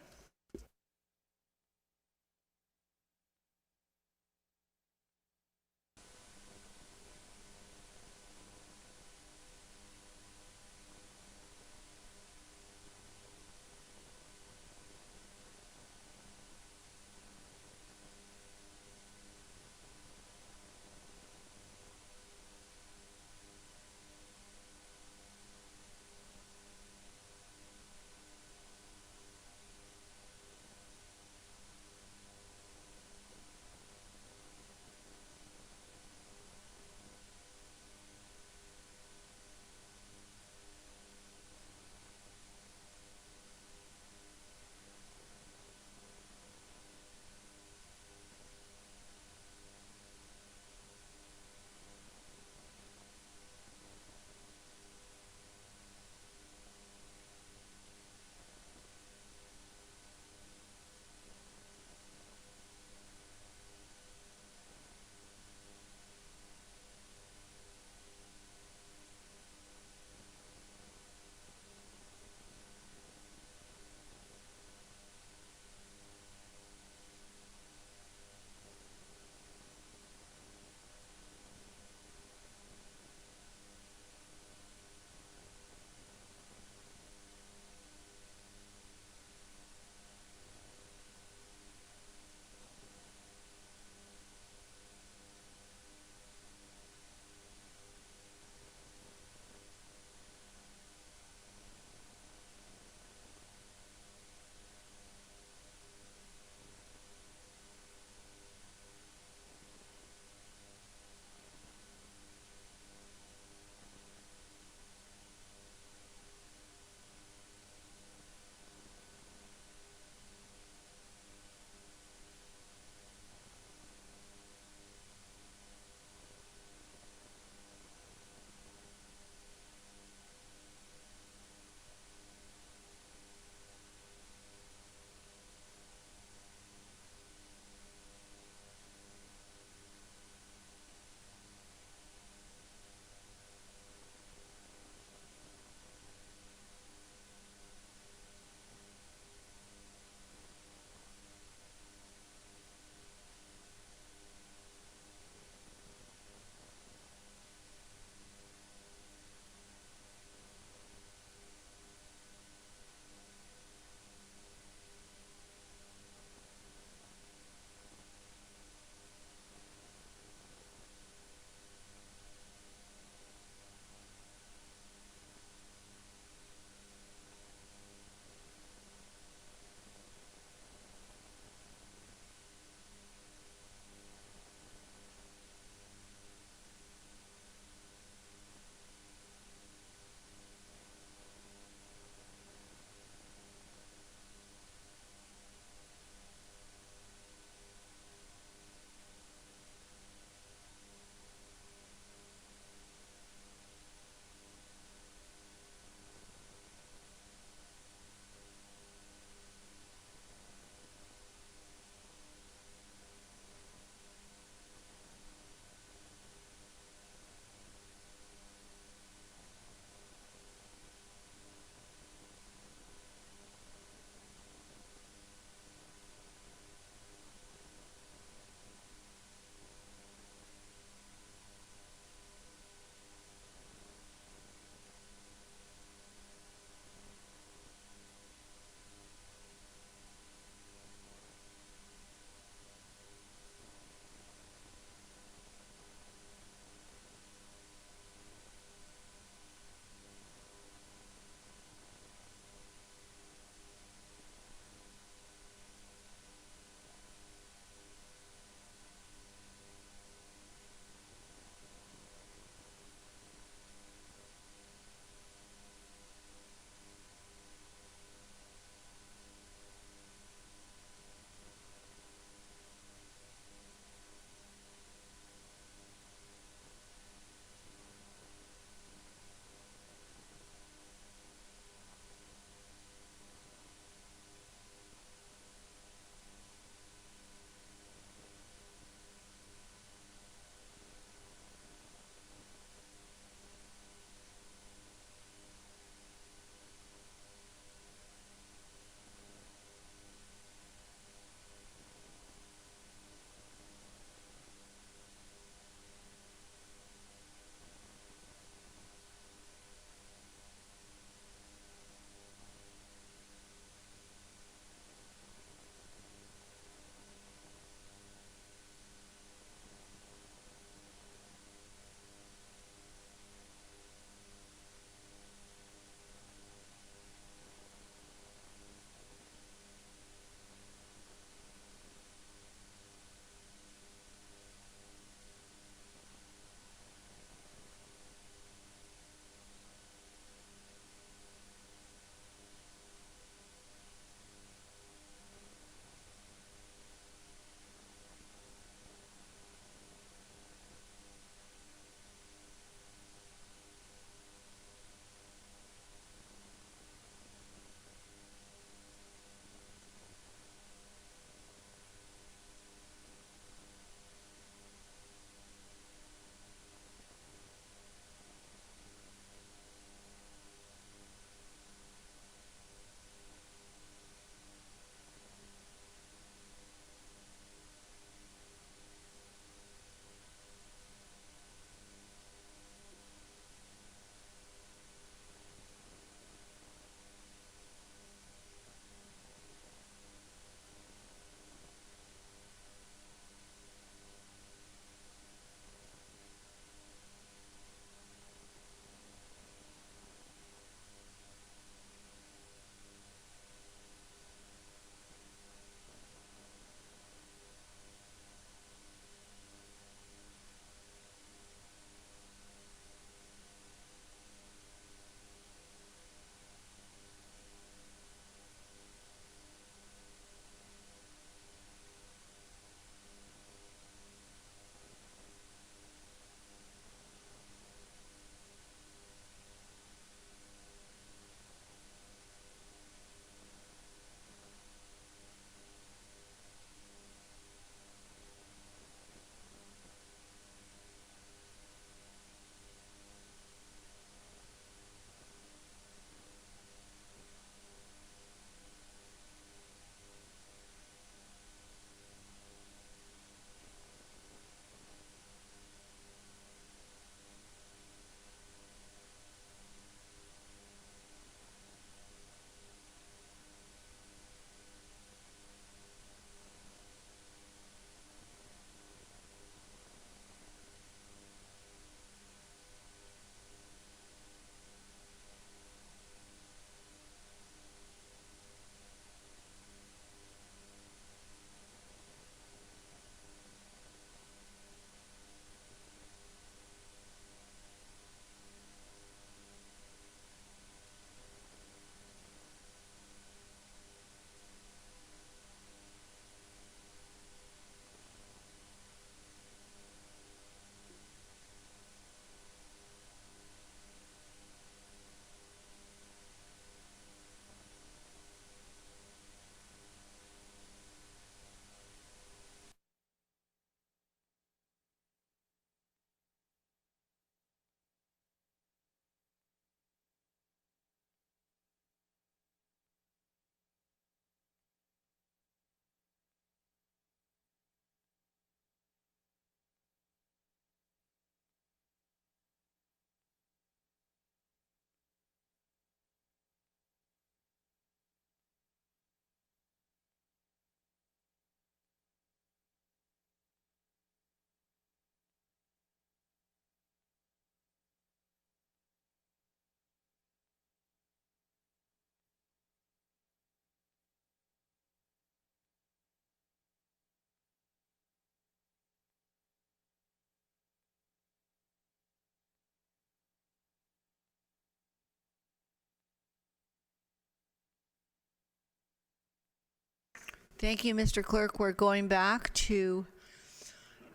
Thank you, Mr. Clerk. We're going back to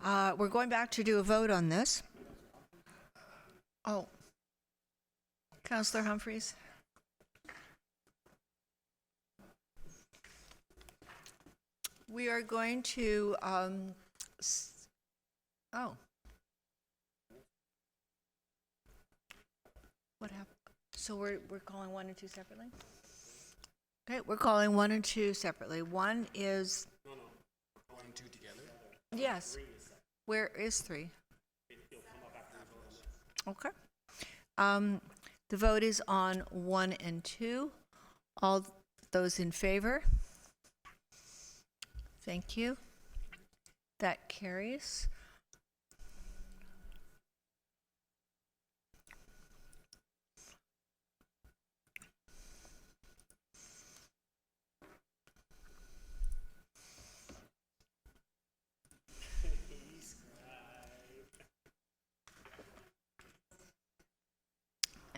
do a vote on this. Oh, Councillor Humphreys. We are going to, what happened? So we're calling 1 and 2 separately? Okay, we're calling 1 and 2 separately. 1 is... No, 1 and 2 together? Yes. Where is 3? Okay. The vote is on 1 and 2. All those in favor? Thank you. That carries.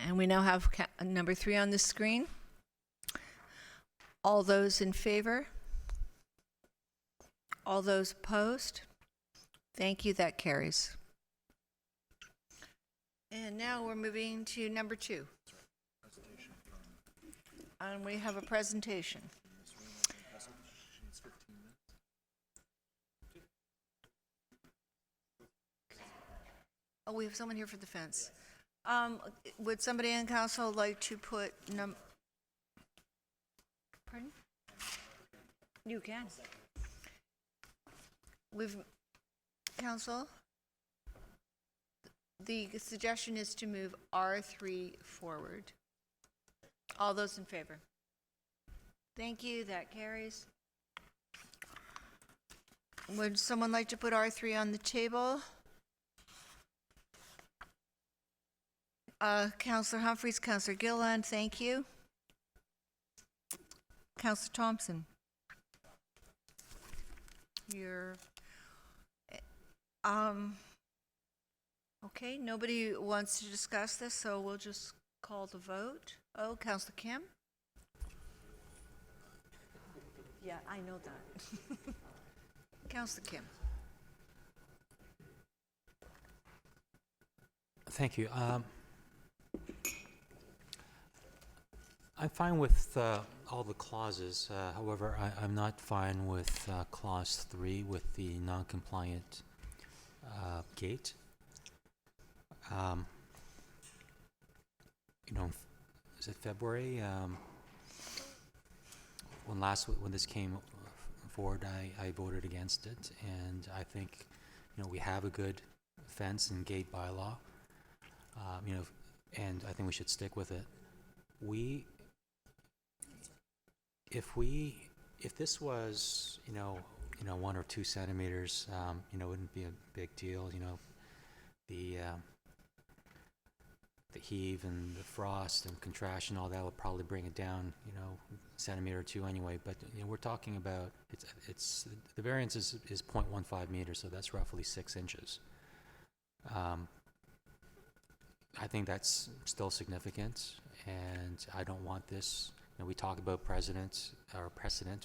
And we now have number 3 on the screen. All those in favor? All those opposed? Thank you, that carries. And now we're moving to number 2. And we have a presentation. Oh, we have someone here for the fence. Would somebody in council like to put Pardon? You can. Council, the suggestion is to move R3 forward. All those in favor? Thank you, that carries. Would someone like to put R3 on the table? Councillor Humphreys, Councillor Gilland, thank you. Councillor Thompson. You're... Okay, nobody wants to discuss this, so we'll just call the vote. Oh, Councillor Kim? Yeah, I know that. Councillor Kim. Thank you. I'm fine with all the clauses. However, I'm not fine with clause 3 with the non-compliant gate. Is it February? When this came forward, I voted against it, and I think we have a good fence and gate bylaw. And I think we should stick with it. If this was 1 or 2 centimeters, it wouldn't be a big deal. The heave and the frost and contraction, all that would probably bring it down, a centimeter or 2 anyway. But we're talking about it's the variance is 0.15 meters, so that's roughly 6 inches. I think that's still significant, and I don't want this. We talk about precedent.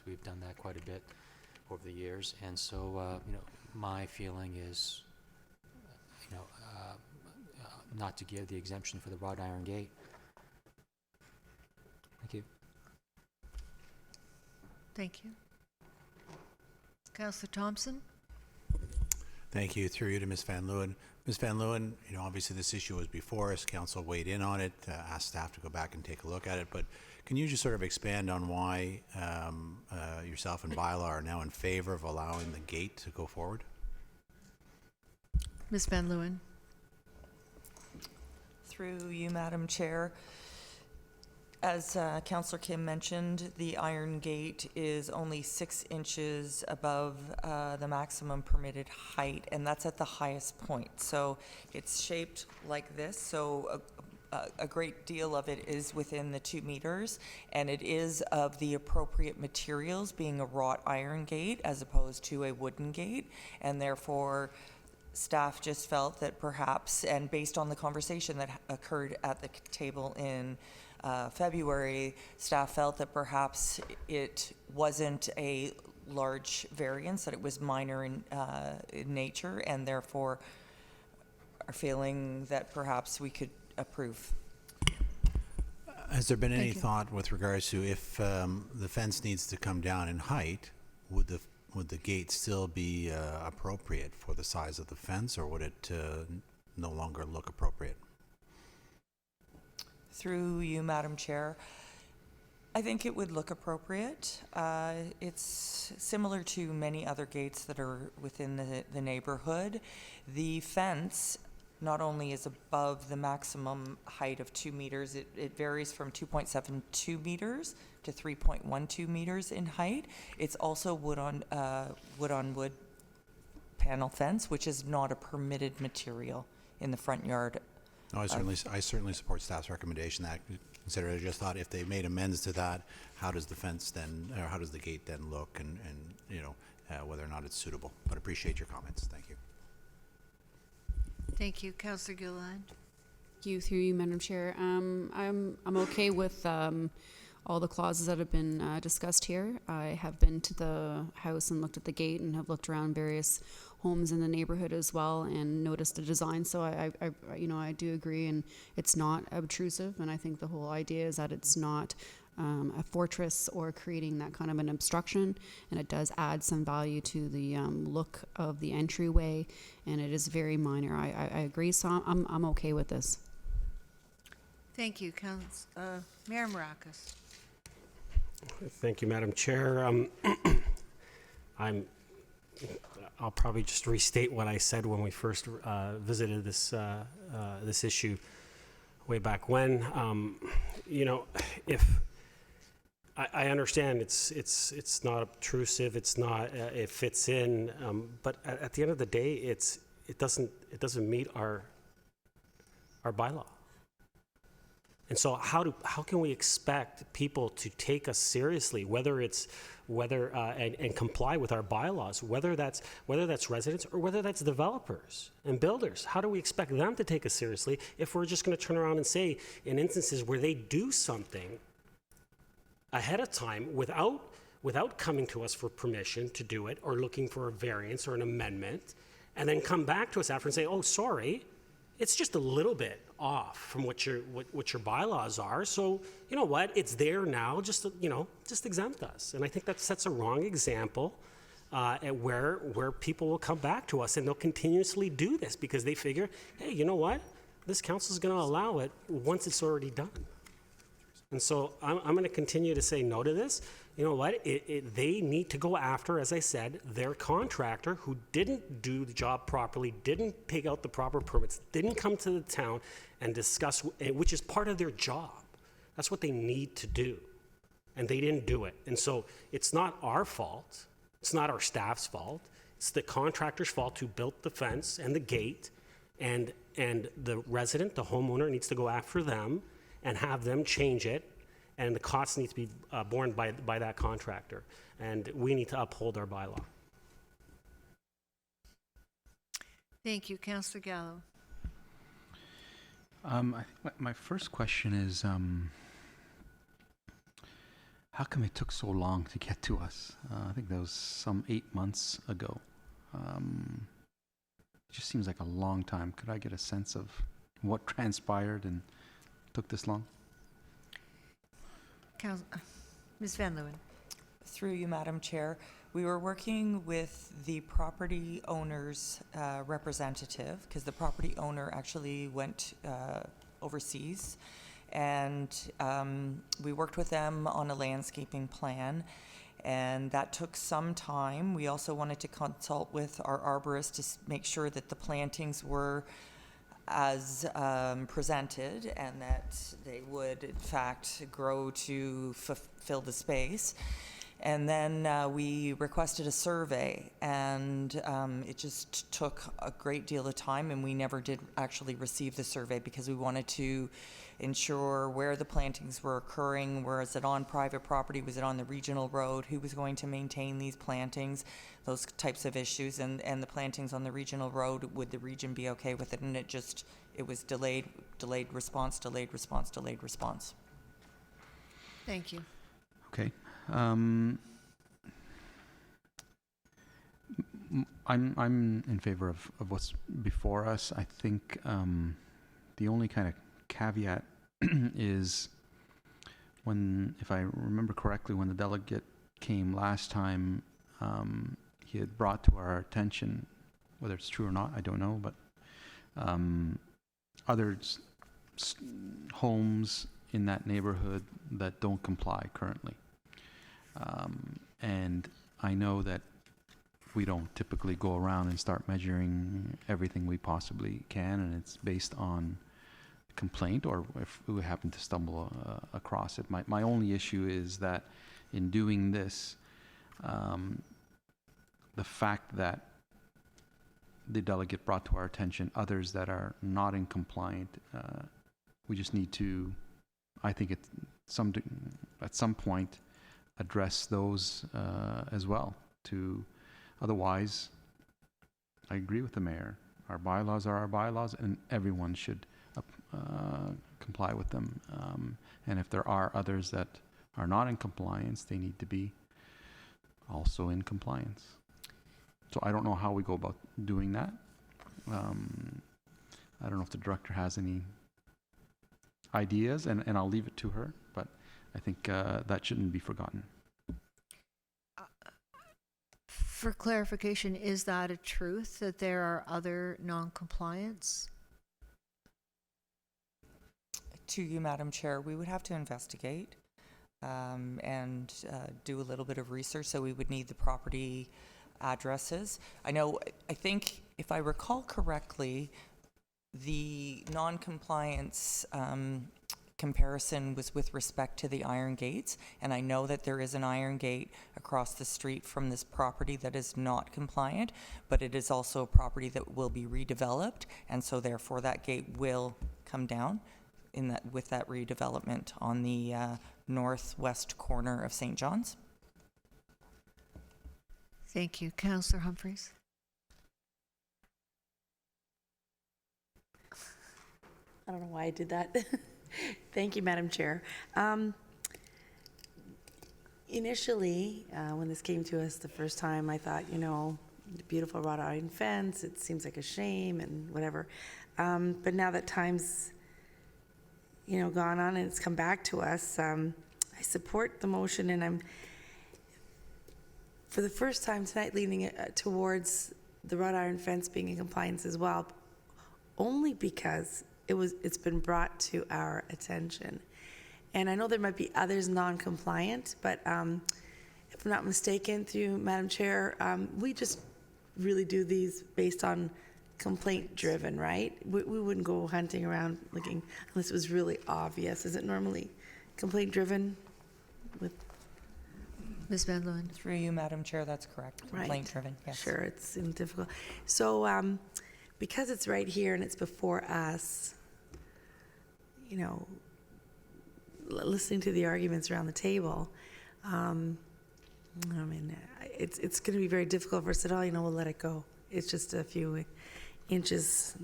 We've done that quite a bit over the years, and so my feeling is, not to give the exemption for the wrought iron gate. Thank you. Thank you. Councillor Thompson? Thank you. Through you to Ms. Van Leeuwen. Ms. Van Leeuwen, obviously this issue was before us. Council weighed in on it, asked staff to go back and take a look at it. But can you just sort of expand on why yourself and Bylaw are now in favor of allowing the gate to go forward? Ms. Van Leeuwen. Through you, Madam Chair. As Councillor Kim mentioned, the iron gate is only 6 inches above the maximum permitted height, and that's at the highest point. So it's shaped like this, so a great deal of it is within the 2 meters, and it is of the appropriate materials, being a wrought iron gate as opposed to a wooden gate, and therefore staff just felt that perhaps, and based on the conversation that occurred at the table in February, staff felt that perhaps it wasn't a large variance, that it was minor in nature, and therefore are feeling that perhaps we could approve. Has there been any Thank you. thought with regards to if the fence needs to come down in height, would the gate still be appropriate for the size of the fence, or would it no longer look appropriate? Through you, Madam Chair, I think it would look appropriate. It's similar to many other gates that are within the neighborhood. The fence not only is above the maximum height of 2 meters, it varies from 2.72 meters to 3.12 meters in height. It's also wood on wood panel fence, which is not a permitted material in the front yard. No, I certainly support staff's recommendation that consider. I just thought if they made amends to that, how does the fence then, or how does the gate then look, and you know, whether or not it's suitable. But appreciate your comments. Thank you. Thank you. Councillor Gilliland. Thank you, through you, Madam Chair. I'm okay with all the clauses that have been discussed here. I have been to the house and looked at the gate and have looked around various homes in the neighborhood as well and noticed the design. So I do agree, and it's not obtrusive. And I think the whole idea is that it's not a fortress or creating that kind of an obstruction, and it does add some value to the look of the entryway, and it is very minor. I agree, so I'm okay with this. Thank you, Mayor Maracas. Thank you, Madam Chair. I'll probably just restate what I said when we first visited this issue way back when. If I understand it's not obtrusive, it fits in, but at the end of the day, it doesn't meet our bylaw. And so how can we expect people to take us seriously, and comply with our bylaws, whether that's residents or whether that's developers and builders? How do we expect them to take us seriously if we're just going to turn around and say, in instances where they do something ahead of time without coming to us for permission to do it, or looking for a variance or an amendment, and then come back to us after and say, oh, sorry, it's just a little bit off from what your bylaws are. So you know what? It's there now. Just exempt us. And I think that sets a wrong example, where people will come back to us and they'll continuously do this because they figure, hey, you know what? This council is going to allow it once it's already done. And so I'm going to continue to say no to this. You know what? They need to go after, as I said, their contractor who didn't do the job properly, didn't take out the proper permits, didn't come to the town and discuss, which is part of their job. That's what they need to do. And they didn't do it. And so it's not our fault. It's not our staff's fault. It's the contractor's fault who built the fence and the gate. And the resident, the homeowner, needs to go after them and have them change it, and the costs need to be borne by that contractor. And we need to uphold our bylaw. Thank you. Councillor Gallo. I think my first question is, how come it took so long to get to us? I think that was some 8 months ago. It just seems like a long time. Could I get a sense of what transpired and took this long? Ms. Van Leeuwen. Through you, Madam Chair, we were working with the property owner's representative, because the property owner actually went overseas, and we worked with them on a landscaping plan, and that took some time. We also wanted to consult with our arborist to make sure that the plantings were as presented and that they would in fact grow to fill the space. And then we requested a survey, and it just took a great deal of time, and we never did actually receive the survey because we wanted to ensure where the plantings were occurring. Was it on private property? Was it on the regional road? Who was going to maintain these plantings? Those types of issues. And the plantings on the regional road, would the region be okay with it? And it was delayed response. Thank you. Okay. I'm in favor of what's before us. I think the only kind of caveat is when, if I remember correctly, when the delegate came last time, he had brought to our attention, whether it's true or not, I don't know, but other homes in that neighborhood that don't comply currently. And I know that we don't typically go around and start measuring everything we possibly can, and it's based on complaint or if we happen to stumble across it. My only issue is that in doing this, the fact that the delegate brought to our attention others that are not in compliant, we just need to, I think at some point, address those as well. Otherwise, I agree with the mayor. Our bylaws are our bylaws, and everyone should comply with them. And if there are others that are not in compliance, they need to be also in compliance. So I don't know how we go about doing that. I don't know if the director has any ideas, and I'll leave it to her, but I think that shouldn't be forgotten. For clarification, is that a truth that there are other non-compliance? To you, Madam Chair, we would have to investigate and do a little bit of research, so we would need the property addresses. I think if I recall correctly, the non-compliance comparison was with respect to the iron gates, and I know that there is an iron gate across the street from this property that is not compliant, but it is also a property that will be redeveloped, and so therefore that gate will come down with that redevelopment on the northwest corner of St. John's. Thank you. Councillor Humphreys. I don't know why I did that. Thank you, Madam Chair. Initially, when this came to us the first time, I thought, the beautiful wrought iron fence, it seems like a shame and whatever. But now that time's, gone on and it's come back to us, I support the motion, and I'm, for the first time tonight, leaning towards the wrought iron fence being in compliance as well, only because it's been brought to our attention. And I know there might be others non-compliant, but if I'm not mistaken, through Madam Chair, we just really do these based on complaint driven, right? We wouldn't go hunting around looking unless it was really obvious. Is it normally complaint driven with Ms. Van Leeuwen? Through you, Madam Chair, that's correct. Complaint driven, yes. Sure, it's difficult. So because it's right here and it's before us, listening to the arguments around the table, it's going to be very difficult for us to say, we'll let it go. It's just a few inches.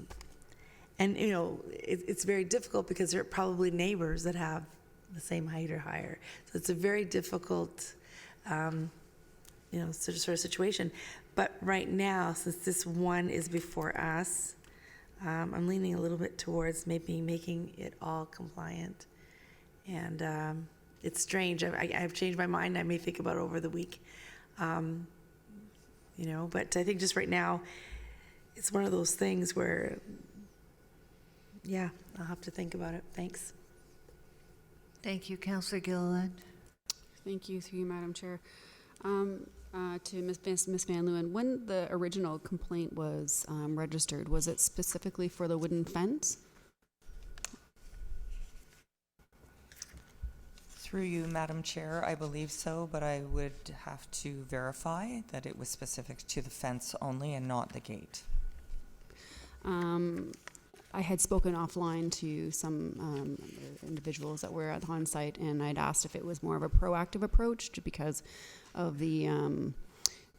And, it's very difficult because there are probably neighbors that have the same height or higher. So it's a very difficult, sort of situation. But right now, since this one is before us, I'm leaning a little bit towards maybe making it all compliant. And it's strange. I've changed my mind. I may think about it over the week. But I think just right now, it's one of those things where, I'll have to think about it. Thanks. Thank you. Councillor Gilliland. Thank you, through you, Madam Chair. To Ms. Van Leeuwen, when the original complaint was registered, was it specifically for the wooden fence? Through you, Madam Chair, I believe so, but I would have to verify that it was specific to the fence only and not the gate. I had spoken offline to some individuals that were on site, and I'd asked if it was more of a proactive approach because of the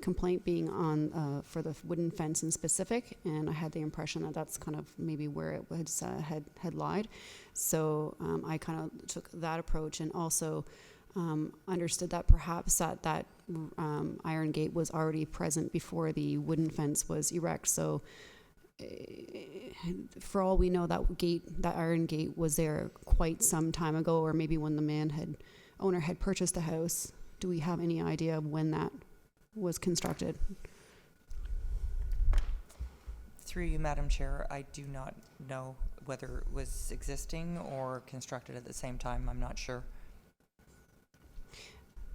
complaint being on for the wooden fence in specific, and I had the impression that that's kind of maybe where it was had lied. So I kind of took that approach, and also understood that perhaps that iron gate was already present before the wooden fence was erect. So for all we know, that iron gate was there quite some time ago, or maybe when the owner had purchased the house. Do we have any idea of when that was constructed? Through you, Madam Chair, I do not know whether it was existing or constructed at the same time. I'm not sure.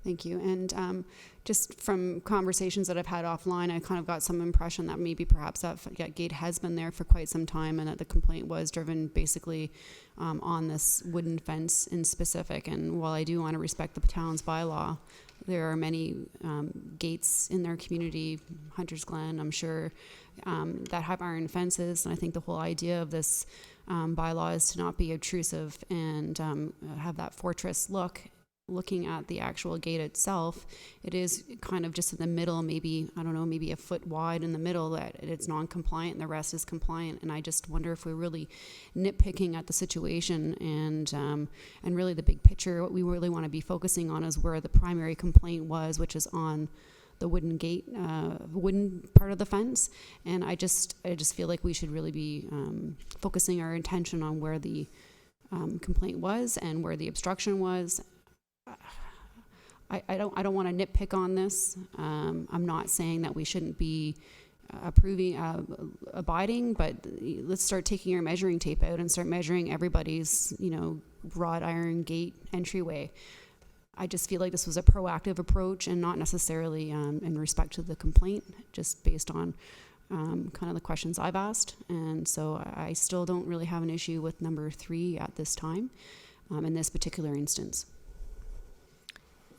Thank you. And just from conversations that I've had offline, I kind of got some impression that maybe perhaps that gate has been there for quite some time, and that the complaint was driven basically on this wooden fence in specific. And while I do want to respect the town's bylaw, there are many gates in their community, Hunter's Glen, I'm sure, that have iron fences. And I think the whole idea of this bylaw is to not be obtrusive and have that fortress look. Looking at the actual gate itself, it is kind of just in the middle, maybe, I don't know, maybe a foot wide in the middle, that it's non-compliant and the rest is compliant. And I just wonder if we're really nitpicking at the situation, and really the big picture. What we really want to be focusing on is where the primary complaint was, which is on the wooden gate, wooden part of the fence. And I just feel like we should really be focusing our attention on where the complaint was and where the obstruction was. I don't want to nitpick on this. I'm not saying that we shouldn't be abiding, but let's start taking our measuring tape out and start measuring everybody's, wrought iron gate entryway. I just feel like this was a proactive approach and not necessarily in respect to the complaint, just based on kind of the questions I've asked. And so I still don't really have an issue with number 3 at this time in this particular instance.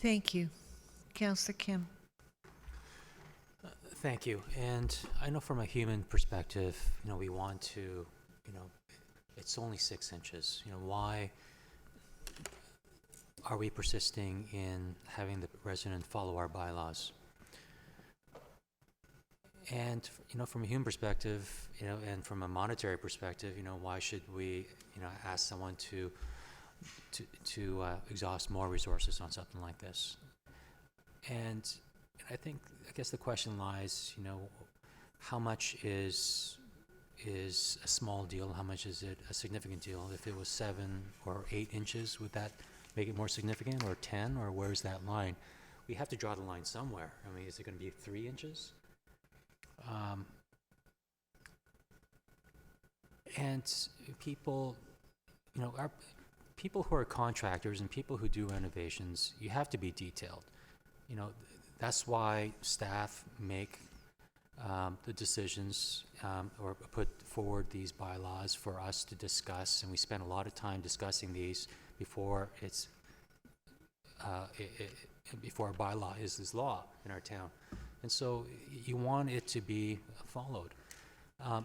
Thank you. Councillor Kim. Thank you. And I know from a human perspective, we want to, it's only 6 inches. Why are we persisting in having the resident follow our bylaws? And, from a human perspective, and from a monetary perspective, why should we, ask someone to exhaust more resources on something like this? And I guess the question lies, how much is a small deal? How much is it a significant deal? If it was 7 or 8 inches, would that make it more significant, or 10, or where's that line? We have to draw the line somewhere. I mean, is it going to be 3 inches? And people, people who are contractors and people who do renovations, you have to be detailed. That's why staff make the decisions or put forward these bylaws for us to discuss, and we spend a lot of time discussing these before before a bylaw is law in our town. And so you want it to be followed.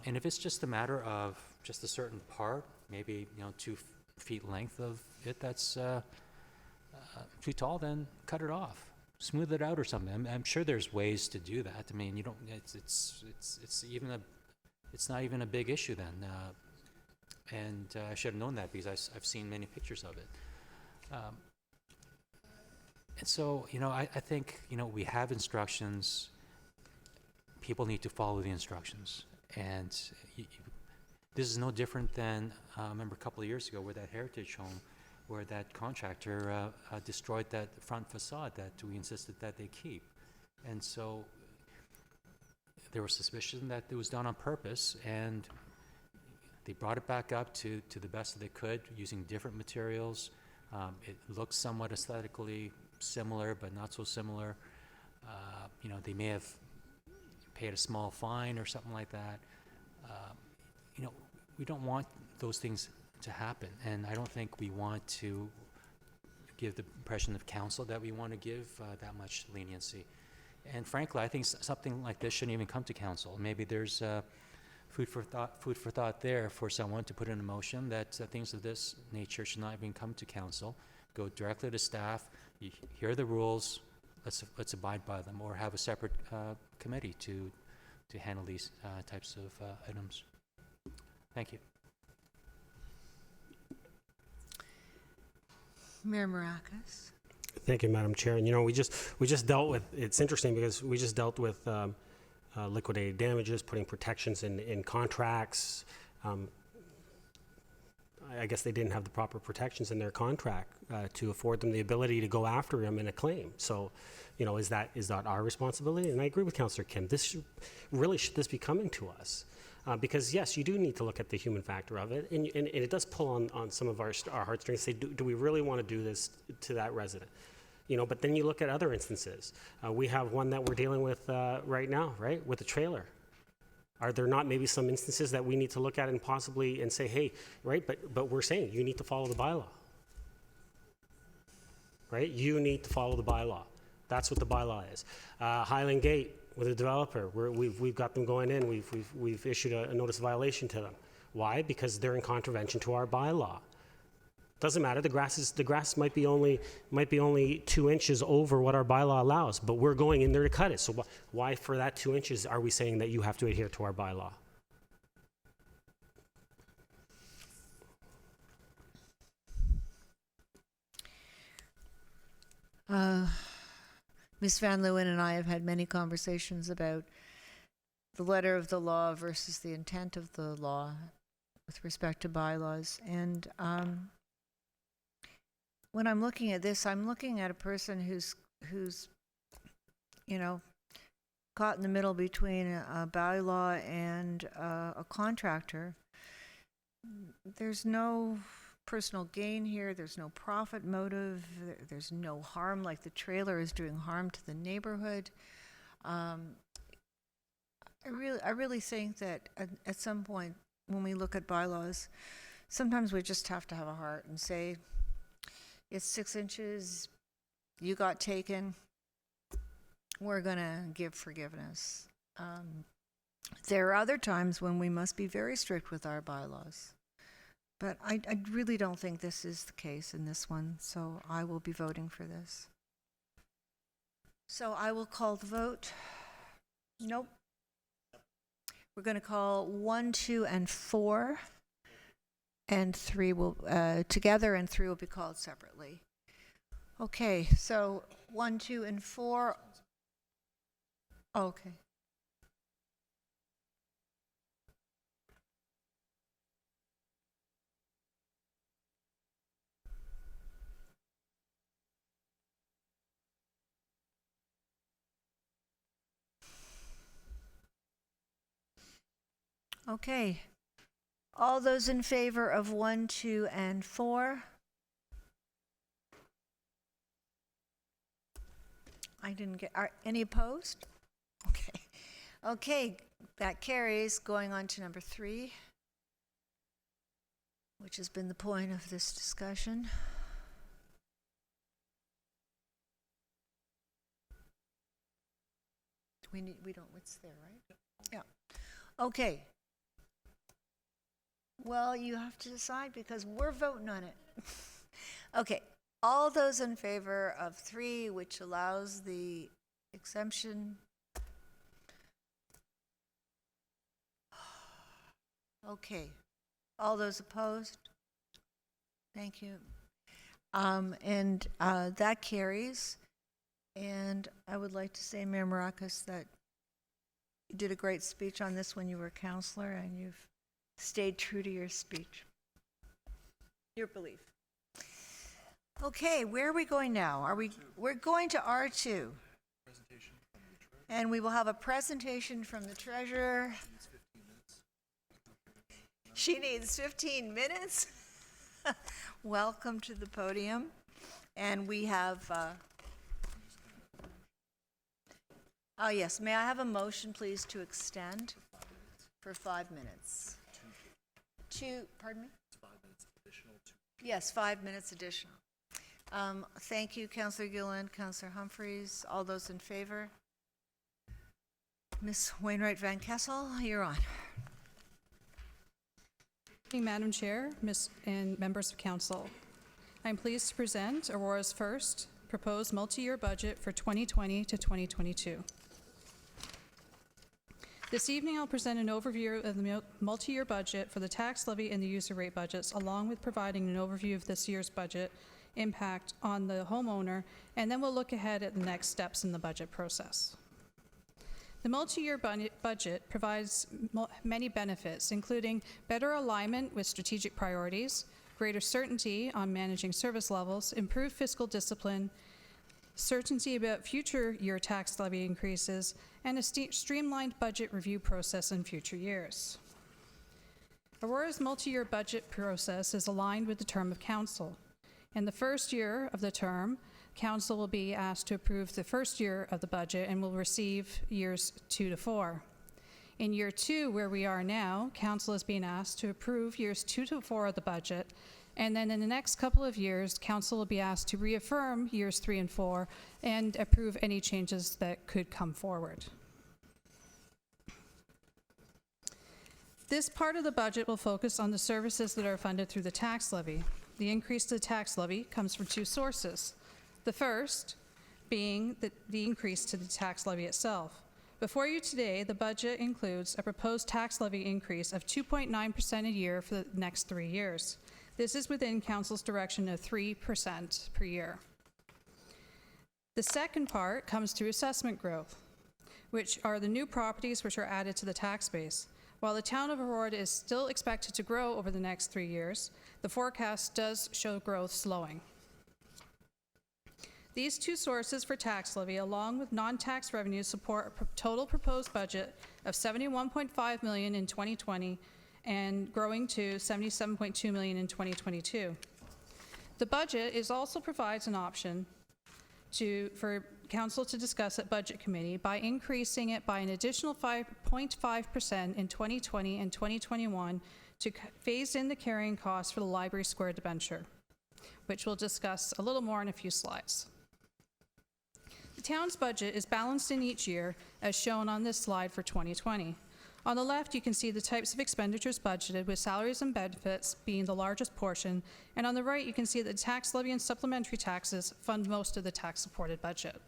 And if it's just a matter of just a certain part, maybe 2 feet length of it that's too tall, then cut it off, smooth it out or something. I'm sure there's ways to do that. I mean, you don't. It's not even a big issue then. And I should have known that because I've seen many pictures of it. And so, I think, we have instructions. People need to follow the instructions. And this is no different than, I remember a couple of years ago, where that heritage home, where that contractor destroyed that front facade that we insisted that they keep. And so there was suspicion that it was done on purpose, and they brought it back up to the best that they could using different materials. It looks somewhat aesthetically similar, but not so similar. They may have paid a small fine or something like that. We don't want those things to happen, and I don't think we want to give the impression of council that we want to give that much leniency. And frankly, I think something like this shouldn't even come to council. Maybe there's food for thought there for someone to put in a motion that things of this nature should not even come to council. Go directly to staff. You hear the rules. Let's abide by them, or have a separate committee to handle these types of items. Thank you. Mayor Maracas. Thank you, Madam Chair. And we just dealt with. It's interesting because we just dealt with liquidated damages, putting protections in contracts. I guess they didn't have the proper protections in their contract to afford them the ability to go after him in a claim. So, is that our responsibility? And I agree with Councillor Kim. Should this be coming to us? Because yes, you do need to look at the human factor of it, and it does pull on some of our heartstrings. Say, do we really want to do this to that resident? But then you look at other instances. We have one that we're dealing with right now, right, with a trailer. Are there not maybe some instances that we need to look at and possibly and say, hey, right, but we're saying you need to follow the bylaw, right? You need to follow the bylaw. That's what the bylaw is. Highland Gate with a developer, we've got them going in. We've issued a notice of violation to them. Why? Because they're in contravention to our bylaw. Doesn't matter. The grass might be only 2 inches over what our bylaw allows, but we're going in there to cut it. So why for that 2 inches are we saying that you have to adhere to our bylaw? Ms. Van Leeuwen and I have had many conversations about the letter of the law versus the intent of the law with respect to bylaws. And when I'm looking at this, I'm looking at a person who's caught in the middle between a bylaw and a contractor. There's no personal gain here. There's no profit motive. There's no harm, like the trailer is doing harm to the neighborhood. I really think that at some point when we look at bylaws, sometimes we just have to have a heart and say, it's 6 inches, you got taken, we're going to give forgiveness. There are other times when we must be very strict with our bylaws. But I really don't think this is the case in this one, so I will be voting for this. So I will call the vote. Nope. We're going to call 1, 2, and 4, and 3 will together, and 3 will be called separately. Okay, so 1, 2, and 4. Okay. Okay. All those in favor of 1, 2, and 4? I didn't get, any opposed? Okay. Okay, that carries. Going on to number 3, which has been the point of this discussion. We don't, it's there, right? Yeah. Okay. Well, you have to decide because we're voting on it. Okay. All those in favor of 3, which allows the exemption. Okay. All those opposed? Thank you. And that carries. And I would like to say, Mayor Maracas, that you did a great speech on this when you were a counselor, and you've stayed true to your speech, your belief. Okay, where are we going now? We're going to R2. And we will have a presentation from the treasurer. She needs 15 minutes. Welcome to the podium. And we have, oh yes, may I have a motion please to extend for 5 minutes? Pardon me? 5 minutes additional. Yes, 5 minutes additional. Thank you, Councillor Gillen, Councillor Humphreys. All those in favor? Ms. Wainwright Van Kessel, you're on. Madam Chair, and members of council, I'm pleased to present Aurora's first proposed multi-year budget for 2020 to 2022. This evening, I'll present an overview of the multi-year budget for the tax levy and the user rate budgets, along with providing an overview of this year's budget impact on the homeowner, and then we'll look ahead at the next steps in the budget process. The multi-year budget provides many benefits, including better alignment with strategic priorities, greater certainty on managing service levels, improved fiscal discipline, certainty about future year tax levy increases, and a streamlined budget review process in future years. Aurora's multi-year budget process is aligned with the term of council. In the first year of the term, council will be asked to approve the first year of the budget and will receive years 2 to 4. In year 2, where we are now, council is being asked to approve years 2 to 4 of the budget, and then in the next couple of years, council will be asked to reaffirm years 3 and 4 and approve any changes that could come forward. This part of the budget will focus on the services that are funded through the tax levy. The increase to the tax levy comes from 2 sources. The first being the increase to the tax levy itself. Before you today, the budget includes a proposed tax levy increase of 2.9% a year for the next 3 years. This is within council's direction of 3% per year. The second part comes through assessment growth, which are the new properties which are added to the tax base. While the town of Aurora is still expected to grow over the next 3 years, the forecast does show growth slowing. These 2 sources for tax levy, along with non-tax revenues, support a total proposed budget of $71.5 million in 2020 and growing to $77.2 million in 2022. The budget also provides an option for council to discuss at budget committee by increasing it by an additional 5.5% in 2020 and 2021 to phase in the carrying costs for the Library Square debenture, which we'll discuss a little more in a few slides. The town's budget is balanced in each year, as shown on this slide for 2020. On the left, you can see the types of expenditures budgeted, with salaries and benefits being the largest portion, and on the right, you can see that the tax levy and supplementary taxes fund most of the tax-supported budget.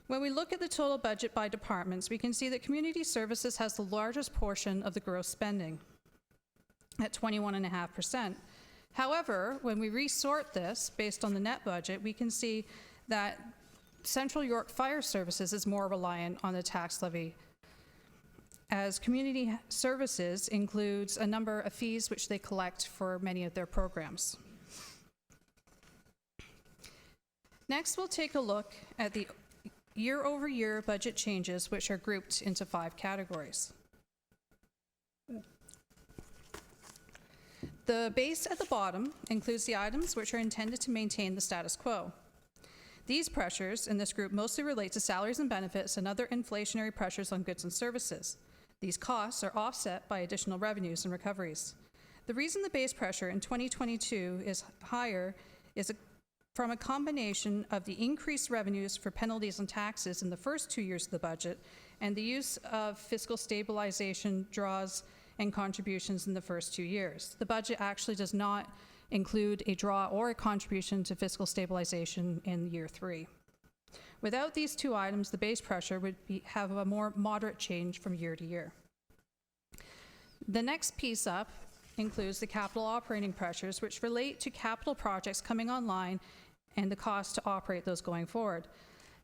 When we look at the total budget by departments, we can see that community services has the largest portion of the gross spending at 21.5%. However, when we resort this based on the net budget, we can see that Central York Fire Services is more reliant on the tax levy, as community services includes a number of fees which they collect for many of their programs. Next, we'll take a look at the year-over-year budget changes, which are grouped into 5 categories. The base at the bottom includes the items which are intended to maintain the status quo. These pressures in this group mostly relate to salaries and benefits and other inflationary pressures on goods and services. These costs are offset by additional revenues and recoveries. The reason the base pressure in 2022 is higher is from a combination of the increased revenues for penalties and taxes in the first 2 years of the budget and the use of fiscal stabilization draws and contributions in the first 2 years. The budget actually does not include a draw or a contribution to fiscal stabilization in year 3. Without these 2 items, the base pressure would have a more moderate change from year to year. The next piece up includes the capital operating pressures, which relate to capital projects coming online and the cost to operate those going forward.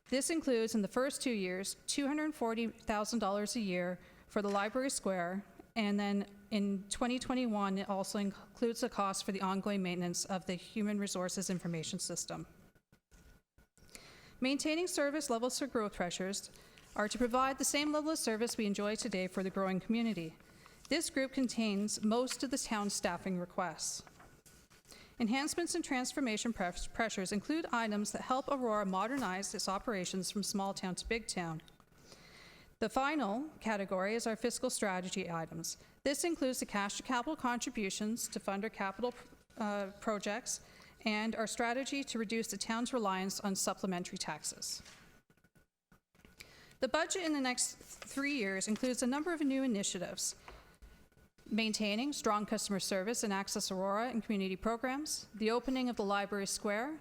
This includes, in the first 2 years, $240,000 a year for the Library Square, and then in 2021, it also includes the cost for the ongoing maintenance of the Human Resources Information System. Maintaining service levels for growth pressures are to provide the same level of service we enjoy today for the growing community. This group contains most of the town's staffing requests. Enhancements and transformation pressures include items that help Aurora modernize its operations from small town to big town. The final category is our fiscal strategy items. This includes the cash to capital contributions to fund our capital projects and our strategy to reduce the town's reliance on supplementary taxes. The budget in the next 3 years includes a number of new initiatives: maintaining strong customer service and Access Aurora and community programs, the opening of the Library Square,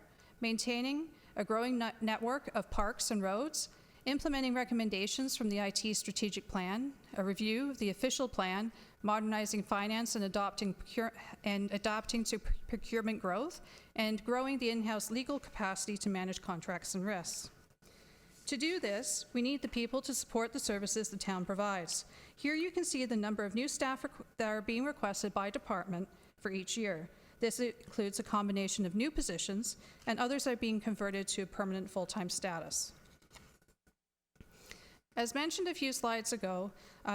maintaining a growing network of parks and roads, implementing recommendations from the IT strategic plan, a review of the official plan, modernizing finance and adapting to procurement growth, and growing the in-house legal capacity to manage contracts and risks. To do this, we need the people to support the services the town provides. Here you can see the number of new staff that are being requested by department for each year. This includes a combination of new positions, and others are being converted to a permanent full-time status. As mentioned a few slides ago,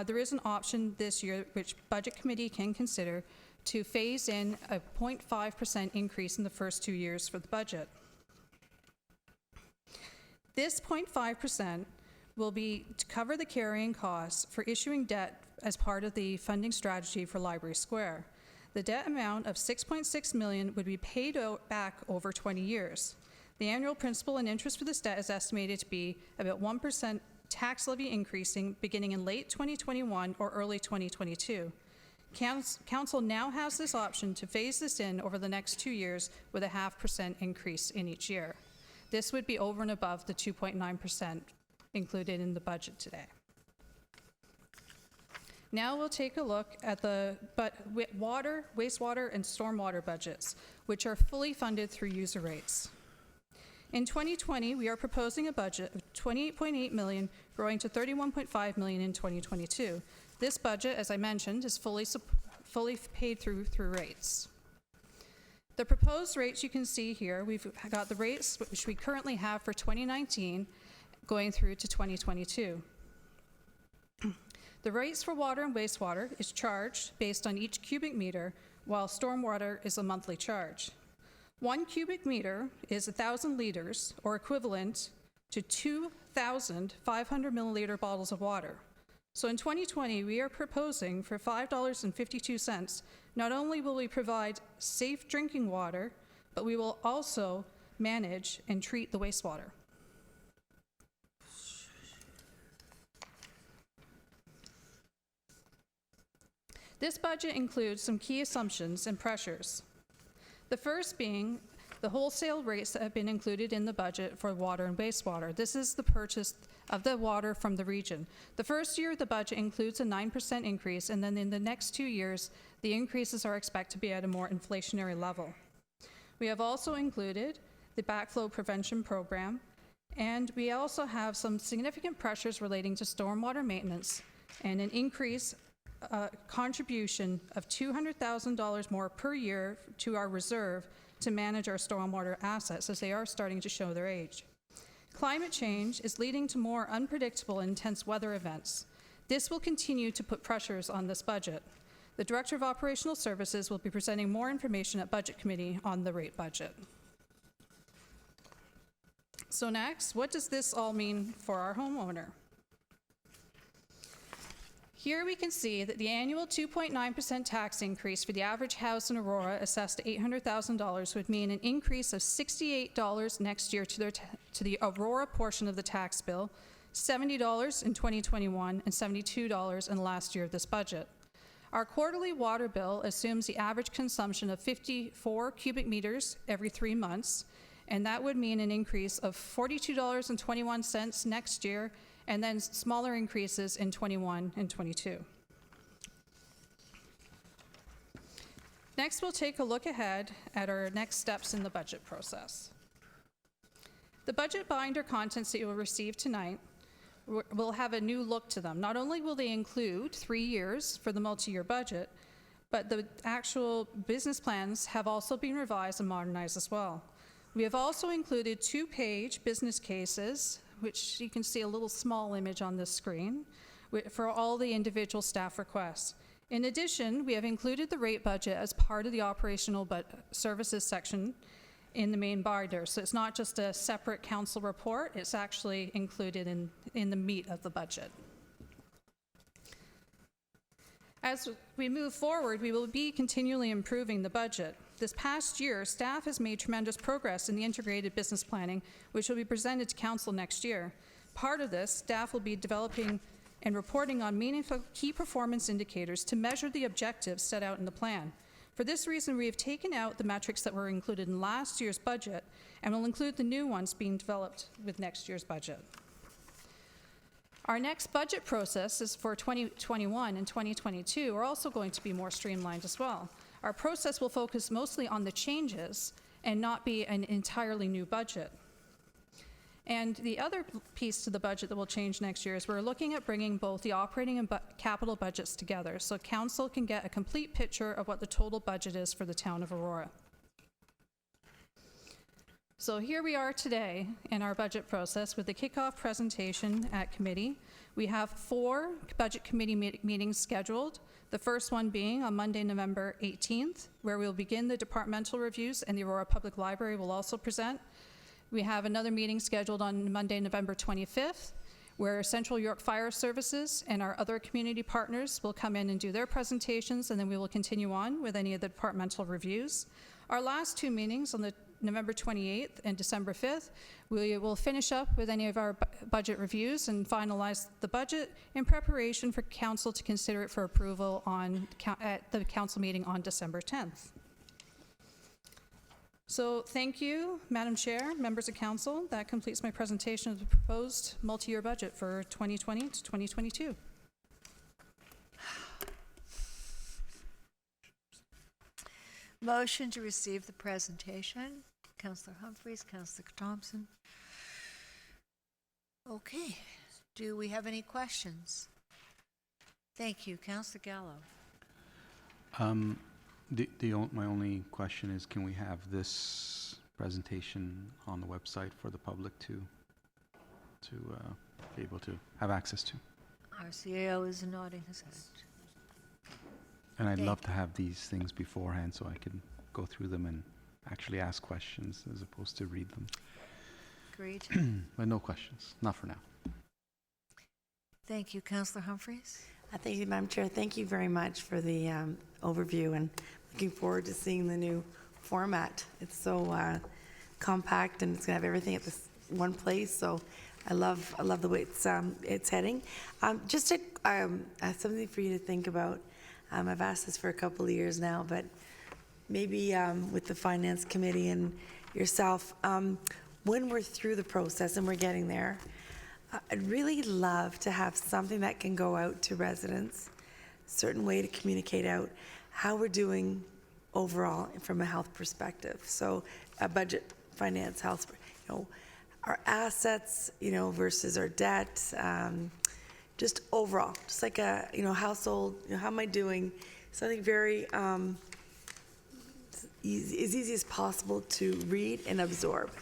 there is an option this year which Budget Committee can consider to phase in a 0.5% increase in the first 2 years for the budget. This 0.5% will be to cover the carrying costs for issuing debt as part of the funding strategy for Library Square. The debt amount of $6.6 million would be paid back over 20 years. The annual principal and interest for this debt is estimated to be about 1% tax levy increasing beginning in late 2021 or early 2022. Council now has this option to phase this in over the next 2 years with a 0.5% increase in each year. This would be over and above the 2.9% included in the budget today. Now we'll take a look at the water, wastewater, and stormwater budgets, which are fully funded through user rates. In 2020, we are proposing a budget of $28.8 million, growing to $31.5 million in 2022. This budget, as I mentioned, is fully paid through rates. The proposed rates you can see here, we've got the rates which we currently have for 2019 going through to 2022. The rates for water and wastewater is charged based on each cubic meter, while stormwater is a monthly charge. 1 cubic meter is 1,000 liters, or equivalent to 2,500 milliliter bottles of water. So in 2020, we are proposing for $5.52, not only will we provide safe drinking water, but we will also manage and treat the wastewater. This budget includes some key assumptions and pressures. The first being the wholesale rates that have been included in the budget for water and wastewater. This is the purchase of the water from the region. The first year of the budget includes a 9% increase, and then in the next 2 years, the increases are expected to be at a more inflationary level. We have also included the backflow prevention program, and we also have some significant pressures relating to stormwater maintenance and an increase contribution of $200,000 more per year to our reserve to manage our stormwater assets as they are starting to show their age. Climate change is leading to more unpredictable and intense weather events. This will continue to put pressures on this budget. The Director of Operational Services will be presenting more information at Budget Committee on the rate budget. So next, what does this all mean for our homeowner? Here we can see that the annual 2.9% tax increase for the average house in Aurora assessed at $800,000 would mean an increase of $68 next year to the Aurora portion of the tax bill, $70 in 2021, and $72 in the last year of this budget. Our quarterly water bill assumes the average consumption of 54 cubic meters every 3 months, and that would mean an increase of $42.21 next year, and then smaller increases in 21 and 22. Next, we'll take a look ahead at our next steps in the budget process. The budget binder contents that you will receive tonight will have a new look to them. Not only will they include 3 years for the multi-year budget, but the actual business plans have also been revised and modernized as well. We have also included 2-page business cases, which you can see a little small image on this screen, for all the individual staff requests. In addition, we have included the rate budget as part of the operational services section in the main binder. So it's not just a separate council report, it's actually included in the meat of the budget. As we move forward, we will be continually improving the budget. This past year, staff has made tremendous progress in the integrated business planning, which will be presented to council next year. Part of this, staff will be developing and reporting on meaningful key performance indicators to measure the objectives set out in the plan. For this reason, we have taken out the metrics that were included in last year's budget and will include the new ones being developed with next year's budget. Our next budget processes for 2021 and 2022 are also going to be more streamlined as well. Our process will focus mostly on the changes and not be an entirely new budget. And the other piece to the budget that will change next year is we're looking at bringing both the operating and capital budgets together so council can get a complete picture of what the total budget is for the town of Aurora. So here we are today in our budget process with the kickoff presentation at committee. We have 4 budget committee meetings scheduled. The first one being on Monday, November 18th, where we'll begin the departmental reviews and the Aurora Public Library will also present. We have another meeting scheduled on Monday, November 25th, where Central York Fire Services and our other community partners will come in and do their presentations, and then we will continue on with any of the departmental reviews. Our last 2 meetings on the November 28th and December 5th, we will finish up with any of our budget reviews and finalize the budget in preparation for council to consider it for approval at the council meeting on December 10th. So thank you, Madam Chair, members of council. That completes my presentation of the proposed multi-year budget for 2020 to 2022. Motion to receive the presentation. Councillor Humphreys, Councillor Thompson. Okay. Do we have any questions? Thank you. Councillor Gallo. My only question is, can we have this presentation on the website for the public to be able to have access to? Our CAO is nodding his head. And I'd Thank love to have these things beforehand so I can go through them and actually ask questions as opposed to read them. Agreed. But no questions, not for now. Thank you. Councillor Humphreys. Thank you, Madam Chair. Thank you very much for the overview, and looking forward to seeing the new format. It's so compact, and it's going to have everything at this one place. So I love the way it's heading. Just something for you to think about. I've asked this for a couple of years now, but maybe with the Finance Committee and yourself, when we're through the process and we're getting there, I'd really love to have something that can go out to residents, a certain way to communicate out how we're doing overall from a health perspective. So a budget, finance, health, our assets, versus our debt, just overall, just like a, household, how am I doing? Something very, as easy as possible to read and absorb.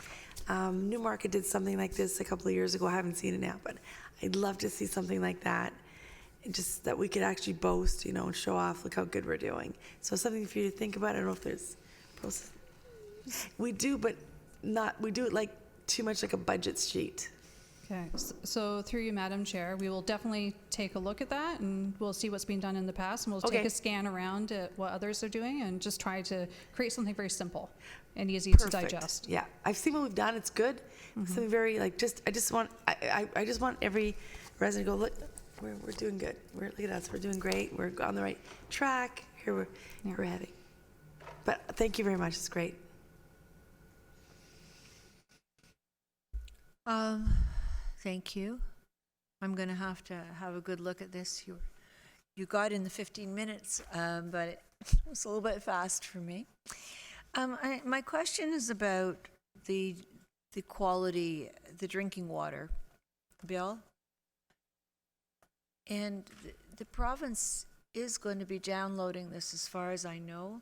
Newmarket did something like this a couple of years ago. I haven't seen it now, but I'd love to see something like that. And just that we could actually boast, and show off, look how good we're doing. So something for you to think about. I don't know if there's process. We do, but we do it like too much like a budget sheet. Okay, so through you, Madam Chair, we will definitely take a look at that, and we'll see what's been done in the past, and we'll take a scan around at what others are doing and just try to create something very simple and easy to digest. Yeah, I've seen what we've done. It's good. Something very I just want every resident to go, look, we're doing good. Look at us. We're doing great. We're on the right track. Here we're heading. But thank you very much. It's great. Thank you. I'm going to have a good look at this. You got in the 15 minutes, but it was a little bit fast for me. My question is about the quality, the drinking water bill. And the province is going to be downloading this, as far as I know,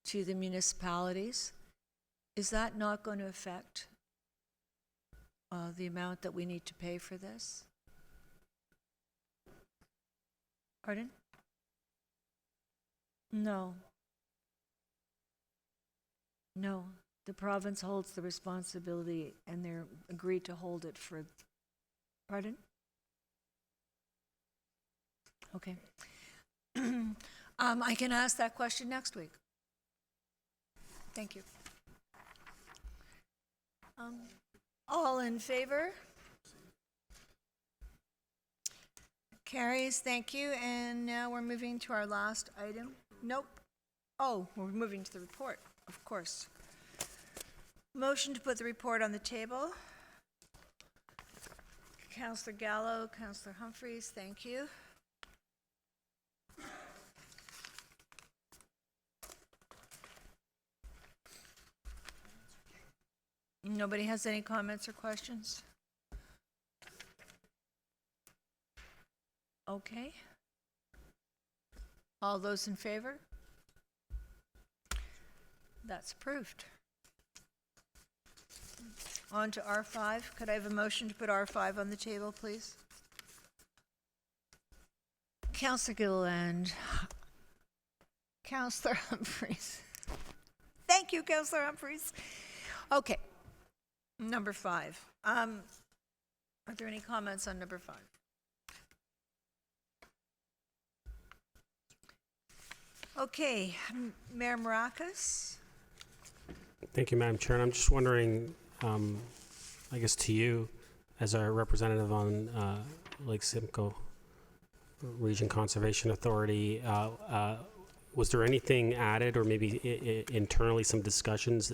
to the municipalities. Is that not going to affect the amount that we need to pay for this? Pardon? No. No. The province holds the responsibility, and they're agreed to hold it for... Pardon? Okay. I can ask that question next week. Thank you. All in favor? Carries, thank you. And now we're moving to our last item. Nope. Oh, we're moving to the report, of course. Motion to put the report on the table. Councillor Gallo, Councillor Humphreys, thank you. Nobody has any comments or questions? Okay. All those in favor? That's approved. On to R5. Could I have a motion to put R5 on the table, please? Councillor Gilliland. Councillor Humphreys. Thank you, Councillor Humphreys. Okay. Number 5. Are there any comments on number 5? Okay, Mayor Maracas. Thank you, Madam Chair. And I'm just wondering, I guess to you, as our representative on Lake Simcoe Region Conservation Authority, was there anything added, or maybe internally some discussions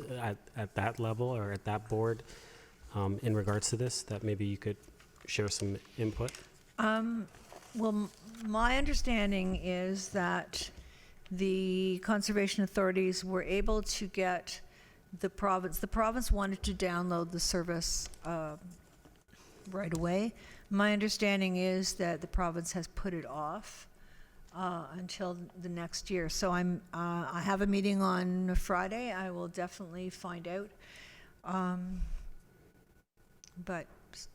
at that level or at that board in regards to this that maybe you could share some input? Well, my understanding is that the conservation authorities were able to get the province wanted to download the service right away. My understanding is that the province has put it off until the next year. So I have a meeting on Friday. I will definitely find out. But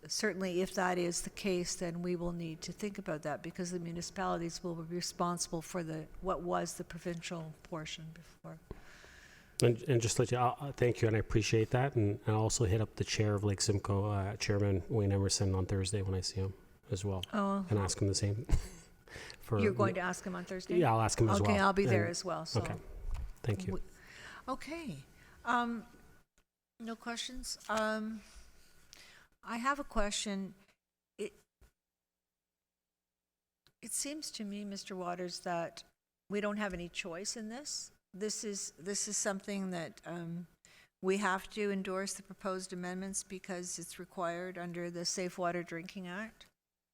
certainly if that is the case, then we will need to think about that, because the municipalities will be responsible for what was the provincial portion before. And just let you, thank you, and I appreciate that. And I'll also hit up the chair of Lake Simcoe, Chairman Wayne Emerson, on Thursday when I see him as well, and ask him the same. You're going to ask him on Thursday? Yeah, I'll ask him as well. Okay, I'll be there as well. So. Okay, thank you. Okay. No questions? I have a question. It seems to me, Mr. Waters, that we don't have any choice in this. This is something that we have to endorse the proposed amendments because it's required under the Safe Water Drinking Act.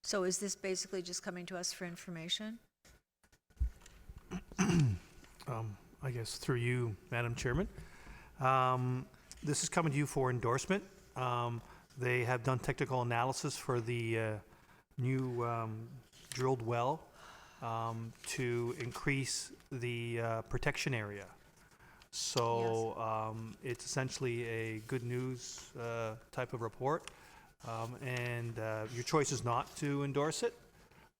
So is this basically just coming to us for information? I guess through you, Madam Chairman. This is coming to you for endorsement. They have done technical analysis for the new drilled well to increase the protection area. So it's essentially a good news type of report. And your choice is not to endorse it,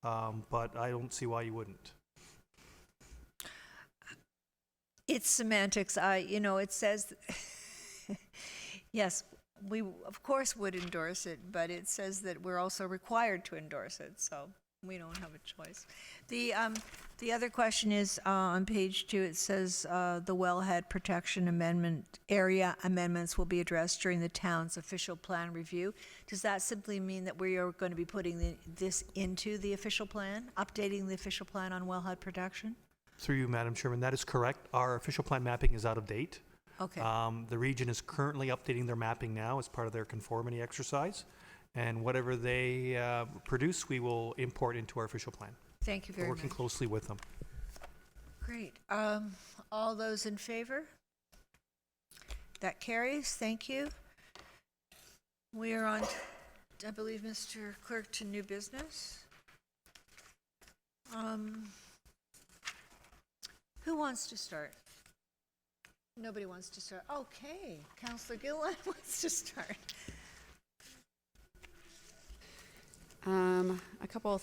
but I don't see why you wouldn't. It's semantics. It says, yes, we of course would endorse it, but it says that we're also required to endorse it, so we don't have a choice. The other question is on page 2. It says the wellhead protection amendment area amendments will be addressed during the town's official plan review. Does that simply mean that we are going to be putting this into the official plan, updating the official plan on wellhead protection? Through you, Madam Chairman, that is correct. Our official plan mapping is out of date. Okay. The region is currently updating their mapping now as part of their conformity exercise. And whatever they produce, we will import into our official plan. Thank you very much. We're working closely with them. Great. All those in favor? That carries. Thank you. We are on, I believe, Mr. Clerk, to new business. Who wants to start? Nobody wants to start. Okay. Councillor Gilliland wants to start. A couple of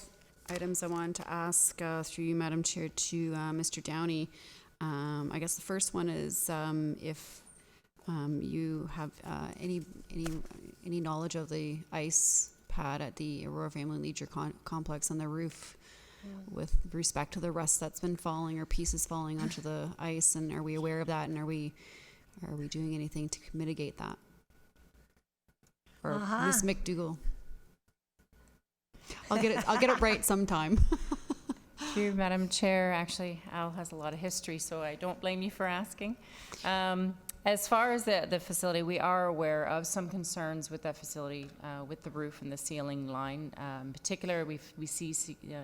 items I wanted to ask through you, Madam Chair, to Mr. Downey. I guess the first one is if you have any knowledge of the ice pad at the Aurora Family Leisure Complex on the roof with respect to the rust that's been falling or pieces falling onto the ice, and are we aware of that, and are we doing anything to mitigate that? Or Ms. McDougall? I'll get it right sometime. Thank you, Madam Chair. Actually, Al has a lot of history, so I don't blame you for asking. As far as the facility, we are aware of some concerns with that facility, with the roof and the ceiling line. In particular, we see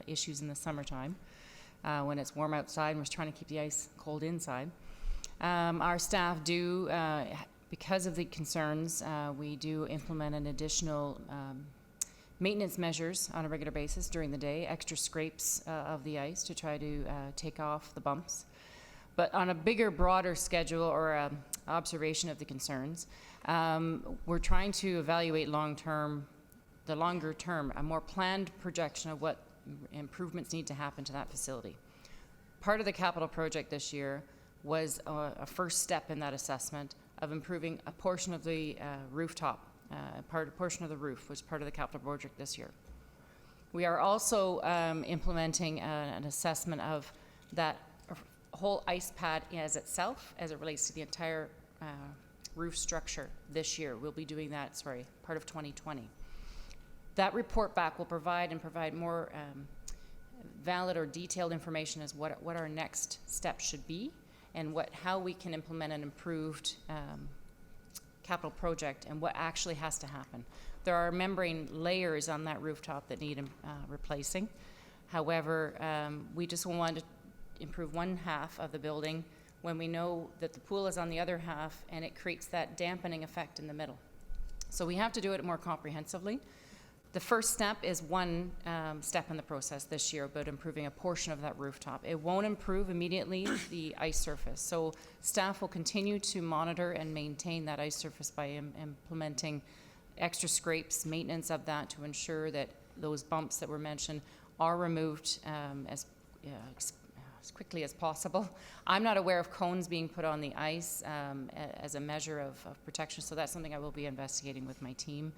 issues in the summertime when it's warm outside and we're trying to keep the ice cold inside. Our staff do, because of the concerns, we do implement an additional maintenance measures on a regular basis during the day, extra scrapes of the ice to try to take off the bumps. But on a bigger, broader schedule or observation of the concerns, we're trying to evaluate the longer term, a more planned projection of what improvements need to happen to that facility. Part of the capital project this year was a first step in that assessment of improving a portion of the rooftop. A portion of the roof was part of the capital project this year. We are also implementing an assessment of that whole ice pad as itself, as it relates to the entire roof structure this year. We'll be doing that, part of 2020. That report back will provide more valid or detailed information as what our next steps should be and how we can implement an improved capital project and what actually has to happen. There are membrane layers on that rooftop that need replacing. However, we just want to improve one half of the building when we know that the pool is on the other half and it creates that dampening effect in the middle. So we have to do it more comprehensively. The first step is one step in the process this year about improving a portion of that rooftop. It won't improve immediately the ice surface. So staff will continue to monitor and maintain that ice surface by implementing extra scrapes, maintenance of that to ensure that those bumps that were mentioned are removed as quickly as possible. I'm not aware of cones being put on the ice as a measure of protection, so that's something I will be investigating with my team.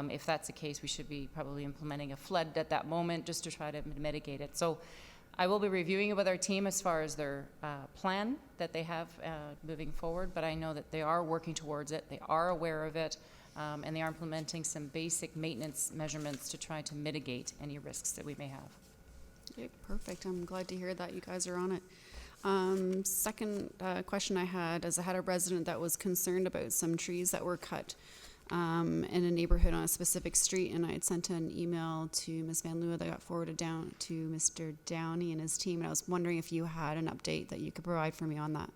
If that's the case, we should be probably implementing a flood at that moment just to try to mitigate it. So I will be reviewing it with our team as far as their plan that they have moving forward, but I know that they are working towards it, they are aware of it, and they are implementing some basic maintenance measurements to try to mitigate any risks that we may have. Okay, perfect. I'm glad to hear that you guys are on it. Second question I had is I had a resident that was concerned about some trees that were cut in a neighborhood on a specific street, and I had sent an email to Ms. Van Lua that got forwarded down to Mr. Downey and his team, and I was wondering if you had an update that you could provide for me on that.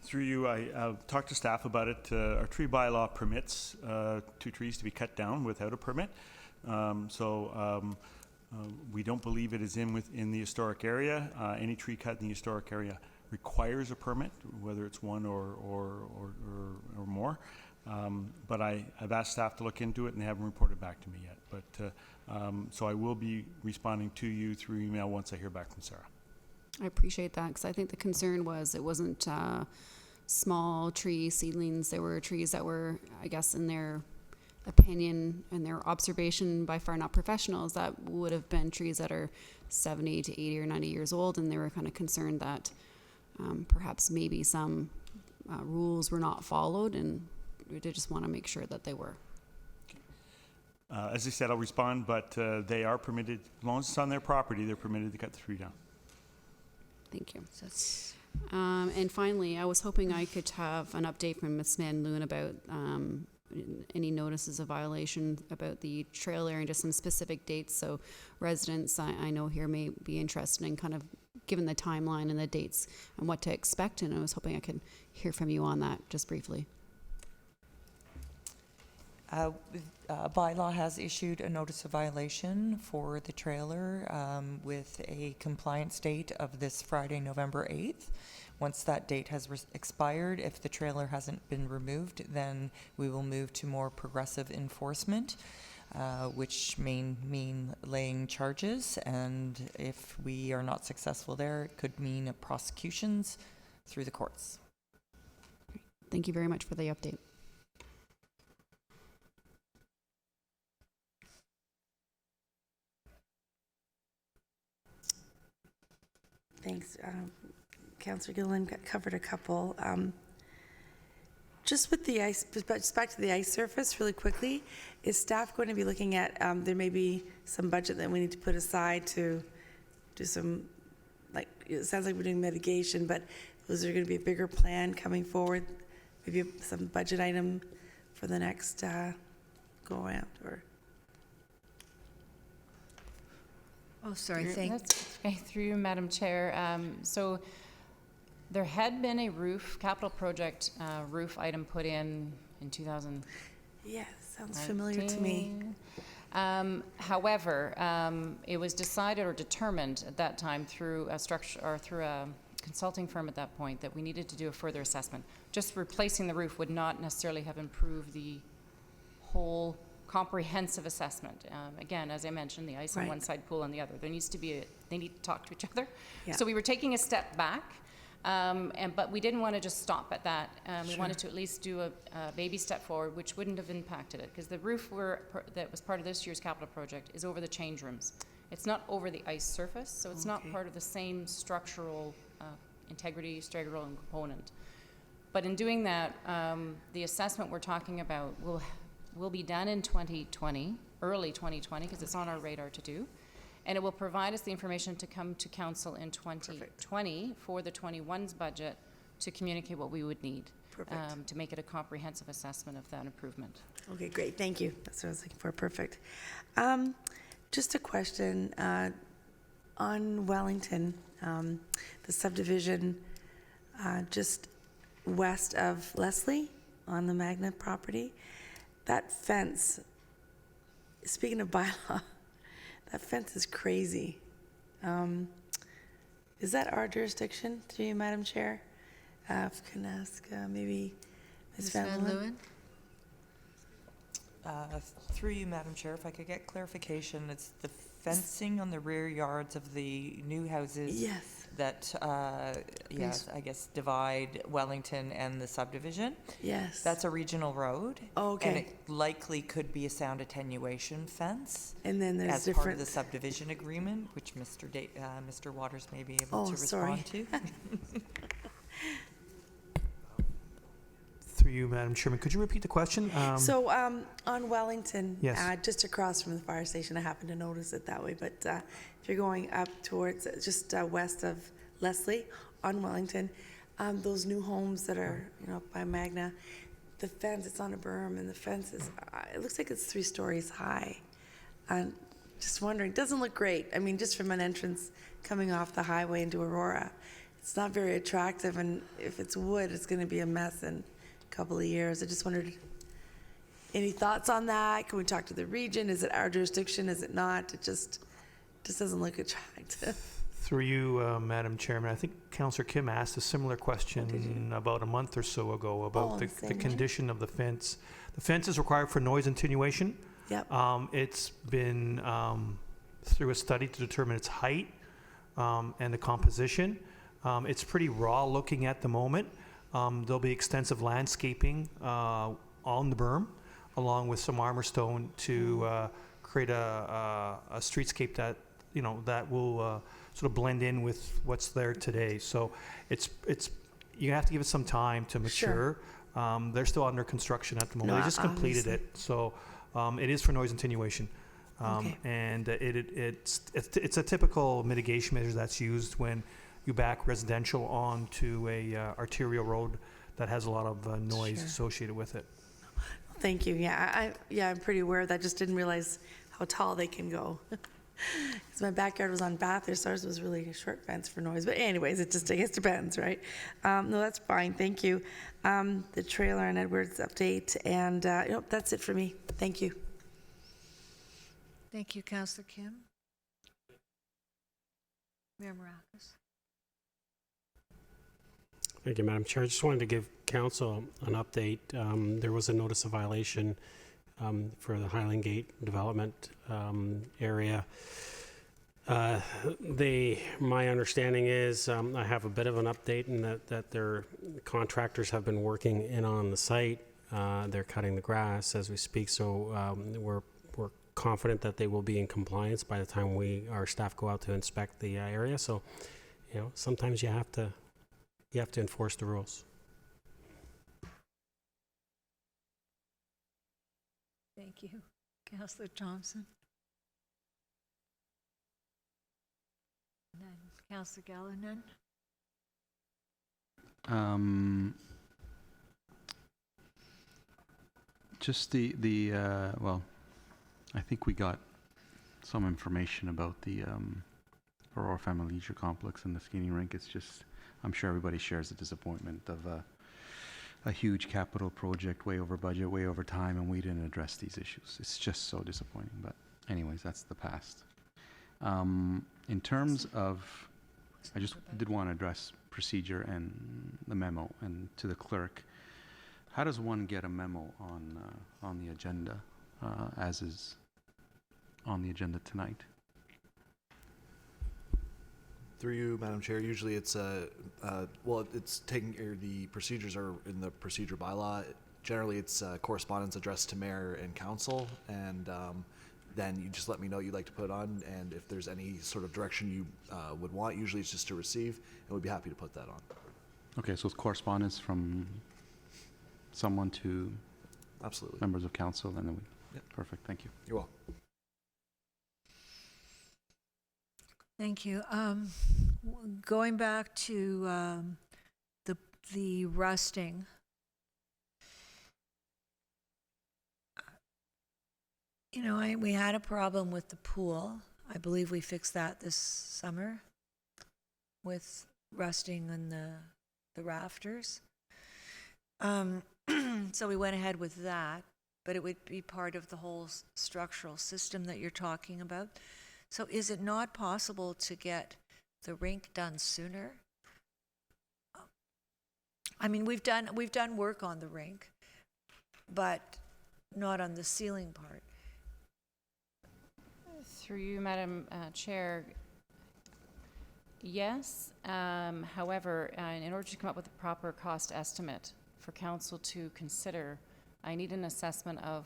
Through you, I talked to staff about it. Our tree bylaw permits 2 trees to be cut down without a permit. We don't believe it is in the historic area. Any tree cut in the historic area requires a permit, whether it's one or more. But I've asked staff to look into it, and they haven't reported back to me yet. But so I will be responding to you through email once I hear back from Sarah. I appreciate that, because I think the concern was it wasn't small tree seedlings. There were trees that were, I guess, in their opinion and their observation, by far not professionals, that would have been trees that are 70 to 80 or 90 years old, and they were kind of concerned that perhaps maybe some rules were not followed, and they just want to make sure that they were. As I said, I'll respond, but they are permitted, as long as it's on their property, they're permitted to cut the tree down. Thank you. And finally, I was hoping I could have an update from Ms. Van Loon about any notices of violation about the trailer and just some specific dates. So residents I know here may be interested in kind of given the timeline and the dates and what to expect. And I was hoping I could hear from you on that just briefly. Bylaw has issued a notice of violation for the trailer with a compliance date of this Friday, November 8th. Once that date has expired, if the trailer hasn't been removed, then we will move to more progressive enforcement, which may mean laying charges. And if we are not successful there, it could mean prosecutions through the courts. Thank you very much for the update. Thanks. Councillor Gillen covered a couple. Just with the ice, just back to the ice surface really quickly, is staff going to be looking at, there may be some budget that we need to put aside to do some, like, it sounds like we're doing mitigation, but is there going to be a bigger plan coming forward? Maybe some budget item for the next go around, or? Oh, sorry, That's okay, through you, Madam Chair. So there had been a capital project roof item put in 2000. Yeah, sounds familiar to me. However, it was decided or determined at that time through a structure or through a consulting firm at that point that we needed to do a further assessment. Just replacing the roof would not necessarily have improved the whole comprehensive assessment. Again, as I mentioned, the ice on one side, pool on the other. There needs to be they need to talk to each other. Yeah. So we were taking a step back, but we didn't want to just stop at that. We wanted to at least do a baby step forward, which wouldn't have impacted it, because the roof that was part of this year's capital project is over the change rooms. It's not over the ice surface, so it's not part of the same structural integrity, structural component. But in doing that, the assessment we're talking about will be done in 2020, early 2020, because it's on our radar to do. And it will provide us the information to come to council in 2020 for the 21's budget to communicate what we would need to make it a comprehensive assessment of that improvement. Okay, great. Thank you. That's what I was looking for. Perfect. Just a question on Wellington, the subdivision just west of Leslie on the Magna property. That fence, speaking of bylaw, that fence is crazy. Is that our jurisdiction, to you, Madam Chair? If I can ask maybe Ms. Van Leeuwen? Through you, Madam Chair, if I could get clarification, it's the fencing on the rear yards of the new houses that, I guess, divide Wellington and the subdivision. Yes. That's a regional road. Oh, okay. And it likely could be a sound attenuation fence. And then there's as part of the subdivision agreement, which Mr. Waters may be able to respond to. Through you, Madam Chairman, could you repeat the question? So on Wellington, Yes. just across from the fire station, I happened to notice it that way, but if you're going up towards just west of Leslie on Wellington, those new homes that are up by Magna, the fence, it's on a berm, and the fence is, it looks like it's 3 stories high. And just wondering, doesn't look great. I mean, just from an entrance coming off the highway into Aurora, it's not very attractive, and if it's wood, it's going to be a mess in couple of years. I just wondered, any thoughts on that? Can we talk to the region? Is it our jurisdiction? Is it not? It just doesn't look attractive. Through you, Madam Chairman, I think Councillor Kim asked a similar question about a month or so ago about the condition of the fence. The fence is required for noise attenuation. Yep. It's been through a study to determine its height and the composition. It's pretty raw looking at the moment. There'll be extensive landscaping on the berm, along with some armor stone to create a streetscape that that will sort of blend in with what's there today. So it's you have to give it some time to mature. They're still under construction at the moment. They just completed it, so it is for noise attenuation. And it's a typical mitigation measure that's used when you back residential onto a arterial road that has a lot of noise associated with it. Thank you. Yeah, I'm pretty aware of that. Just didn't realize how tall they can go. Because my backyard was on Bathurst, ours was really a short fence for noise. But anyways, it just, I guess, depends, right? No, that's fine. Thank you. The trailer and Edwards update, and that's it for me. Thank you. Thank you, Councillor Kim. Mayor Maracus. Thank you, Madam Chair. I just wanted to give Council an update. There was a notice of violation for the Highland Gate development area. My understanding is I have a bit of an update in that their contractors have been working in on the site. They're cutting the grass as we speak, so we're confident that they will be in compliance by the time our staff go out to inspect the area. So, sometimes you have to enforce the rules. Thank you. Councillor Thompson. And then Councillor Gallagher. Just well, I think we got some information about the Aurora Family Leisure Complex and the skating rink. It's just, I'm sure everybody shares the disappointment of a huge capital project, way over budget, way over time, and we didn't address these issues. It's just so disappointing, but anyways, that's the past. In terms of, I just did want to address procedure and the memo, and to the clerk, how does one get a memo on the agenda, as is on the agenda tonight? Through you, Madam Chair, usually it's it's taking, the procedures are in the procedure bylaw. Generally, it's correspondence addressed to mayor and council, and then you just let me know you'd like to put it on, and if there's any sort of direction you would want, usually it's just to receive, and we'd be happy to put that on. Okay, so it's correspondence from someone to Absolutely. members of council, and then we, Yep. Perfect, thank you. You're welcome. Thank you. Going back to the rusting. You know, we had a problem with the pool. I believe we fixed that this summer with rusting on the rafters. So we went ahead with that, but it would be part of the whole structural system that you're talking about. So is it not possible to get the rink done sooner? I mean, we've done work on the rink, but not on the ceiling part. Through you, Madam Chair, yes. However, in order to come up with a proper cost estimate for council to consider, I need an assessment of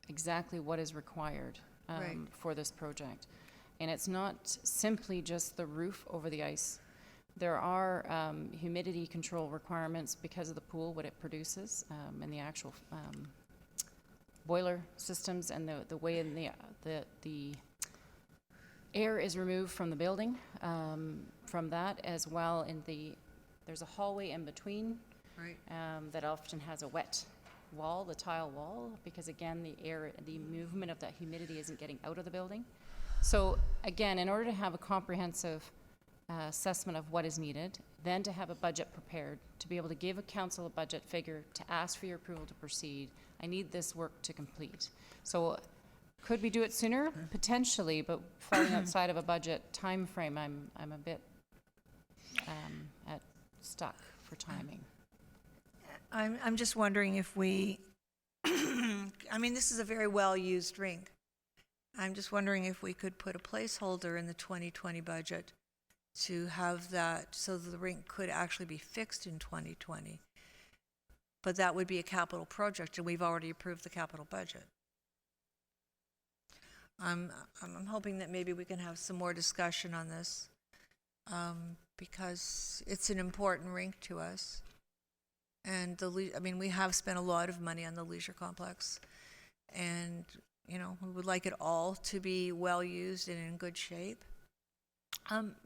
exactly what is required Right. for this project. And it's not simply just the roof over the ice. There are humidity control requirements because of the pool, what it produces, and the actual boiler systems and the way in the air is removed from the building. From that as well, there's a hallway in between Right. that often has a wet wall, the tile wall, because again, the movement of that humidity isn't getting out of the building. So again, in order to have a comprehensive assessment of what is needed, then to have a budget prepared, to be able to give a council a budget figure, to ask for your approval to proceed, I need this work to complete. So could we do it sooner? Potentially, but falling outside of a budget time frame, I'm a bit stuck for timing. I'm just wondering if we, I mean, this is a very well-used rink. I'm just wondering if we could put a placeholder in the 2020 budget to have that, so that the rink could actually be fixed in 2020. But that would be a capital project, and we've already approved the capital budget. I'm hoping that maybe we can have some more discussion on this, because it's an important rink to us. And I mean, we have spent a lot of money on the leisure complex, and you know, we would like it all to be well used and in good shape.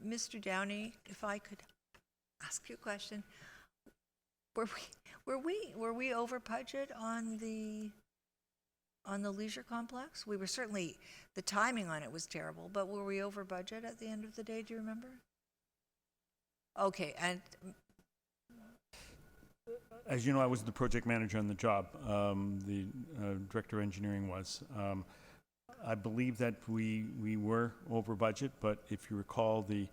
Mr. Downey, if I could ask you a question, were we over budget on the leisure complex? We were certainly, the timing on it was terrible, but were we over budget at the end of the day? Do you remember? Okay, and As you know, I was the project manager on the job. The director of engineering was. I believe that we were over budget, but if you recall the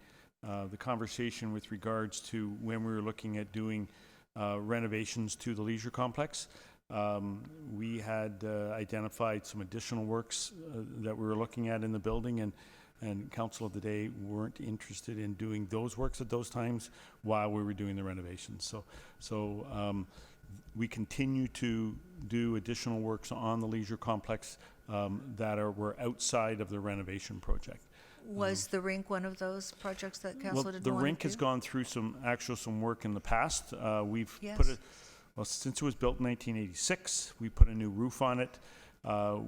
conversation with regards to when we were looking at doing renovations to the leisure complex, we had identified some additional works that we were looking at in the building, and council of the day weren't interested in doing those works at those times while we were doing the renovations. So we continue to do additional works on the leisure complex that were outside of the renovation project. was the rink one of those projects that council Well, didn't the want to rink do? has gone through some work in the past. We've Yes. put it, well, since it was built in 1986, we put a new roof on it.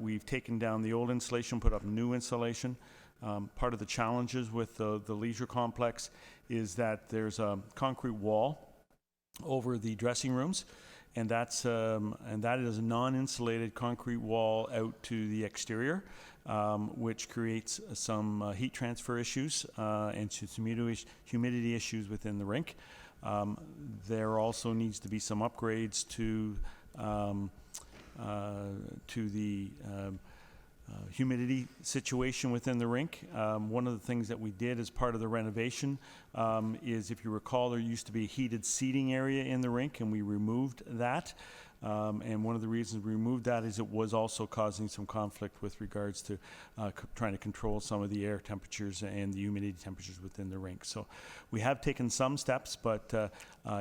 We've taken down the old insulation, put up new insulation. Part of the challenges with the leisure complex is that there's a concrete wall over the dressing rooms, and that is a non-insulated concrete wall out to the exterior, which creates some heat transfer issues and some humidity issues within the rink. There also needs to be some upgrades to the humidity situation within the rink. One of the things that we did as part of the renovation is, if you recall, there used to be a heated seating area in the rink, and we removed that. And one of the reasons we removed that is it was also causing some conflict with regards to trying to control some of the air temperatures and the humidity temperatures within the rink. So we have taken some steps, but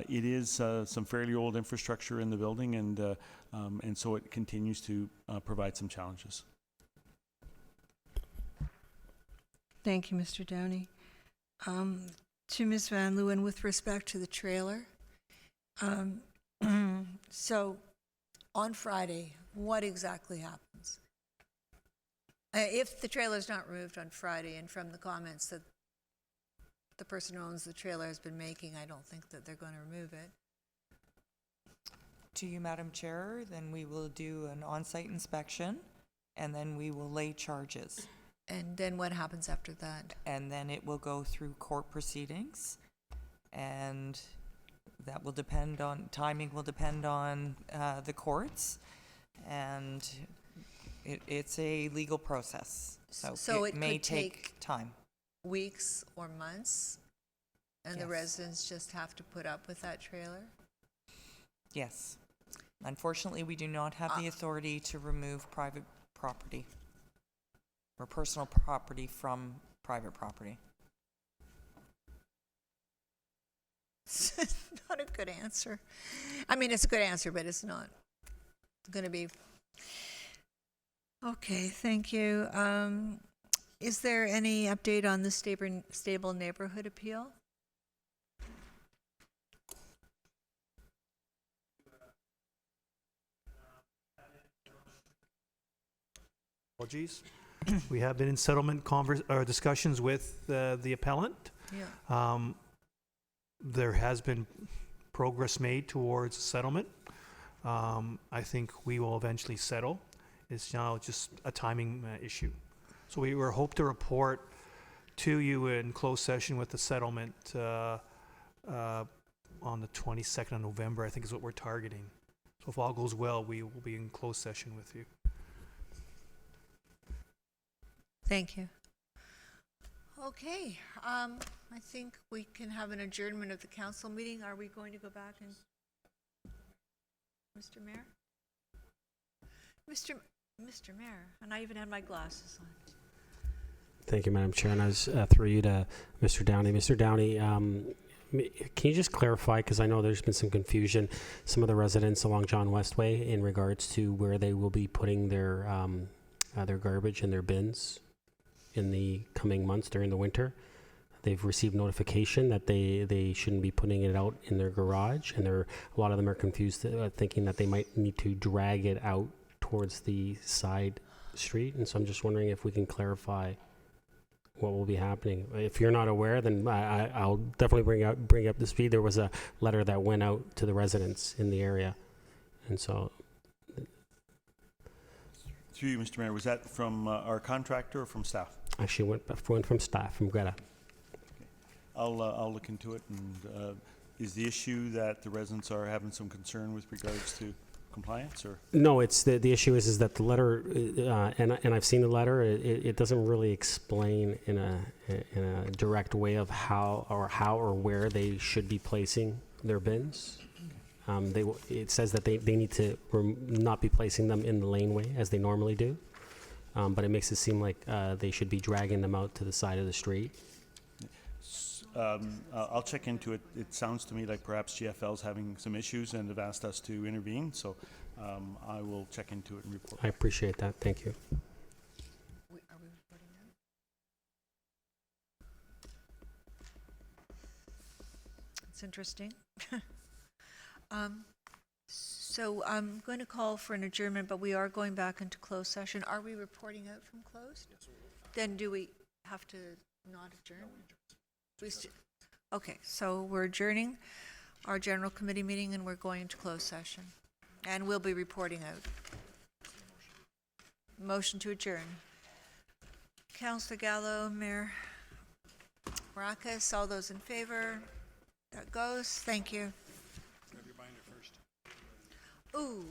it is some fairly old infrastructure in the building, and so it continues to provide some challenges. Thank you, Mr. Downey. To Ms. Van Leeuwen, with respect to the trailer, so on Friday, what exactly happens? If the trailer's not removed on Friday, and from the comments that the person who owns the trailer has been making, I don't think that they're going to remove it. To you, Madam Chair, then we will do an on-site inspection, and then we will lay charges. And then what happens after that? And then it will go through court proceedings, and that will depend on, timing will depend on the courts, and it's a legal process. So it may could take time. Weeks or months, and the Yes. residents just have to put up with that trailer? Yes. Unfortunately, we do not have the authority to remove private property or personal property from private property. Not a good answer. I mean, it's a good answer, but it's not going to be. Okay, thank you. Is there any update on the stable neighborhood appeal? Apologies. We have been in settlement discussions with the appellant. Yeah. There has been progress made towards a settlement. I think we will eventually settle. It's now just a timing issue. So we were hope to report to you in closed session with the settlement on the 22nd of November, I think is what we're targeting. So if all goes well, we will be in closed session with you. Thank you. Okay, I think we can have an adjournment of the council meeting. Are we going to go back and, Mr. Mayor? Mr. Mayor, and I even had my glasses on. Thank you, Madam Chair. And I was through you to Mr. Downey. Mr. Downey, can you just clarify, because I know there's been some confusion, some of the residents along John Westway in regards to where they will be putting their garbage in their bins in the coming months during the winter. They've received notification that they shouldn't be putting it out in their garage, and a lot of them are confused, thinking that they might need to drag it out towards the side street. And so I'm just wondering if we can clarify what will be happening. If you're not aware, then I'll definitely bring up the speed. There was a letter that went out to the residents in the area, and so. Through you, Mr. Mayor, was that from our contractor or from staff? Actually went from staff, from Greta. I'll look into it. And is the issue that the residents are having some concern with regards to compliance, or? No, it's the issue is that the letter, and I've seen the letter. It doesn't really explain in a direct way of how or where they should be placing their bins. It says that they need to not be placing them in the laneway as they normally do, but it makes it seem like they should be dragging them out to the side of the street. I'll check into it. It sounds to me like perhaps GFL's having some issues and have asked us to intervene, so I will check into it and report. I appreciate that. Thank you. Are we recording now? It's interesting. So I'm going to call for an adjournment, but we are going back into closed session. Are we reporting out from closed? Then do we have to not adjourn? Okay, so we're adjourning. our general committee meeting, and we're going to close session. And we'll be reporting out. Motion to adjourn. Councillor Gallo, Mayor Maracus, all those in favor? That goes. Thank you. Grab your binder first. Ooh.